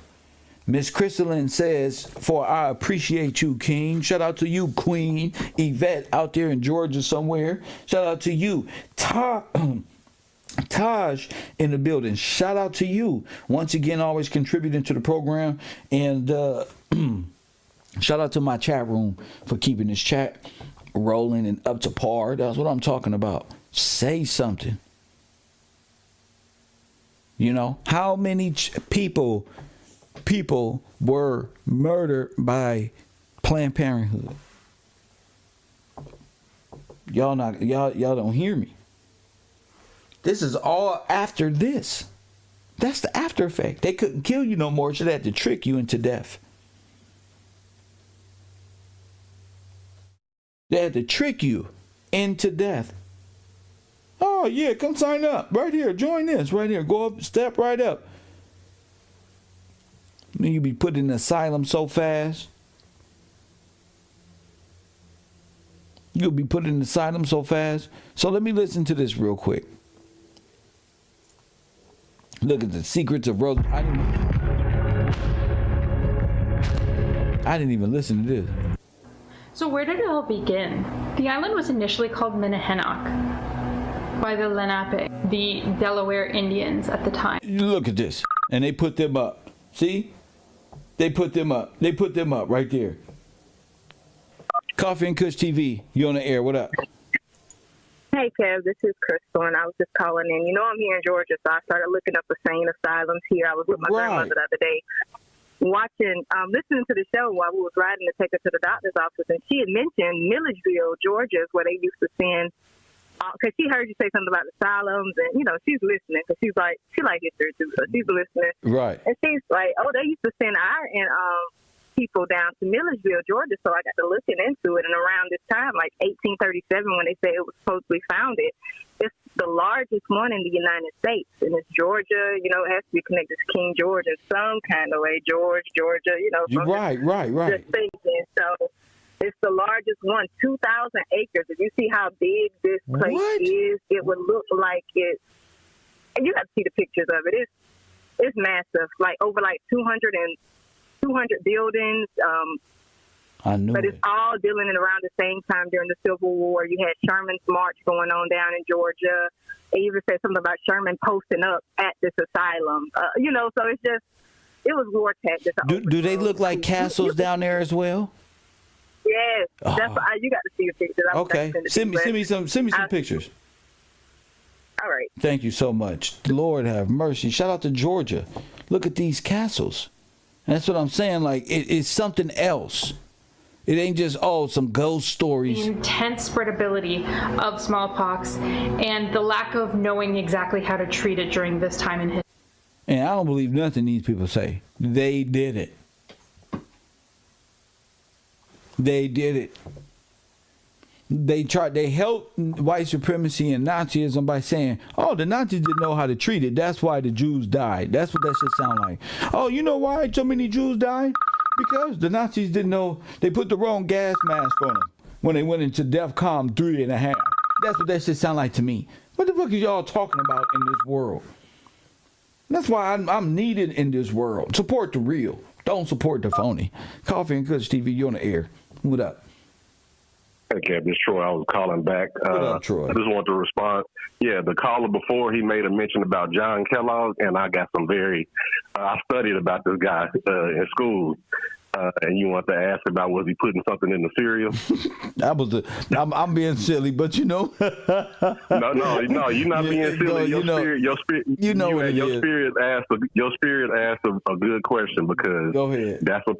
Miss Crystalline says, "For I appreciate you, King." Shout out to you, Queen Yvette, out there in Georgia somewhere. Shout out to you, Taj in the building. Shout out to you once again, always contributing to the program. And shout out to my chat room for keeping this chat rolling and up to par. That's what I'm talking about. Say something. You know, how many people were murdered by Planned Parenthood? Y'all don't hear me. This is all after this. That's the after effect. They couldn't kill you no more, so they had to trick you into death. They had to trick you into death. Oh, Oh, yeah, come sign up. Right here. Join this. Right here. Go up, step right up. You be put in the asylum so fast. You'll be put in the asylum so fast. So let me listen to this real quick. Look at the secrets of Rose. I didn't even listen to this. So where did it all begin? The island was initially called Minnehanuck by the Lenape, the Delaware Indians at the time. Look at this. And they put them up. See? They put them up. They put them up right there. Coffee and Kush TV. You on the air. What up? Hey, Kev, this is Crystal, and I was just calling in. You know, I'm here in Georgia, so I started looking up insane asylums here. I was with my grandmother the other day, listening to the show while we was riding to take her to the doctor's office, and she had mentioned Milledgeville, Georgia, is where they used to send, because she heard you say something about asylums, and, you know, she's listening, because she like history, too, so she's listening. Right. And she's like, oh, they used to send our people down to Milledgeville, Georgia, so I got to looking into it. And around this time, like 1837, when they say it was supposedly founded, it's the largest one in the United States, and it's Georgia. You know, it has to be connected to King George in some kind of way. Georgia. You know, right. Just thinking. So it's the largest one, 2,000 acres. If you see how big this place is, it would look like it. And you have to see the pictures of it. It's massive, like over like 200 buildings, I knew but it's all dealing in around the same time during the Civil War. You had Sherman's March going on down in Georgia. It even said something about Sherman posting up at this asylum. You know, so it was war tactics. Do they look like castles down there as well? Yes, that's you got to see the pictures. Okay, send me some pictures. All right. Thank you so much. Lord have mercy. Shout out to Georgia. Look at these castles. That's what I'm saying. Like, it's something else. It ain't just, some ghost stories. The intense spreadability of smallpox and the lack of knowing exactly how to treat it during this time in history. And I don't believe nothing these people say. They did it. They did it. They helped white supremacy and Nazism by saying, the Nazis didn't know how to treat it. That's why the Jews died. That's what that shit sound like. Oh, you know why so many Jews died? Because the Nazis didn't know. They put the wrong gas mask on them when they went into DEFCON 3.5. That's what that shit sound like to me. What the fuck are y'all talking about in this world? That's why I'm needed in this world. Support the real. Don't support the phony. Coffee and Kush TV, you on the air. What up? Hey, Kev, this is Troy. I was calling back. What up, Troy? I just wanted to respond. Yeah, the caller before, he made a mention about John Kellogg, and I got some I studied about this guy in school. And you want to ask about, was he putting something in the cereal? I'm being silly, but you know. No, you're not being silly. Your spirit asked a good question, because go ahead. That was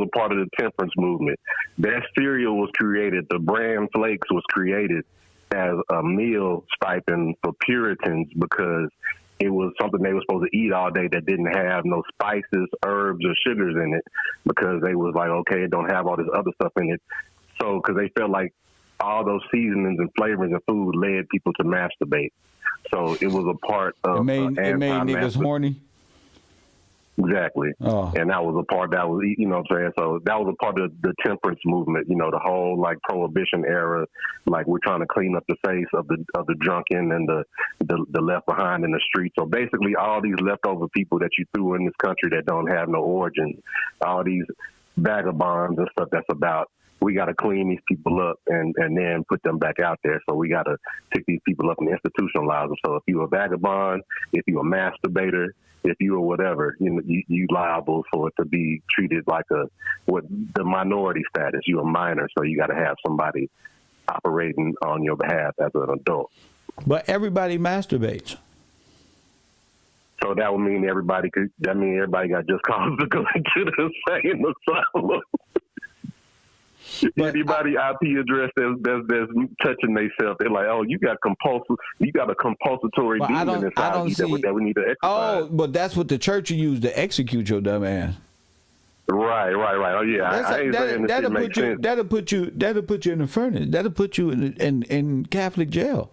a part of the temperance movement. That cereal was created. The bran flakes was created as a meal stipend for Puritans, because it was something they were supposed to eat all day that didn't have no spices, herbs, or sugars in it, because they was like, okay, it don't have all this other stuff in it. So, because they felt like all those seasonings and flavorings of food led people to masturbate. So it was a part of it made niggas horny. Exactly. Oh. And that was a part that was, you know what I'm saying? So that was a part of the temperance movement, you know, the whole like prohibition era, like we're trying to clean up the face of the drunken and the left behind in the street. So basically all these leftover people that you threw in this country that don't have no origin, all these vagabonds and stuff, that's about, we got to clean these people up and then put them back out there. So we got to pick these people up and institutionalize them. So if you're a vagabond, if you're a masturbator, if you or whatever, you liable for it to be treated like the minority status. You're a minor, so you got to have somebody operating on your behalf as an adult. But everybody masturbates. So that would mean everybody got just cause to go into the same asylum. But anybody IP address that's touching themselves, they're like, oh, you got a compulsory demon inside you that we need to exercise. Oh, but that's what the church used to execute your dumb ass. Right. Oh yeah, I ain't saying this shit makes sense. That'll put you in the furnace. That'll put you in Catholic jail.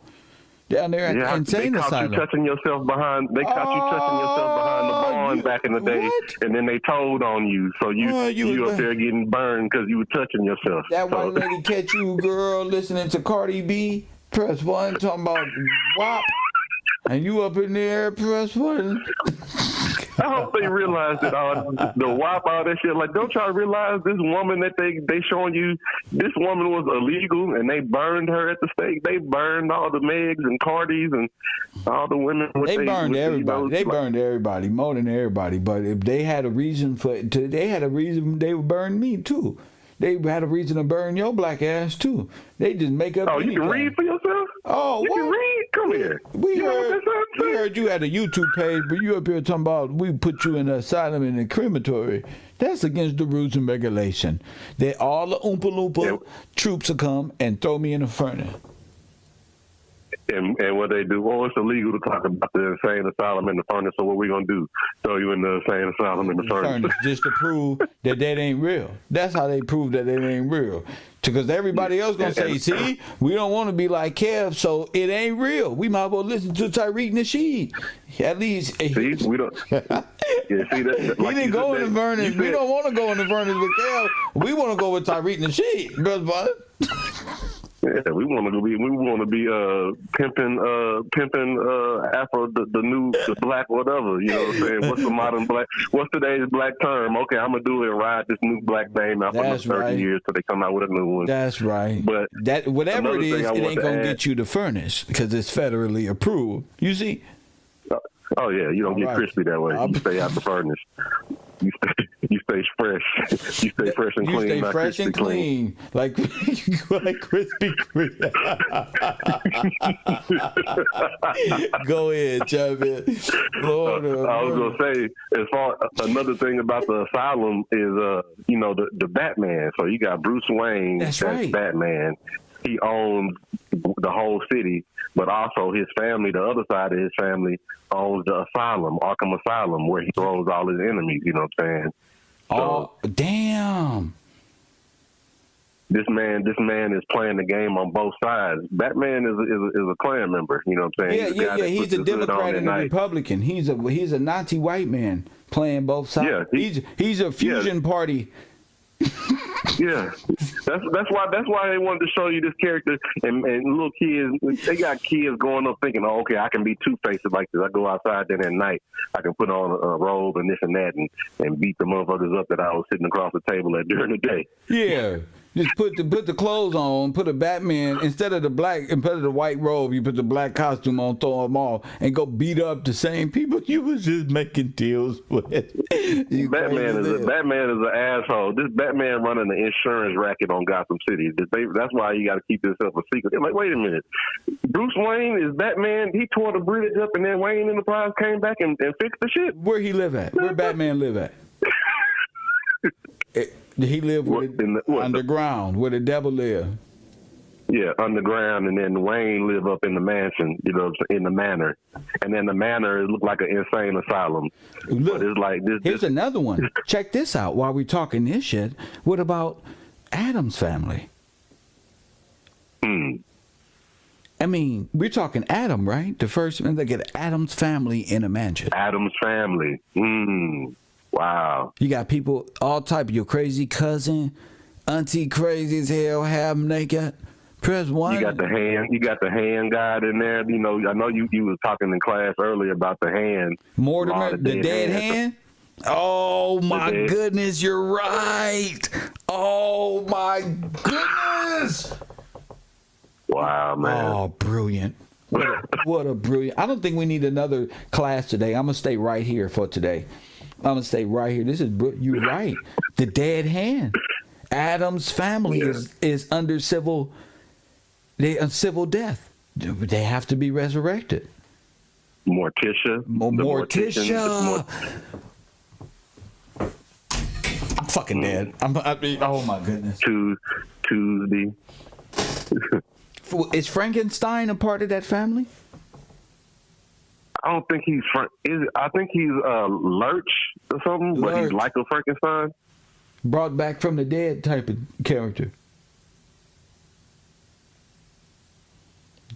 down there at the insane asylum. They caught you touching yourself behind the barn back in the day, and then they told on you. So you up there getting burned because you were touching yourself. That white lady catch you, girl, listening to Cardi B. Press 1, talking about WAP, and you up in there, press 1. I hope they realize that the WAP, all that shit. Like, don't y'all realize this woman that they showing you, this woman was illegal, and they burned her at the stake. They burned all the Megs and Cardis and all the women. They burned everybody. They burned everybody, more than everybody. But if they had a reason they would burn me too. They had a reason to burn your black ass too. They just make up. Oh, anything. You can read for yourself? Oh, you can read? Come here. We heard you had a YouTube page, but you up here talking about we put you in an asylum and a crematory. That's against the rules and regulation. That all the Oompa Loompa troops will come and throw me in the furnace. And what they do, it's illegal to talk about the insane asylum in the furnace, so what we going to do? Throw you in the insane asylum in the furnace. Just to prove that ain't real. That's how they prove that it ain't real. Because everybody else going to say, see, we don't want to be like Kev, so it ain't real. We might as well listen to Tariq Nasheed. At least. See, we don't. See, that, like he didn't go in the furnace. We don't want to go in the furnace with Kev. We want to go with Tariq Nasheed, brother. Yeah, we want to be pimping Afro the black whatever, you know what I'm saying? What's the modern black? What's today's black term? Okay, I'm gonna do it. Ride this new black name out for the 30 years till they come out with a new one. That's right. But that whatever it is, it ain't gonna get you the furnace because it's federally approved. You see? Oh yeah, you don't get crispy that way. You stay out the furnace. You stay fresh. You stay fresh and clean. You stay fresh and clean. Like Krispy Kreme. Go ahead, Chubby. I was gonna say, as far another thing about the asylum is the Batman. So you got Bruce Wayne. That's right. Batman. He owns the whole city, but also his family, the other side of his family, owns the asylum, Arkham Asylum, where he throws all his enemies, you know what I'm saying? Oh, damn. This man is playing the game on both sides. Batman is a Klan member, you know what I'm saying? Yeah. He's a Democrat and a Republican. He's a Nazi white man playing both sides. Yeah, he's a fusion party. Yeah, that's why they wanted to show you this character and little kids. They got kids going up thinking, oh, okay, I can be two-faced like this. I go outside then at night, I can put on a robe and this and that and beat the motherfuckers up that I was sitting across the table at during the day. Yeah. Just put the clothes on, put a Batman instead of the white robe. You put the black costume on, throw them all, and go beat up the same people you was just making deals with. Batman is an asshole. This Batman running the insurance racket on Gotham City. That's why you got to keep this up a secret. They're like, wait a minute, Bruce Wayne is Batman. He tore the bridge up, and then Wayne Enterprise came back and fixed the shit. Where he live at? Where Batman live at? He lived underground, where the devil live. Yeah, underground, and then Wayne lived up in the mansion, in the manor. And then the manor looked like an insane asylum. Look, but it's like this. Here's another one. Check this out while we're talking this shit. What about Adam's family? I mean, we're talking Adam, right? The first man that get Adam's family in a mansion. Adam's family. Wow. You got people, all type of your crazy cousin, auntie crazy as hell, half naked. Press 1. You got the hand guy in there. You know, I know you was talking in class earlier about the hand. Mortimer, the dead hand? Oh my goodness, you're right. Oh my goodness. Wow, man. Oh, brilliant. What a brilliant. I don't think we need another class today. I'm going to stay right here for today. I'm going to stay right here. You're right. The dead hand. Adam's family is under civil death. They have to be resurrected. Morticia. I'm fucking dead. Oh my goodness. Tuesday. Is Frankenstein a part of that family? I don't think he's I think he's Lurch or something, but he's like a Frankenstein. Brought back from the dead type of character.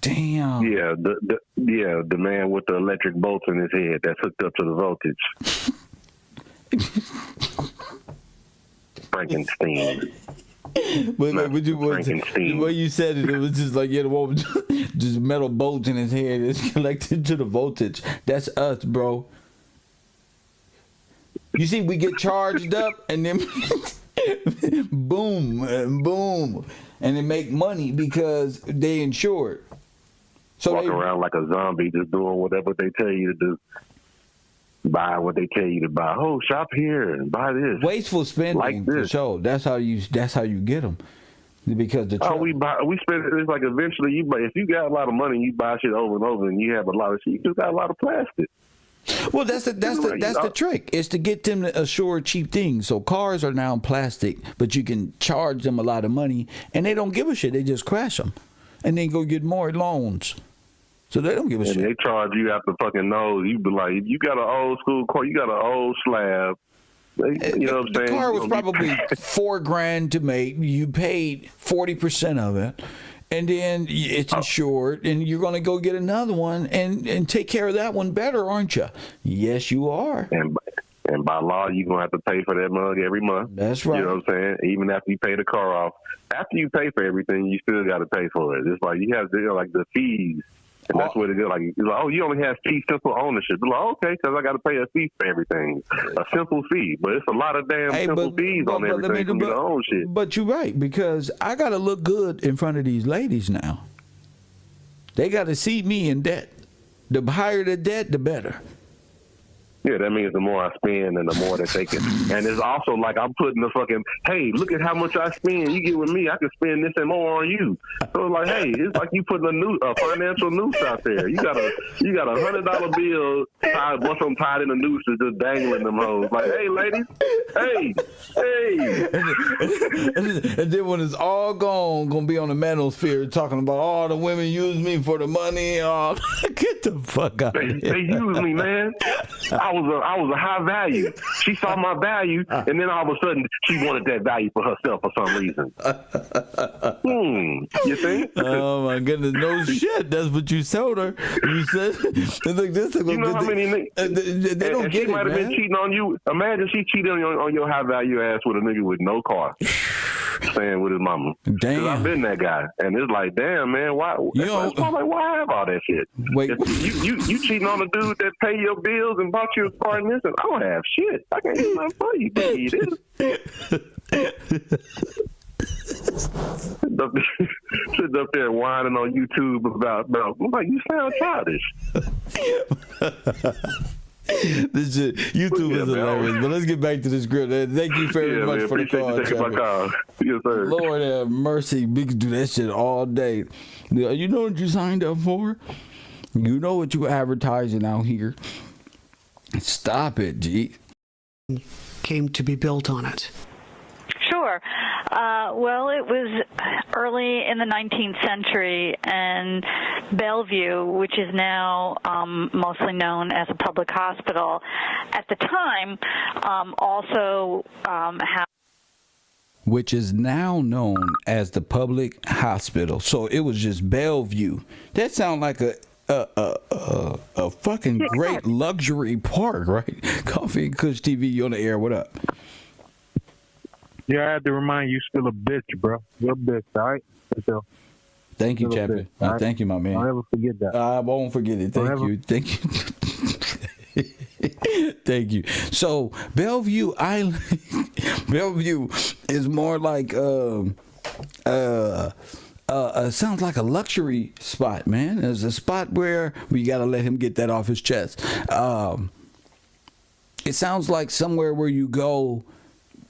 Damn. Yeah, the man with the electric bolts in his head that's hooked up to the voltage. Frankenstein. But the way you said it, it was just like, yeah, the one with just metal bolts in his head is connected to the voltage. That's us, bro. You see, we get charged up and then boom and boom, and they make money because they insured. So walking around like a zombie, just doing whatever they tell you to do. Buy what they tell you to buy. Oh, shop here and buy this. Wasteful spending, like this. For sure. That's how you get them. Because the we spend. It's like eventually you buy. If you got a lot of money, you buy shit over and over, and you have a lot of shit. You just got a lot of plastic. Well, that's the trick. Is to get them to assure cheap things. So cars are now plastic, but you can charge them a lot of money, and they don't give a shit. They just crash them, and then go get more loans. So they don't give a shit. And they charge you out the fucking nose. You be like, if you got an old school car, you got an old slab. You know what I'm saying? The car was probably $4,000 to make. You paid 40% of it, and then it's insured, and you're going to go get another one and take care of that one better, aren't you? Yes, you are. And by law, you're going to have to pay for that mug every month. That's right. You know what I'm saying? Even after you pay the car off. After you pay for everything, you still got to pay for it. It's like you have to, like the fees. And that's what it is. Like, oh, you only have fee simple ownership. You're like, okay, because I got to pay a fee for everything. A simple fee. But it's a lot of damn simple fees on everything for me to own shit. But you're right, because I got to look good in front of these ladies now. They got to see me in debt. The higher the debt, the better. Yeah, that means the more I spend and the more that they can. And it's also like I'm putting the fucking, hey, look at how much I spend. You get with me, I can spend this and more on you. So it's like, hey, it's like you putting a financial noose out there. You got a $100 bill tied, once I'm tied in the noose is just dangling them hoes. Like, hey, ladies, hey. And then when it's all gone, gonna be on the manosphere talking about all the women use me for the money. Get the fuck out of here. They use me, man. I was a high value. She saw my value, and then all of a sudden she wanted that value for herself for some reason. You think? Oh my goodness, no shit. That's what you told her. You said, "Look, this is." You know how many niggas? They don't get it, man. She might have been cheating on you. Imagine she cheated on your high value ass with a nigga with no car. Staying with his mama. Damn. I've been that guy, and it's like, damn, man, why? Why have all that shit? Wait, you cheating on a dude that pay your bills and bought you a car and this, and I don't have shit. I can't do nothing for you, Sitting up there whining on YouTube about. I'm like, you sound childish. This shit, YouTube is hilarious, but let's get back to the script. Thank you very much for the call. Yes, sir. Lord have mercy, we can do that shit all day. You know what you signed up for? You know what you advertising out here. Stop it, G. Came to be built on it. Sure. Well, it was early in the 19th century, and Bellevue, which is now mostly known as a public hospital, at the time also had. Which is now known as the public hospital. So it was just Bellevue. That sounds like a fucking great luxury park, right? Coffee and Kush TV on the air. What up? Yeah, I had to remind you, still a bitch, bro. You're a bitch, all right? So, thank you, Chappie. Right? Thank you, my man. Don't ever forget that. I won't forget it. Thank you. Thank you. So, Bellevue Island, Bellevue is more like, sounds like a luxury spot, man. It's a spot where we got to let him get that off his chest. It sounds like somewhere where you go.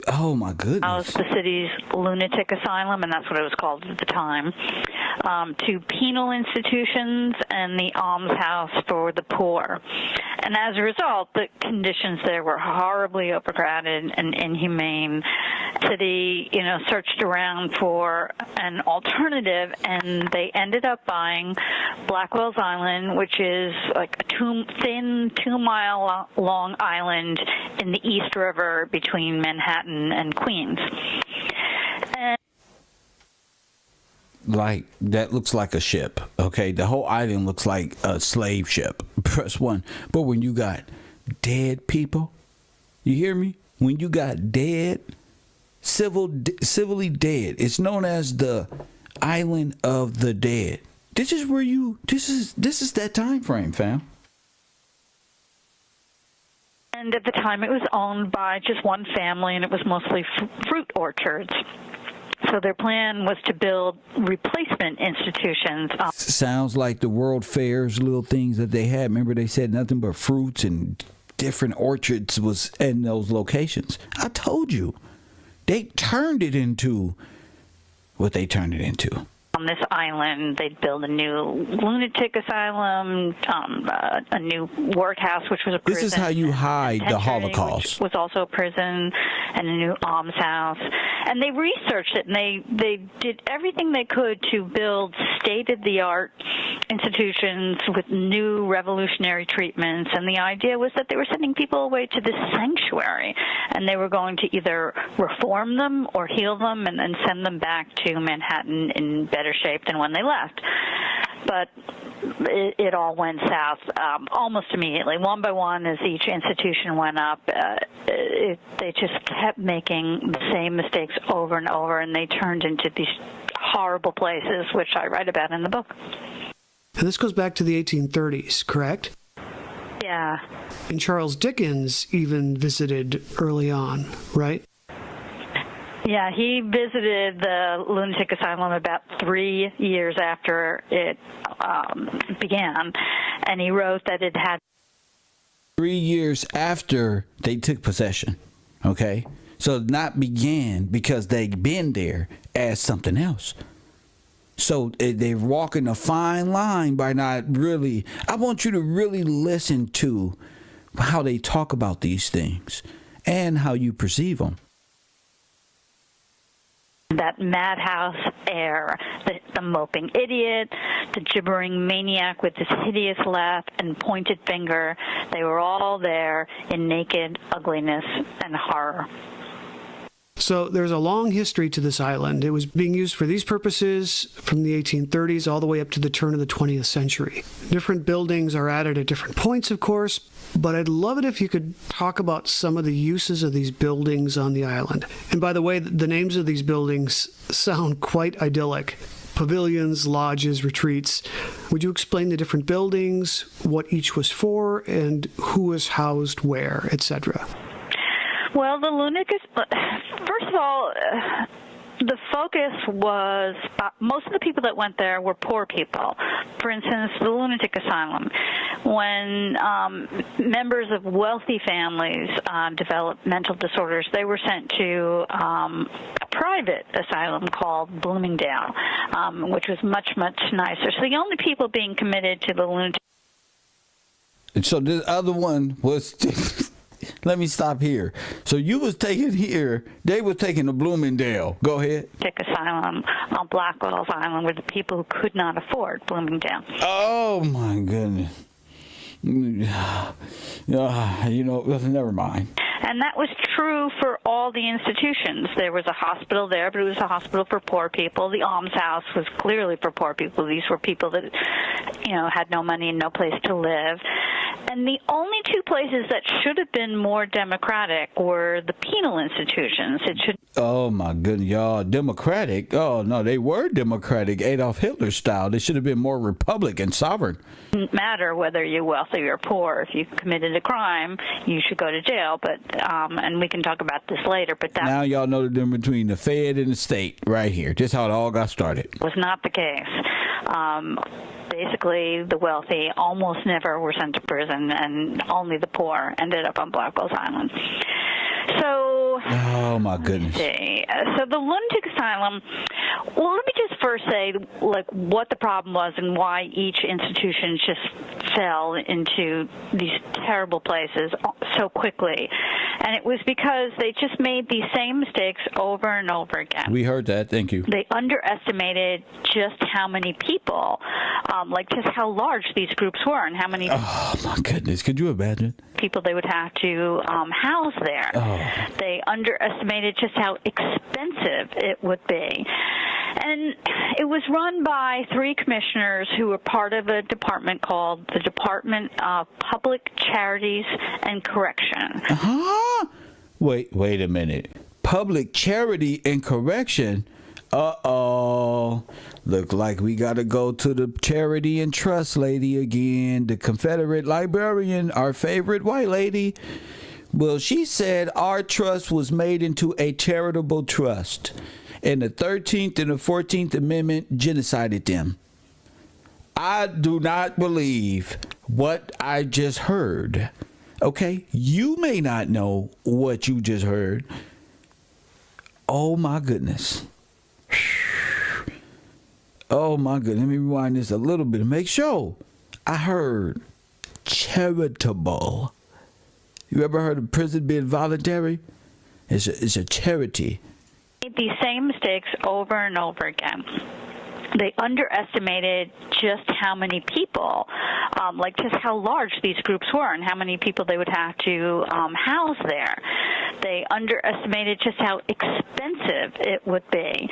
Oh my goodness! House the city's lunatic asylum, and that's what it was called at the time, to penal institutions and the almshouse for the poor. And as a result, the conditions there were horribly overcrowded and inhumane. The city, searched around for an alternative, and they ended up buying Blackwell's Island, which is like a thin 2-mile long island in the East River between Manhattan and Queens. looks like a ship. Okay, the whole island looks like a slave ship. Press 1. But when you got dead people, you hear me? When you got dead, civilly dead, it's known as the island of the dead. This is where this is that time frame, fam. And at the time, it was owned by just one family, and it was mostly fruit orchards. So their plan was to build replacement institutions. Sounds like the World Fairs, little things that they had. Remember, they said nothing but fruits and different orchards was in those locations. I told you, they turned it into what they turned it into. On this island, they'd build a new lunatic asylum, a new workhouse, which was a prison. This is how you hide the Holocaust. Which was also a prison, and a new almshouse. And they researched it, and they did everything they could to build state-of-the-art institutions with new revolutionary treatments. And the idea was that they were sending people away to this sanctuary, and they were going to either reform them or heal them and then send them back to Manhattan in better shape than when they left. But it all went south almost immediately. One by one, as each institution went up, they just kept making the same mistakes over and over, and they turned into these horrible places, which I write about in the book. And this goes back to the 1830s, correct? Yeah. And Charles Dickens even visited early on, right? Yeah, he visited the lunatic asylum about 3 years after it began, and he wrote that it had 3 years after they took possession. Okay, so not began because they'd been there as something else. So they're walking a fine line by not really. I want you to really listen to how they talk about these things and how you perceive them. That madhouse air, the moping idiot, the gibbering maniac with his hideous laugh and pointed finger, they were all there in naked ugliness and horror. So there's a long history to this island. It was being used for these purposes from the 1830s all the way up to the turn of the 20th century. Different buildings are added at different points, of course, but I'd love it if you could talk about some of the uses of these buildings on the island. And by the way, the names of these buildings sound quite idyllic. Pavilions, lodges, retreats. Would you explain the different buildings, what each was for, and who was housed where, etc.? Well, the lunatic, first of all, the focus was, most of the people that went there were poor people. For instance, the lunatic asylum. When members of wealthy families developed mental disorders, they were sent to a private asylum called Bloomingdale, which was much, much nicer. So the only people being committed to the lunatic. And so the other one was... Let me stop here. So you was taking here, they were taking the Bloomingdale. Go ahead. Asylum on Blackwell's Island were the people who could not afford Bloomingdale. Oh, my goodness. Never mind. And that was true for all the institutions. There was a hospital there, but it was a hospital for poor people. The almshouse was clearly for poor people. These were people that, had no money and no place to live. And the only two places that should have been more democratic were the penal institutions. Oh, my goodness, y'all. Democratic? Oh, no, they were democratic, Adolf Hitler style. They should have been more republic and sovereign. It didn't matter whether you're wealthy or poor. If you committed a crime, you should go to jail. But and we can talk about this later. But that now y'all know the difference between the Fed and the state right here. Just how it all got started. Was not the case. Basically, the wealthy almost never were sent to prison, and only the poor ended up on Blackwell's Island. So, oh my goodness. So the lunatic asylum. Well, let me just first say, what the problem was and why each institution just fell into these terrible places so quickly. And it was because they just made these same mistakes over and over again. We heard that. Thank you. They underestimated just how many people, just how large these groups were and how many... Oh, my goodness. Could you imagine? People they would have to house there. Oh. They underestimated just how expensive it would be. And it was run by 3 commissioners who were part of a department called the Department of Public Charities and Correction. Huh? Wait a minute. Public Charity and Correction? Uh-oh. Look like we got to go to the Charity and Trust lady again, the Confederate librarian, our favorite white lady. Well, she said our trust was made into a charitable trust, and the 13th and the 14th Amendment genocided them. I do not believe what I just heard. Okay? You may not know what you just heard. Oh, my goodness. Oh, my goodness. Let me rewind this a little bit to make sure. I heard charitable. You ever heard of prison being voluntary? It's a charity. These same mistakes over and over again. They underestimated just how many people, just how large these groups were and how many people they would have to house there. They underestimated just how expensive it would be.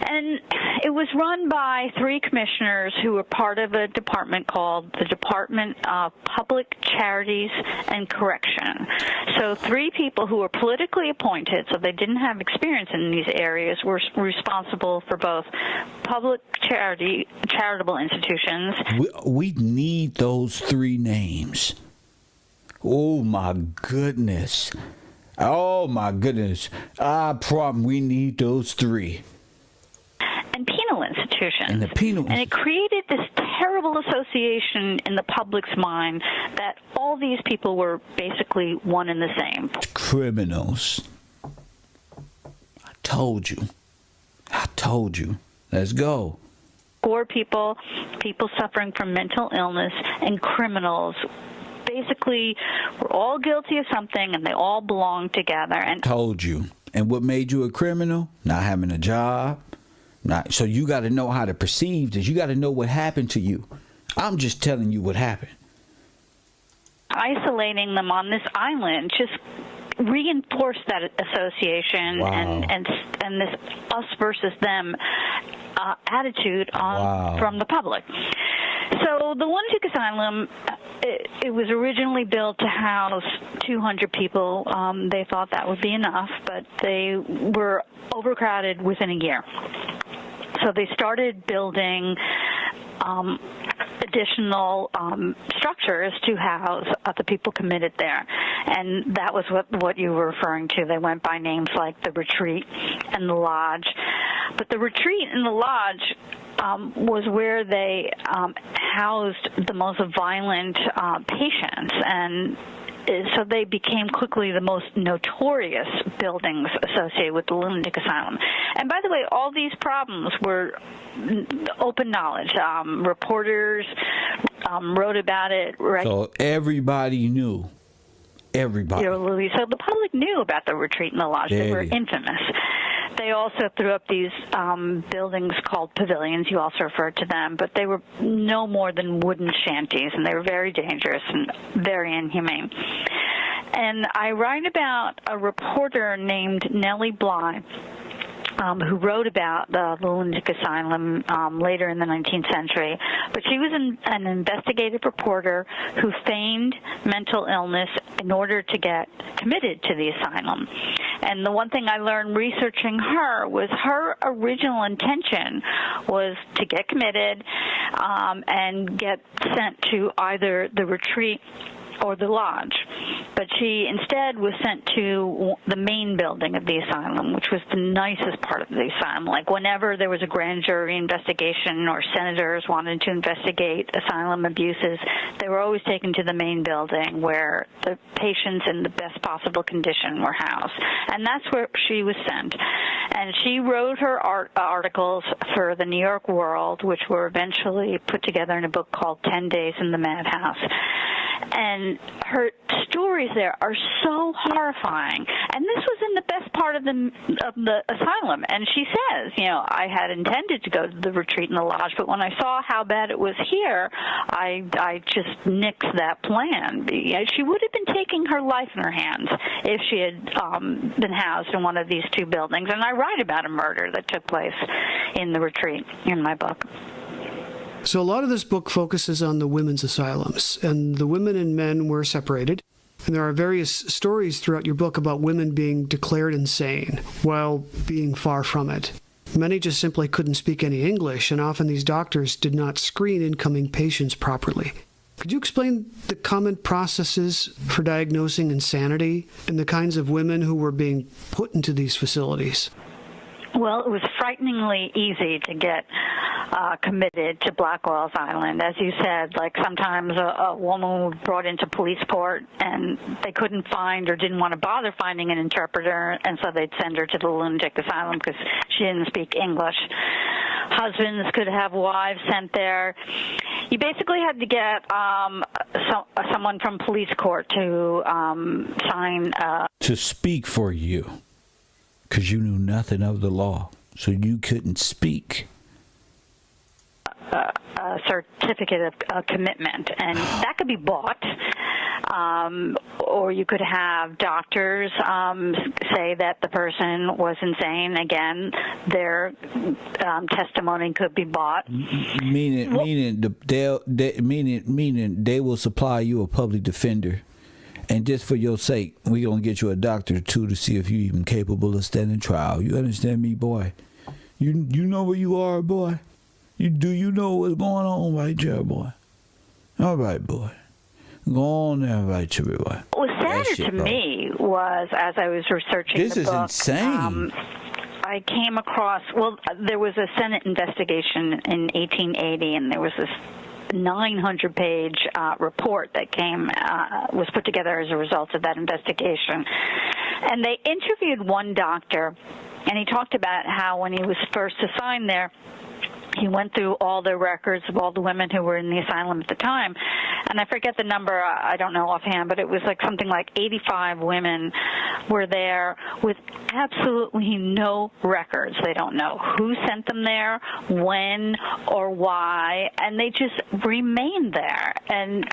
And it was run by 3 commissioners who were part of a department called the Department of Public Charities and Correction. So 3 people who were politically appointed, so they didn't have experience in these areas, were responsible for both public charitable institutions. We need those 3 names. Oh, my goodness. Oh, my goodness. I promise we need those 3. And penal institutions. And it created this terrible association in the public's mind that all these people were basically one and the same. Criminals. I told you. Let's go. Poor people suffering from mental illness, and criminals basically were all guilty of something, and they all belonged together. And told you. And what made you a criminal? Not having a job. So you got to know how to perceive this. You got to know what happened to you. I'm just telling you what happened. Isolating them on this island just reinforced that association. Wow. and this us versus them attitude from the public. So the Lunatic Asylum, it was originally built to house 200 people. They thought that would be enough, but they were overcrowded within a year. So they started building additional structures to house the people committed there. And that was what you were referring to. They went by names like the Retreat and the Lodge. But the Retreat and the Lodge was where they housed the most violent patients, and so they became quickly the most notorious buildings associated with the Lunatic Asylum. And by the way, all these problems were open knowledge. Reporters wrote about it. So everybody knew. Everybody. So the public knew about the Retreat and the Lodge. They were infamous. They also threw up these buildings called pavilions. You also referred to them, but they were no more than wooden shanties, and they were very dangerous and very inhumane. And I write about a reporter named Nellie Bly, who wrote about the Lunatic Asylum later in the 19th century. But she was an investigative reporter who feigned mental illness in order to get committed to the asylum. And the one thing I learned researching her was her original intention was to get committed and get sent to either the Retreat or the Lodge. But she instead was sent to the main building of the asylum, which was the nicest part of the asylum. Like whenever there was a grand jury investigation or senators wanted to investigate asylum abuses, they were always taken to the main building where the patients in the best possible condition were housed. And that's where she was sent. And she wrote her articles for the New York World, which were eventually put together in a book called 10 Days in the Madhouse. And her stories there are so horrifying. And this was in the best part of the asylum. And she says, I had intended to go to the retreat in the lodge, but when I saw how bad it was here, I just nixed that plan. She would have been taking her life in her hands if she had been housed in one of these two buildings. And I write about a murder that took place in the retreat in my book. So a lot of this book focuses on the women's asylums, and the women and men were separated. And there are various stories throughout your book about women being declared insane while being far from it. Many just simply couldn't speak any English, and often these doctors did not screen incoming patients properly. Could you explain the common processes for diagnosing insanity and the kinds of women who were being put into these facilities? Well, it was frighteningly easy to get committed to Blackwell's Island. As you said, like sometimes a woman was brought into police court and they couldn't find or didn't want to bother finding an interpreter, and so they'd send her to the lunatic asylum because she didn't speak English. Husbands could have wives sent there. You basically had to get someone from police court to sign to speak for you, because you knew nothing of the law, so you couldn't speak. A certificate of commitment, and that could be bought, or you could have doctors say that the person was insane. Again, their testimony could be bought. Meaning they will supply you a public defender. And just for your sake, we're going to get you a doctor, too, to see if you're even capable of standing trial. You understand me, boy? You know where you are, boy? Do you know what's going on right there, boy? All right, boy. Go on there, right to me, boy. What was sadder to me was, as I was researching the book... This is insane. I came across... Well, there was a Senate investigation in 1880, and there was this 900-page report that was put together as a result of that investigation. And they interviewed one doctor, and he talked about how when he was first assigned there, he went through all the records of all the women who were in the asylum at the time. And I forget the number, I don't know offhand, but it was like something like 85 women were there with absolutely no records. They don't know who sent them there, when, or why, and they just remained there. And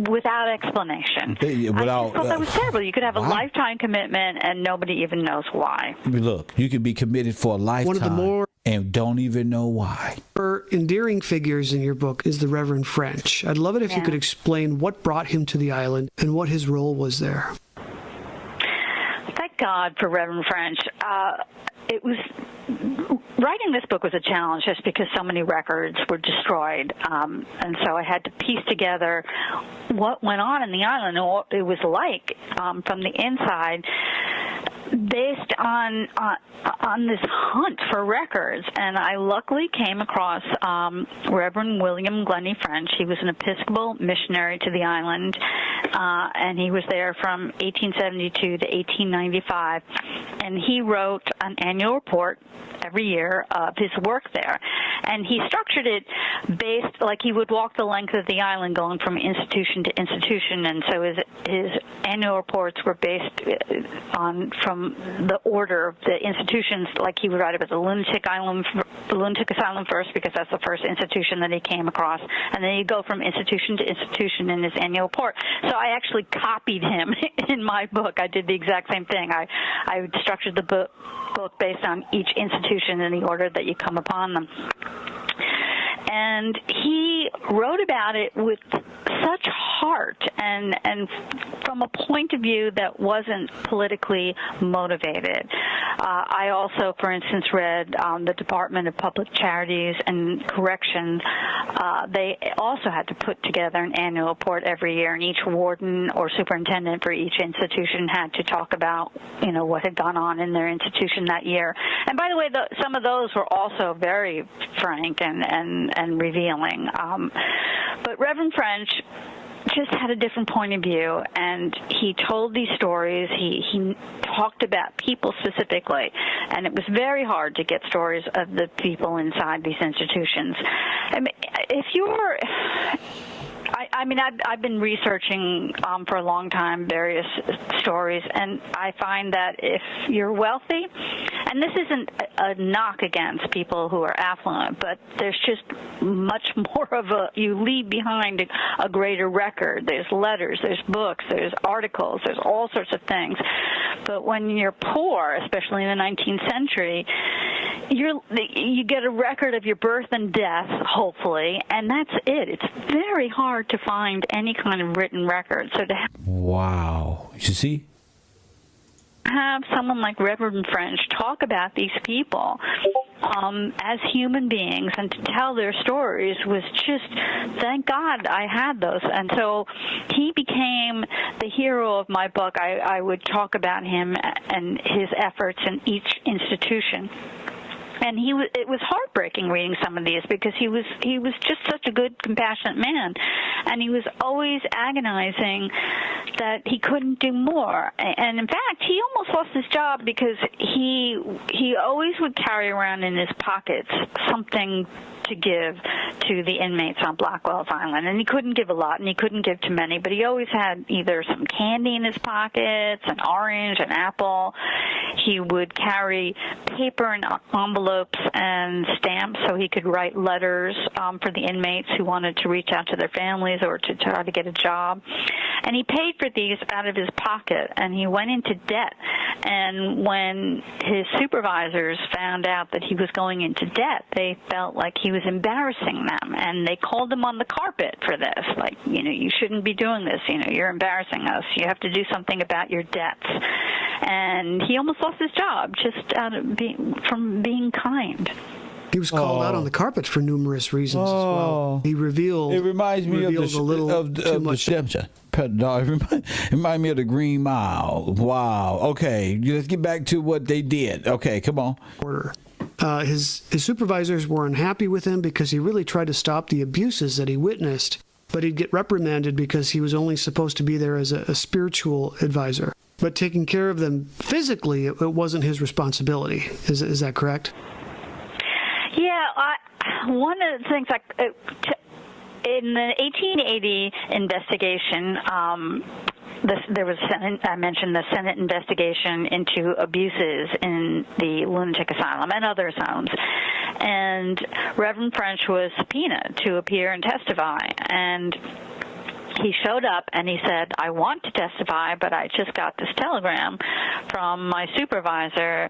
without explanation. I just thought that was terrible. You could have a lifetime commitment and nobody even knows why. Look, you could be committed for a lifetime. One of the more and don't even know why. Endearing figures in your book is the Reverend French. I'd love it if you could explain what brought him to the island and what his role was there. Thank God for Reverend French. It was writing this book was a challenge just because so many records were destroyed, and so I had to piece together what went on in the island and what it was like from the inside, based on this hunt for records. And I luckily came across Reverend William Glennie French. He was an Episcopal missionary to the island, and he was there from 1872 to 1895. And he wrote an annual report every year of his work there. And he structured it based, like he would walk the length of the island going from institution to institution. And so his annual reports were based from the order of the institutions, like he would write about the lunatic asylum first, because that's the first institution that he came across. And then he'd go from institution to institution in his annual report. So I actually copied him in my book. I did the exact same thing. I structured the book based on each institution in the order that you come upon them. And he wrote about it with such heart and from a point of view that wasn't politically motivated. I also, for instance, read the Department of Public Charities and Corrections. They also had to put together an annual report every year, and each warden or superintendent for each institution had to talk about, what had gone on in their institution that year. And by the way, some of those were also very frank and revealing. But Reverend French just had a different point of view, and he told these stories. He talked about people specifically, and it was very hard to get stories of the people inside these institutions. I mean, I mean, I've been researching for a long time various stories, and I find that if you're wealthy, and this isn't a knock against people who are affluent, but there's just much more of you leave behind a greater record. There's letters, there's books, there's articles, there's all sorts of things. But when you're poor, especially in the 19th century, you get a record of your birth and death, hopefully, and that's it. It's very hard to find any kind of written record. So wow, you see, have someone like Reverend French talk about these people as human beings and to tell their stories was just, thank God I had those. And so he became the hero of my book. I would talk about him and his efforts in each institution. And it was heartbreaking reading some of these because he was just such a good, compassionate man, and he was always agonizing that he couldn't do more. And in fact, he almost lost his job because he always would carry around in his pockets something to give to the inmates on Blackwell's Island. And he couldn't give a lot, and he couldn't give to many, but he always had either some candy in his pockets, an orange, an apple. He would carry paper and envelopes and stamps so he could write letters for the inmates who wanted to reach out to their families or to try to get a job. And he paid for these out of his pocket, and he went into debt. And when his supervisors found out that he was going into debt, they felt like he was embarrassing them, and they called him on the carpet for this. Like, you shouldn't be doing this. You're embarrassing us. You have to do something about your debts. And he almost lost his job just out of from being kind. He was called out on the carpet for numerous reasons as well. He revealed. It reminds me of the redemption. No, it reminds me of the Green Mile. Wow. Okay, let's get back to what they did. Okay, come on. His supervisors were unhappy with him because he really tried to stop the abuses that he witnessed, but he'd get reprimanded because he was only supposed to be there as a spiritual advisor. But taking care of them physically, it wasn't his responsibility. Is that correct? Yeah, one of the things in the 1880 investigation, there was I mentioned the Senate investigation into abuses in the lunatic asylum and other asylums, and Reverend French was subpoenaed to appear and testify, and he showed up and he said, I want to testify, but I just got this telegram from my supervisor.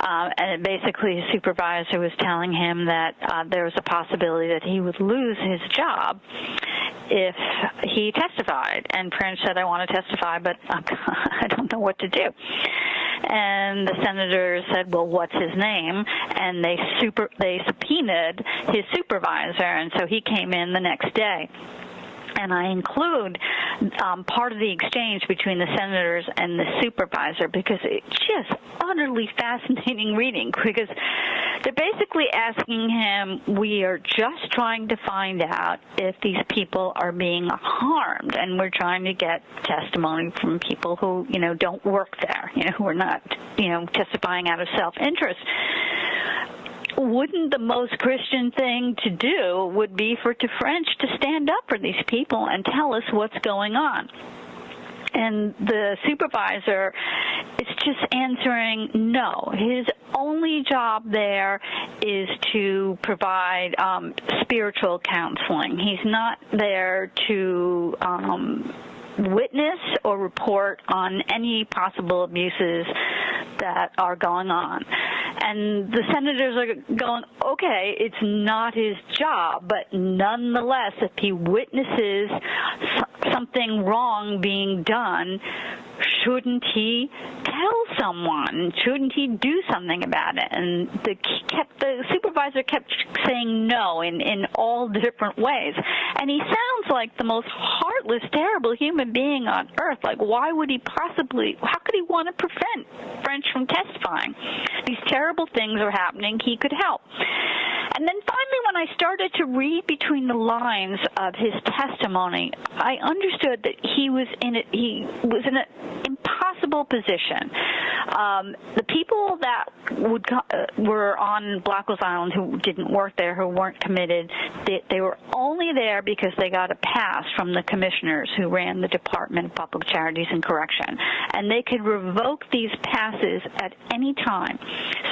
And basically his supervisor was telling him that there was a possibility that he would lose his job if he testified. And French said, I want to testify, but I don't know what to do. And the senators said, well, what's his name? And they subpoenaed his supervisor, and so he came in the next day. And I include part of the exchange between the senators and the supervisor because it's just utterly fascinating reading, because they're basically asking him, we are just trying to find out if these people are being harmed, and we're trying to get testimony from people who, don't work there, who are not, testifying out of self-interest. Wouldn't the most Christian thing to do would be for French to stand up for these people and tell us what's going on? And the supervisor is just answering no. His only job there is to provide spiritual counseling. He's not there to witness or report on any possible abuses that are going on. And the senators are going, okay, it's not his job, but nonetheless, if he witnesses something wrong being done, shouldn't he tell someone? Shouldn't he do something about it? And the supervisor kept saying no in all different ways. And he sounds like the most heartless, terrible human being on earth. Like, why would he possibly, how could he want to prevent French from testifying? These terrible things are happening. He could help. And then finally, when I started to read between the lines of his testimony, I understood that he was in an impossible impossible position. The people that were on Blackwell's Island who didn't work there, who weren't committed, they were only there because they got a pass from the commissioners who ran the Department of Public Charities and Correction. And they could revoke these passes at any time.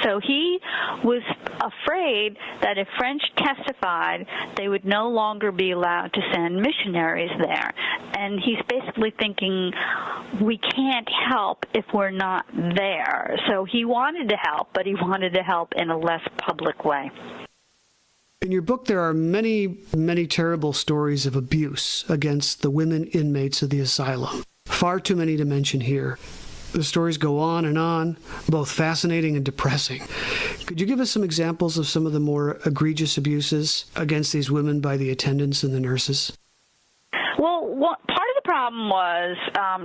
So he was afraid that if French testified, they would no longer be allowed to send missionaries there. And he's basically thinking, we can't help if we're not there. So he wanted to help, but he wanted to help in a less public way. In your book, there are many, many terrible stories of abuse against the women inmates of the asylum. Far too many to mention here. The stories go on, both fascinating and depressing. Could you give us some examples of some of the more egregious abuses against these women by the attendants and the nurses? Well, part of the problem was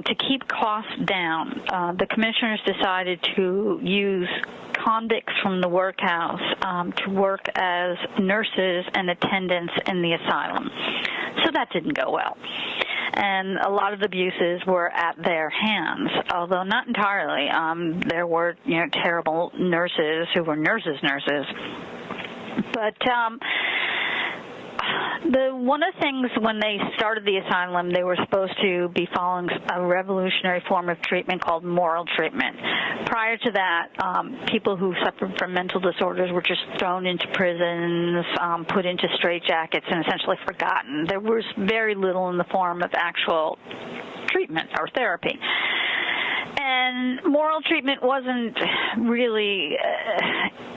to keep costs down. The commissioners decided to use convicts from the workhouse to work as nurses and attendants in the asylum. So that didn't go well. And a lot of the abuses were at their hands, although not entirely. There were, terrible nurses who were nurses. But one of the things when they started the asylum, they were supposed to be following a revolutionary form of treatment called moral treatment. Prior to that, people who suffered from mental disorders were just thrown into prisons, put into straitjackets, and essentially forgotten. There was very little in the form of actual treatment or therapy. And moral treatment wasn't really,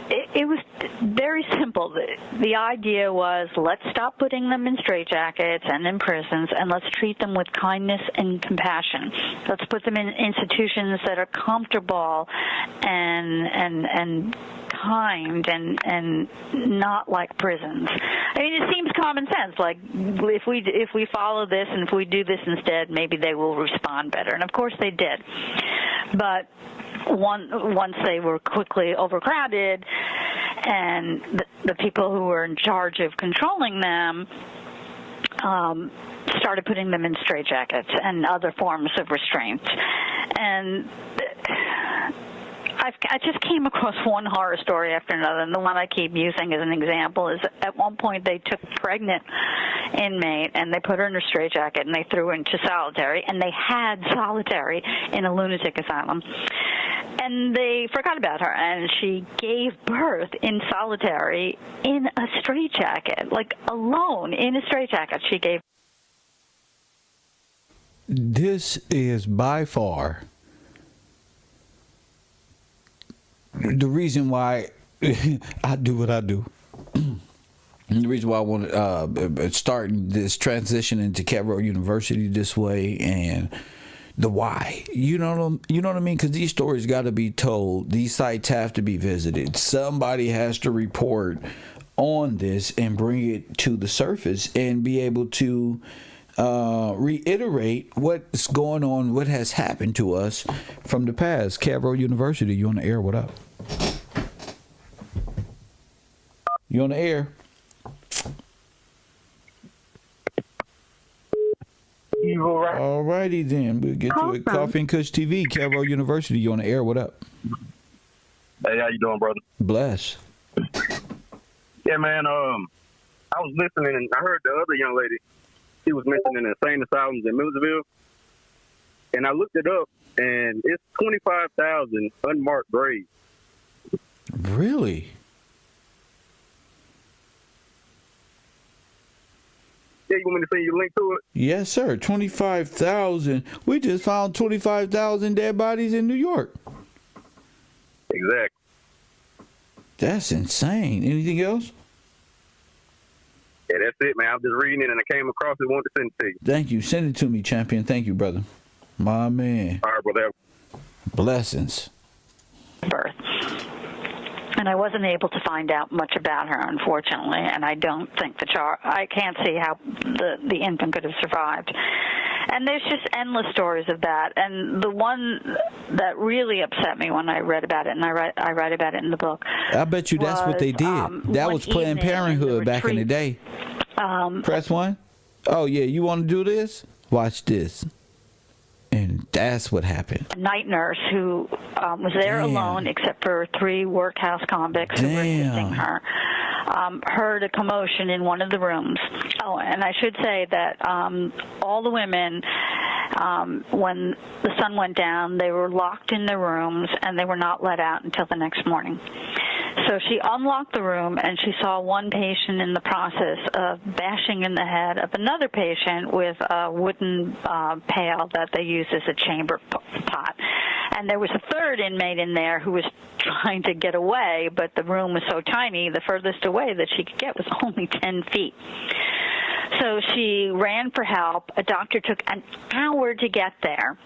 it was very simple. The idea was, let's stop putting them in straitjackets and in prisons, and let's treat them with kindness and compassion. Let's put them in institutions that are comfortable and kind and not like prisons. I mean, it seems common sense. Like, if we follow this and if we do this instead, maybe they will respond better. And of course they did. But once they were quickly overcrowded, and the people who were in charge of controlling them started putting them in straitjackets and other forms of restraint. And I just came across one horror story after another, and the one I keep using as an example is at one point they took a pregnant inmate and they put her in a straitjacket and they threw her into solitary, and they had solitary in a lunatic asylum. And they forgot about her, and she gave birth in solitary in a straitjacket, like alone in a straitjacket. She gave. This is by far the reason why I do what I do. And the reason why I want to start this transition into KevRow University this way, and the why. You know what I mean? Because these stories got to be told. These sites have to be visited. Somebody has to report on this and bring it to the surface and be able to reiterate what's going on, what has happened to us from the past. KevRow University, you on the air? What up? You on the air? All righty then. We'll get to it. Coffee and Kush TV, KevRow University, you on the air? What up? Hey, how you doing, brother? Bless. Yeah, man. I was listening, and I heard the other young lady. She was mentioning insane asylums in Millersville, and I looked it up, and it's 25,000 unmarked graves. Really? Yeah, you want me to send you a link to it? Yes, sir. 25,000. We just found 25,000 dead bodies in New York. Exactly. That's insane. Anything else? Yeah, that's it, man. I was just reading it, and I came across it. Wanted to send it to you. Thank you. Send it to me, champion. Thank you, brother. My man. All right, brother. Blessings. Birth. And I wasn't able to find out much about her, unfortunately, and I don't think I can't see how the infant could have survived. And there's just endless stories of that. And the one that really upset me when I read about it, and I write about it in the book. I bet you that's what they did. That was Planned Parenthood back in the day. Press one. Oh, yeah, you want to do this? Watch this. And That's what happened. A night nurse who was there alone except for 3 workhouse convicts who were assisting her, heard a commotion in one of the rooms. Oh, and I should say that all the women, when the sun went down, they were locked in their rooms and they were not let out until the next morning. So she unlocked the room and she saw one patient in the process of bashing in the head of another patient with a wooden pail that they used as a chamber pot. And there was a third inmate in there who was trying to get away, but the room was so tiny, the furthest away that she could get was only 10 feet. So she ran for help. A doctor took an hour to get there.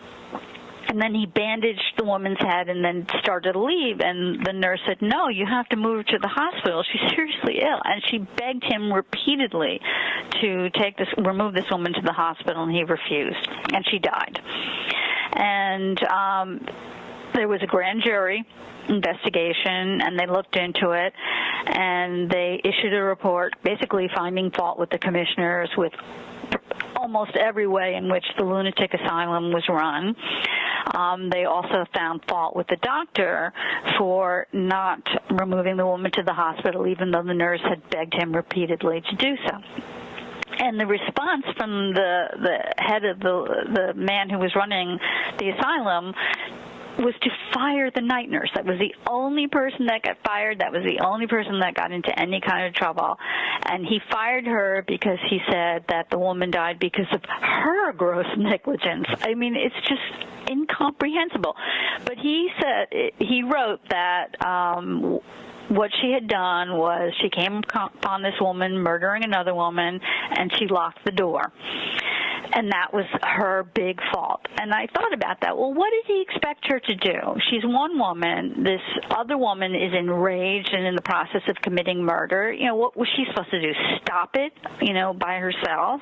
And then he bandaged the woman's head and then started to leave. And the nurse said, no, you have to move her to the hospital. She's seriously ill. And she begged him repeatedly to remove this woman to the hospital, and he refused. And she died. And there was a grand jury investigation, and they looked into it, and they issued a report basically finding fault with the commissioners with almost every way in which the lunatic asylum was run. They also found fault with the doctor for not removing the woman to the hospital, even though the nurse had begged him repeatedly to do so. And the response from the head of the man who was running the asylum was to fire the night nurse. That was the only person that got fired. That was the only person that got into any kind of trouble. And he fired her because he said that the woman died because of her gross negligence. I mean, it's just incomprehensible. But he wrote that what she had done was she came upon this woman murdering another woman, and she locked the door. And that was her big fault. And I thought about that. Well, what did he expect her to do? She's one woman. This other woman is enraged and in the process of committing murder. You know, what was she supposed to do? Stop it, by herself?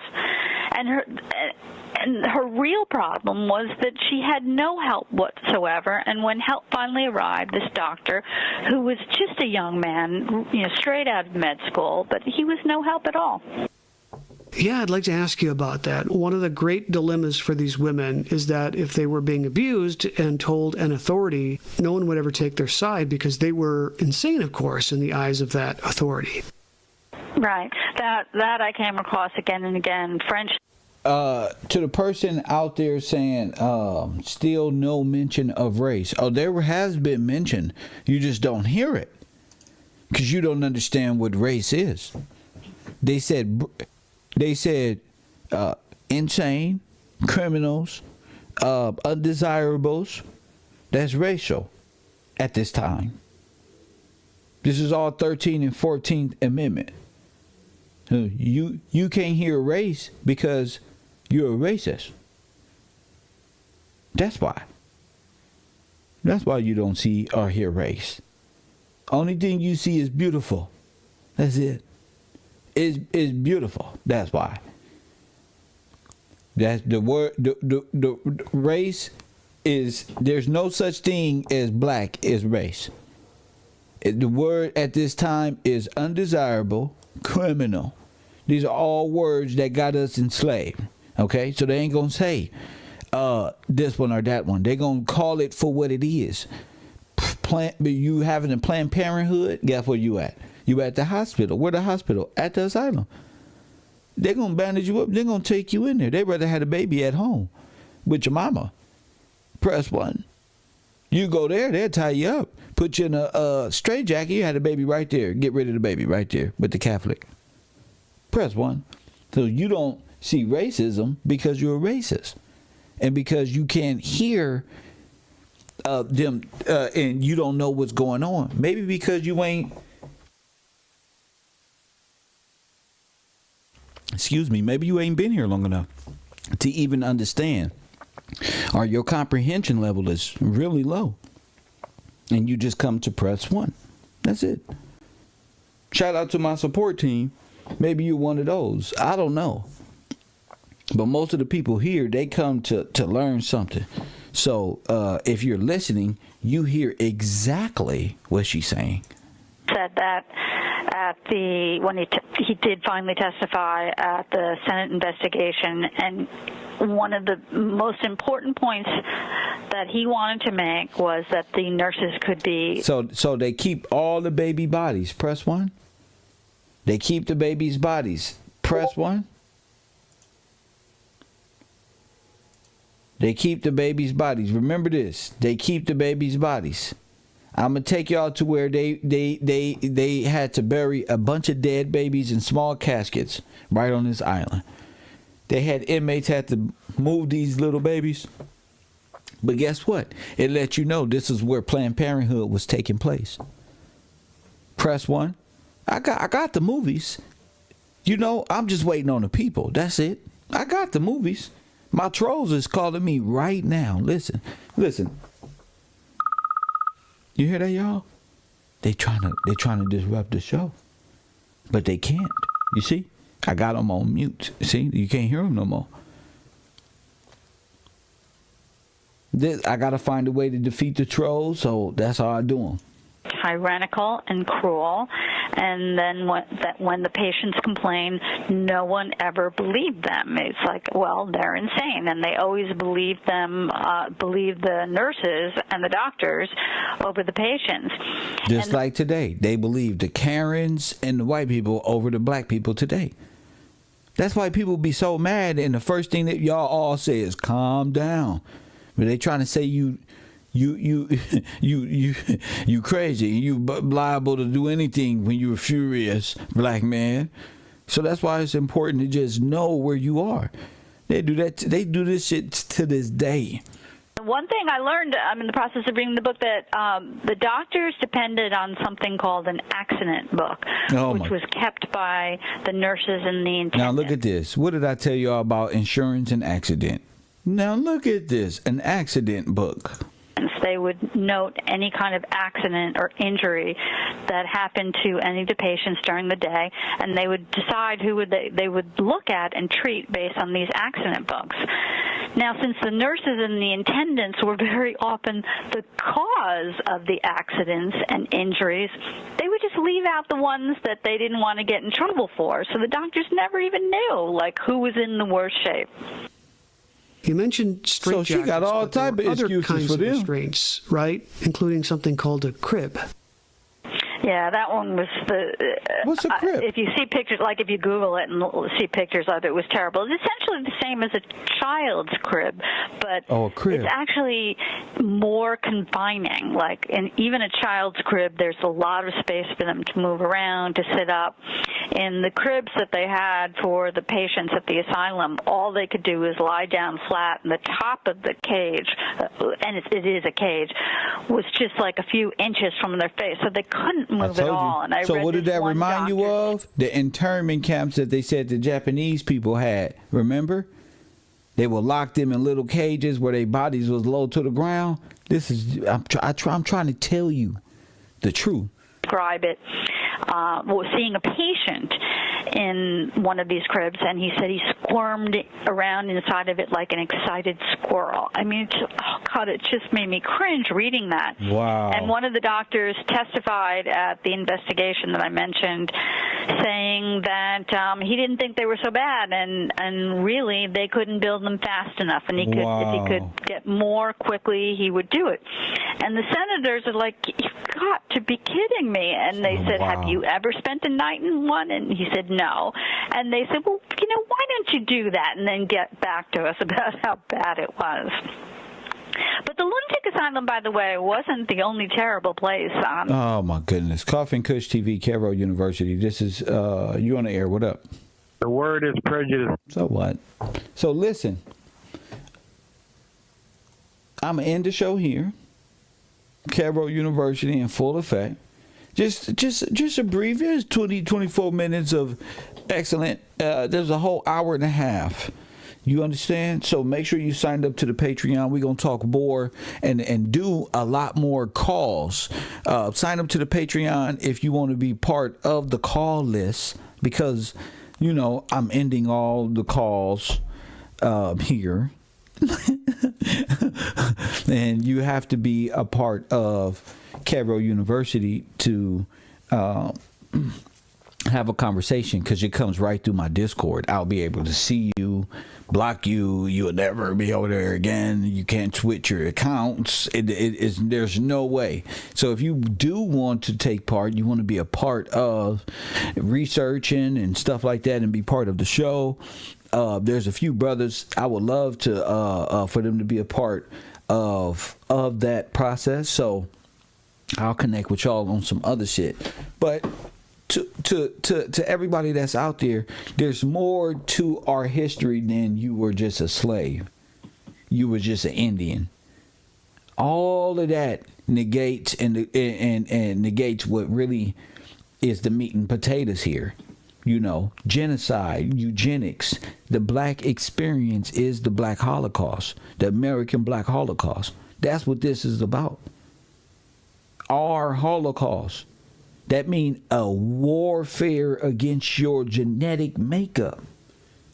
And her real problem was that she had no help whatsoever. And when help finally arrived, this doctor, who was just a young man, straight out of med school, but he was no help at all. Yeah, I'd like to ask you about that. One of the great dilemmas for these women is that if they were being abused and told an authority, no one would ever take their side because they were insane, of course, in the eyes of that authority. Right. That I came across again and again. French. To the person out there saying still no mention of race. Oh, there has been mention. You just don't hear it because you don't understand what race is. They said insane, criminals, undesirables. That's racial at this time. This is all 13th and 14th Amendment. You can't hear race because you're a racist. That's why. That's why you don't see or hear race. Only thing you see is beautiful. That's it. Is beautiful. That's why. That's the word. The race is. There's no such thing as black as race. The word at this time is undesirable, criminal. These are all words that got us enslaved. Okay, so they ain't gonna say this one or that one. They're gonna call it for what it is. You having a Planned Parenthood? Guess where you at? You at the hospital. Where the hospital? At the asylum. They're going to bandage you up. They're going to take you in there. They'd rather have a baby at home with your mama. Press 1. You go there, they'll tie you up. Put you in a straitjacket. You had a baby right there. Get rid of the baby right there with the Catholic. Press 1. So you don't see racism because you're a racist. And because you can't hear them and you don't know what's going on. Maybe because you ain't... maybe you ain't been here long enough to even understand, or your comprehension level is really low, and you just come to press 1. That's it. Shout out to my support team. Maybe you're one of those. I don't know. But most of the people here, they come to learn something. So if you're listening, you hear exactly what she's saying. Said that when he did finally testify at the Senate investigation, and one of the most important points that he wanted to make was that the nurses could be... So they keep all the baby bodies. Press 1. They keep the baby's bodies. Press 1. They keep the baby's bodies. Remember this. They keep the baby's bodies. I'm going to take y'all to where they had to bury a bunch of dead babies in small caskets right on this island. They had inmates had to move these little babies. But guess what? It let you know this is where Planned Parenthood was taking place. Press 1. I got the movies. You know, I'm just waiting on the people. That's it. I got the movies. My trolls is calling me right now. Listen. You hear that, y'all? They trying to disrupt the show, but they can't. You see? I got them on mute. See? You can't hear them no more. I got to find a way to defeat the trolls, so that's how I do them. Tyrannical and cruel, and then when the patients complain, no one ever believed them. It's like, well, they're insane, and they always believe the nurses and the doctors over the patients. Just like today, they believe the Karens and the white people over the black people today. That's why people be so mad, and the first thing that y'all all say is calm down. But they trying to say you crazy. You liable to do anything when you're furious, black man. So that's why it's important to just know where you are. They do that. They do this shit to this day. One thing I learned, I'm in the process of reading the book, that the doctors depended on something called an accident book, which was kept by the nurses and the intendants. Now look at this. What did I tell you all about insurance and accident? Now look at this, an accident book. They would note any kind of accident or injury that happened to any of the patients during the day, and they would decide who they would look at and treat based on these accident books. Now, since the nurses and the attendants were very often the cause of the accidents and injuries, they would just leave out the ones that they didn't want to get in trouble for. So the doctors never even knew, like, who was in the worst shape. You mentioned straitjackets. So she got all type of excuses kinds for of them. Restraints, right? Including something called a crib. Yeah, that one was the... What's a crib? If you see pictures, like if you Google it and see pictures of it, it was terrible. It's essentially the same as a child's crib, but a crib. It's actually more confining. Like in even a child's crib, there's a lot of space for them to move around, to sit up. In the cribs that they had for the patients at the asylum, all they could do was lie down flat, and the top of the cage, and it is a cage, was just like a few inches from their face, so they couldn't move at all. And so what did that remind you of? The internment camps that they said the Japanese people had. Remember? They would lock them in little cages where their bodies was low to the ground. This is I'm trying to tell you the truth. Describe it. Was seeing a patient in one of these cribs, and he said he squirmed around inside of it like an excited squirrel. I mean, it just made me cringe reading that. Wow. And one of the doctors testified at the investigation that I mentioned, saying that he didn't think they were so bad, and really they couldn't build them fast enough, and if he could get more quickly, he would do it. And the senators are like, "You've got to be kidding me!" And they said, "Have you ever spent a night in one?" And he said, "No." And they said, "Well, why don't you do that and then get back to us about how bad it was?" But the lunatic asylum, by the way, wasn't the only terrible place. Oh, my goodness. Coffee and Kush TV, KevRow University. This is, you on the air. What up? The word is prejudice. So what? So listen. I'm going to end the show here. KevRow University in full effect. Just a brief, there's 24 minutes of excellent, there's a whole hour and a half. You understand? So make sure you signed up to the Patreon. We're going to talk more and do a lot more calls. Sign up to the Patreon if you want to be part of the call list, because, I'm ending all the calls here. And you have to be a part of KevRow University to have a conversation, because it comes right through my Discord. I'll be able to see you, block you. You'll never be over there again. You can't switch your accounts. There's no way. So if you do want to take part, you want to be a part of researching and stuff like that and be part of the show, there's a few brothers I would love to for them to be a part of that process. So I'll connect with y'all on some other shit. But to everybody that's out there, there's more to our history than you were just a slave. You were just an Indian. All of that negates and negates what really is the meat and potatoes here. You know, genocide, eugenics. The black experience is the black Holocaust, the American black Holocaust. That's what this is about. Our Holocaust. That means a warfare against your genetic makeup.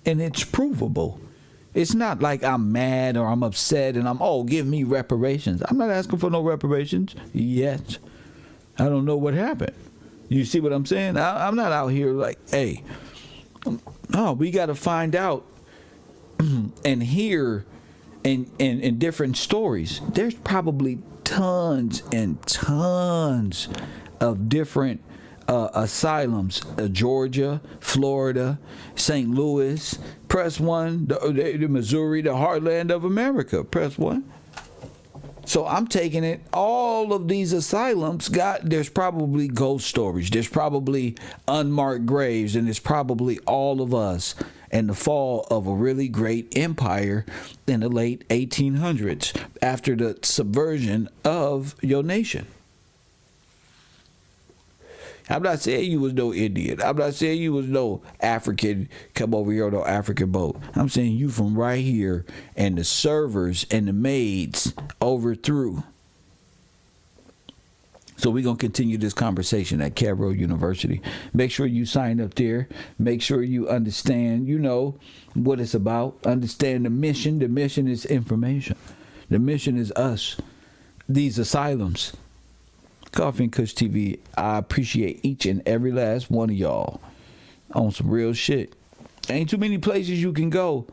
And it's provable. It's not like I'm mad or I'm upset and give me reparations. I'm not asking for no reparations yet. I don't know what happened. You see what I'm saying? I'm not out here like, hey, we got to find out and hear in different stories. There's probably tons and tons of different asylums, Georgia, Florida, St. Louis. Press 1, the Missouri, the heartland of America. Press 1. So I'm taking it, all of these asylums there's probably ghost stories. There's probably unmarked graves, and it's probably all of us and the fall of a really great empire in the late 1800s after the subversion of your nation. I'm not saying you was no Indian. I'm not saying you was no African, come over here on no African boat. I'm saying you from right here, and the servers and the maids overthrew. So we're going to continue this conversation at KevRow University. Make sure you sign up there. Make sure you understand, what it's about. Understand the mission. The mission is information. The mission is us. These asylums. Coffee and Kush TV, I appreciate each and every last one of y'all on some real shit. Ain't too many places you can go.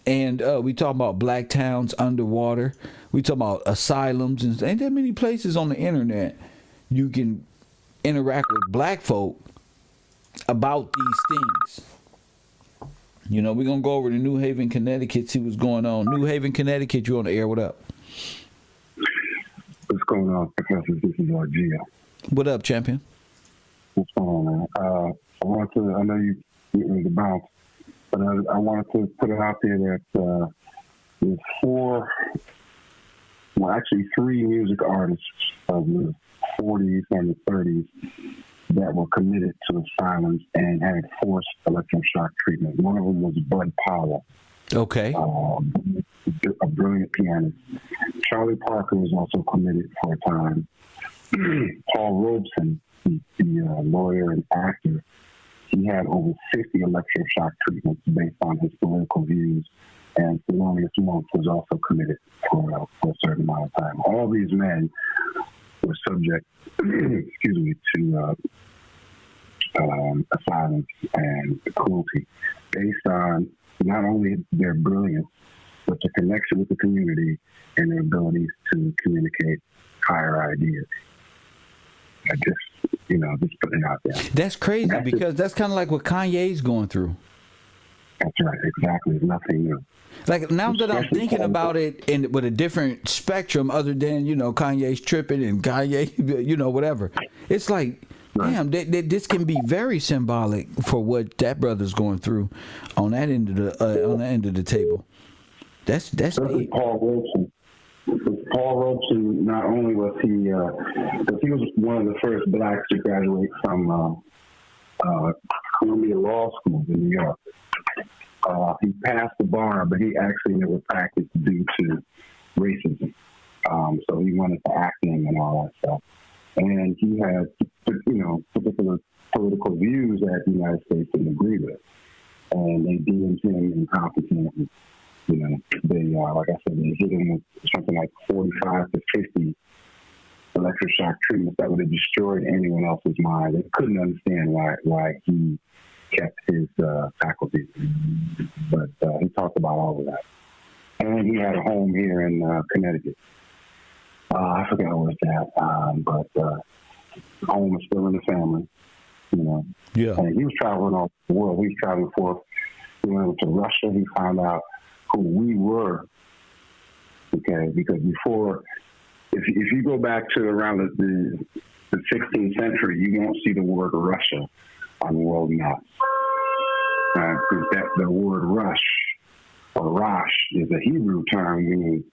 And we talking about black towns underwater. We talking about asylums. And ain't that many places on the internet you can interact with black folk about these things. We're going to go over to New Haven, Connecticut, see what's going on. New Haven, Connecticut, you on the air. What up? What's going on, Professor? This is Argia. What up, champion? What's going on, man? I know you getting ready to bounce, but I wanted to put it out there that there's three music artists of the 40s and the 30s that were committed to asylums and had forced electroshock treatment. One of them was Bud Powell. Okay. A brilliant pianist. Charlie Parker was also committed for a time. Paul Robeson, the lawyer and actor, he had over 50 electroshock treatments based on his political views. And Thelonious Monk was also committed for a certain amount of time. All these men were subject, to asylums and cruelty based on not only their brilliance, but the connection with the community and their abilities to communicate higher ideas. I just putting it out there. That's crazy because that's kind of like what Kanye's going through. That's right, exactly. It's nothing new. Like now that I'm thinking about it with a different spectrum other than, Kanye's tripping and Kanye, whatever. It's like, damn, this can be very symbolic for what that brother's going through on that end of the table. That's deep. Paul Robeson. Paul Robeson, not only was he was one of the first blacks to graduate from Columbia Law School in New York. He passed the bar, but he actually never practiced due to racism. So he went into acting and all that stuff. And he had, particular political views that the United States didn't agree with. And they deemed him incompetent. They, like I said, they hit him with something like 45 to 50 electroshock treatments that would have destroyed anyone else's mind. They couldn't understand why he kept his faculties. But he talked about all of that. And he had a home here in Connecticut. I forgot where it's at, but home is still in the family, you know. Yeah. And he was traveling all the world. He was traveling forth. He went to Russia. He found out who we were. Okay, because before, if you go back to around the 16th century, you won't see the word Russia on world maps. Because the word Rush or Rosh is a Hebrew term meaning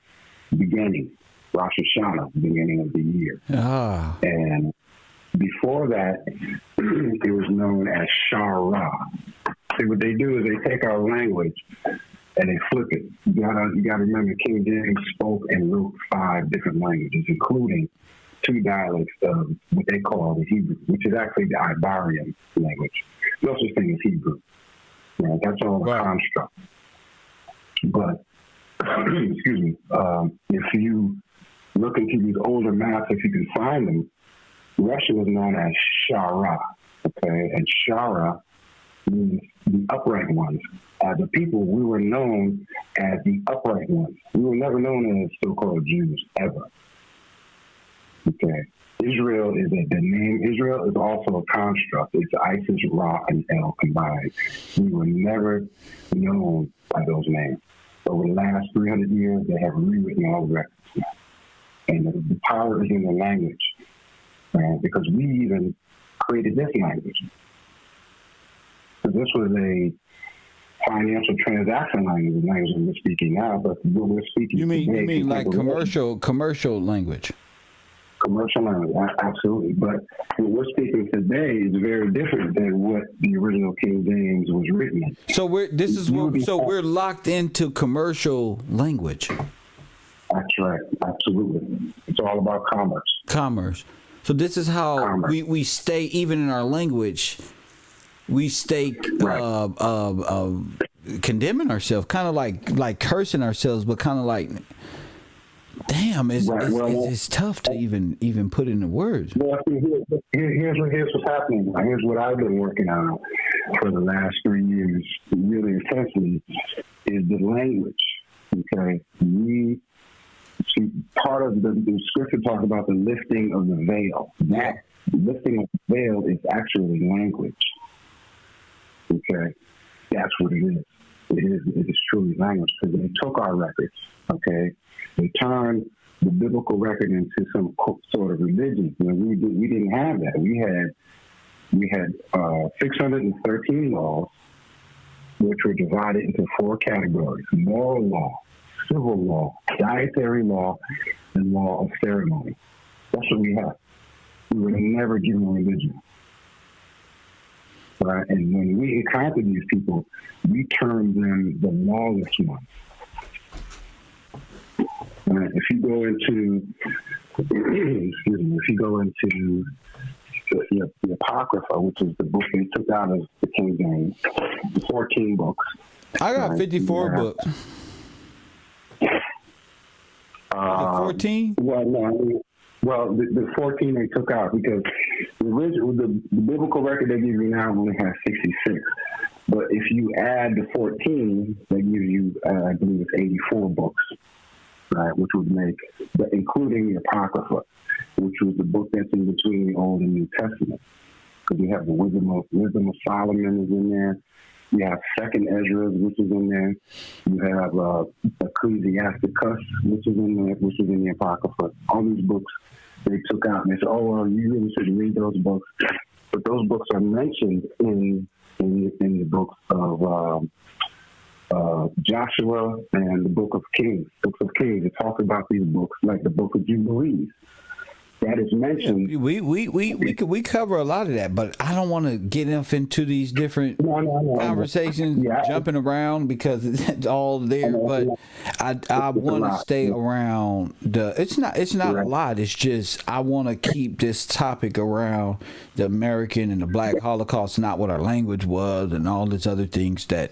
beginning. Rosh Hashanah, beginning of the year. Ah. And before that, it was known as Shara. See, what they do is they take our language and they flip it. You gotta remember, King James spoke and wrote 5 different languages, including 2 dialects of what they call the Hebrew, which is actually the Iberian language. No such thing as Hebrew. Right? That's all a construct. But, excuse me, if you look into these older maps, if you can find them, Russia was known as Shara, okay? And Shara means the upright ones. As a people, we were known as the upright ones. We were never known as so-called Jews, ever. Okay. Israel is the name. Israel is also a construct. It's Isis, Ra, and El combined. We were never known by those names. Over the last 300 years, they have rewritten all the records. And the power is in the language. Because we even created this language. So this was a financial transaction language, the language we're speaking now, but what we're speaking today. You mean like commercial language? Commercial language, absolutely. But what we're speaking today is very different than what the original King James was written in. So we're locked into commercial language. That's right, absolutely. It's all about commerce. So this is how we stay, even in our language, we stay condemning ourselves, kind of like cursing ourselves, but kind of like, damn, it's tough to even put into words. Well, here's what's happening. Here's what I've been working on for the last 3 years, really intensely, is the language. Okay, see, part of the scripture talks about the lifting of the veil. That lifting of the veil is actually language. Okay, that's what it is. It is truly language, because they took our records. Okay, they turned the biblical record into some sort of religion. You know, we didn't have that. We had 613 laws, which were divided into 4 categories: moral law, civil law, dietary law, and law of ceremony. That's what we have. We were never given religion. Right? And when we encounter these people, we term them the lawless ones. Right? If you go into, the Apocrypha, which is the book they took out of the King James, the 14 books. I got 54 books. 14? Well, no. Well, the 14 they took out, because the biblical record they give you now only has 66. But if you add the 14, they give you, I believe it's 84 books, right? Which would make, including the Apocrypha, which was the book that's in between the Old and New Testament. Because you have the Wisdom of Solomon is in there. You have Second Ezra, which is in there. You have Ecclesiasticus, which is in there, which is in the Apocrypha. All these books they took out, and they said, "Oh, well, you really should read those books." But those books are mentioned in the books of Joshua and the Book of Kings. Books of Kings. It talks about these books, like the Book of Jubilees. That is mentioned. We cover a lot of that, but I don't want to get into these different conversations, jumping around, because it's all there. But I want to stay around the. It's not a lot. It's just I want to keep this topic around the American and the Black Holocaust, not what our language was, and all these other things that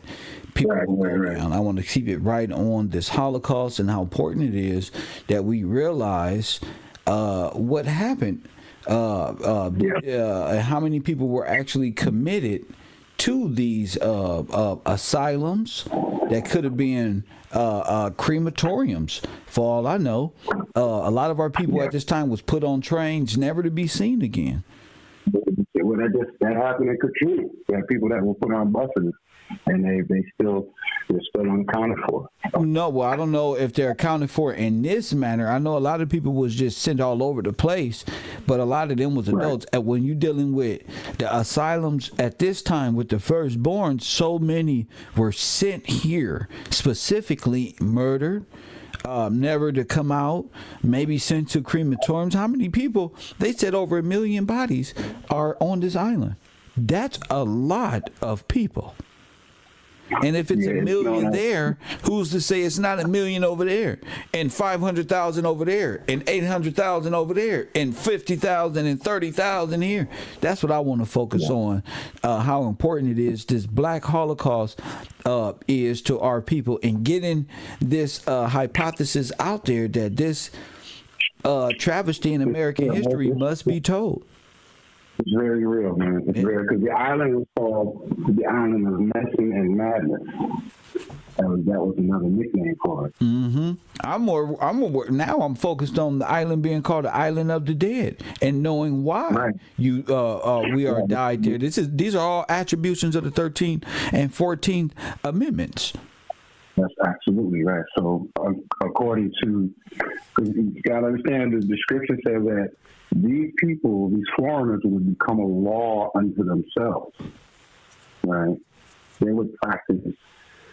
people go around. I want to keep it right on this Holocaust and how important it is that we realize what happened, how many people were actually committed to these asylums that could have been crematoriums. For all I know, a lot of our people at this time was put on trains, never to be seen again. Well, that happened in Katrina. There are people that were put on buses, and they're still unaccounted for. No, well, I don't know if they're accounted for in this manner. I know a lot of people was just sent all over the place, but a lot of them was adults. And when you're dealing with the asylums at this time with the firstborn, so many were sent here, specifically murdered, never to come out, maybe sent to crematoriums. How many people? They said over 1 million bodies are on this island. That's a lot of people. And if it's 1 million there, who's to say it's not 1 million over there, and 500,000 over there, and 800,000 over there, and 50,000 and 30,000 here? That's what I want to focus on. How important it is this Black Holocaust is to our people, and getting this hypothesis out there that this travesty in American history must be told. It's very real, man. It's real, because the island was called the Island of Messing and Madness. That was another nickname for it. Mm-hmm. I'm focused on the island being called the Island of the Dead, and knowing why we are died there. These are all attributions of the 13th and 14th Amendments. That's absolutely right. So, according to, you got to understand, the description says that these people, these foreigners, would become a law unto themselves, right? They would practice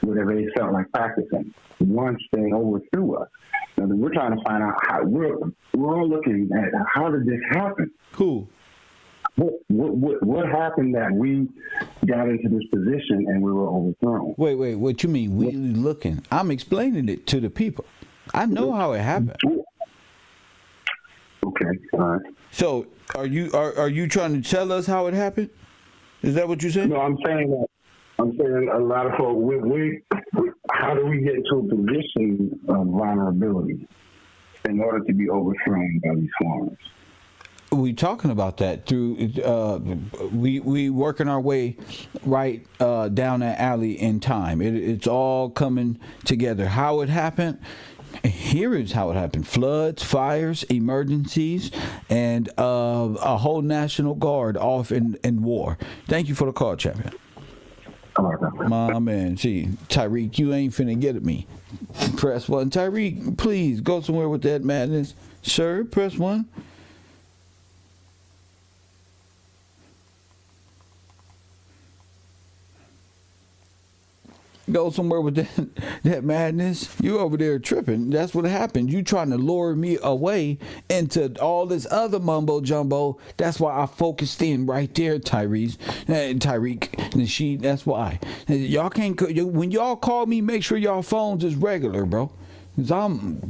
whatever they felt like practicing once they overthrew us. Now, we're trying to find out how, we're all looking at how did this happen? Who? What happened that we got into this position and we were overthrown? Wait, what you mean we looking? I'm explaining it to the people. I know how it happened. Okay, all right. So are you trying to tell us how it happened? Is that what you're saying? No, I'm saying a lot of folks, how do we get to a position of vulnerability in order to be overthrown by these foreigners? We talking about that through we working our way right down that alley in time. It's all coming together. How it happened? Here is how it happened: floods, fires, emergencies, and a whole National Guard off in war. Thank you for the call, champion. My man, see, Tyreek, you ain't finna get at me. Press 1. Tyreek, please go somewhere with that madness. Sir, press 1. Go somewhere with that madness. You over there tripping. That's what happened. You trying to lure me away into all this other mumbo jumbo. That's why I focused in right there, Tyreek, and that's why. Y'all can't, when y'all call me, make sure y'all phones is regular, bro. Cause I'm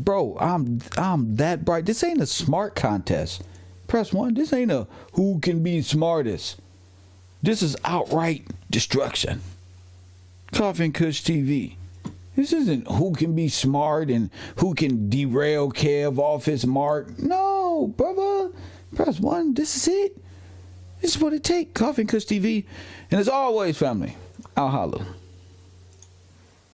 that bright. This ain't a smart contest. Press 1. This ain't a who can be smartest. This is outright destruction. Coffee and Kush TV. This isn't who can be smart and who can derail Kev off his mark. No, brother. Press 1. This is it. This is what it takes. Coffee and Kush TV. And as always, family, I'll holler.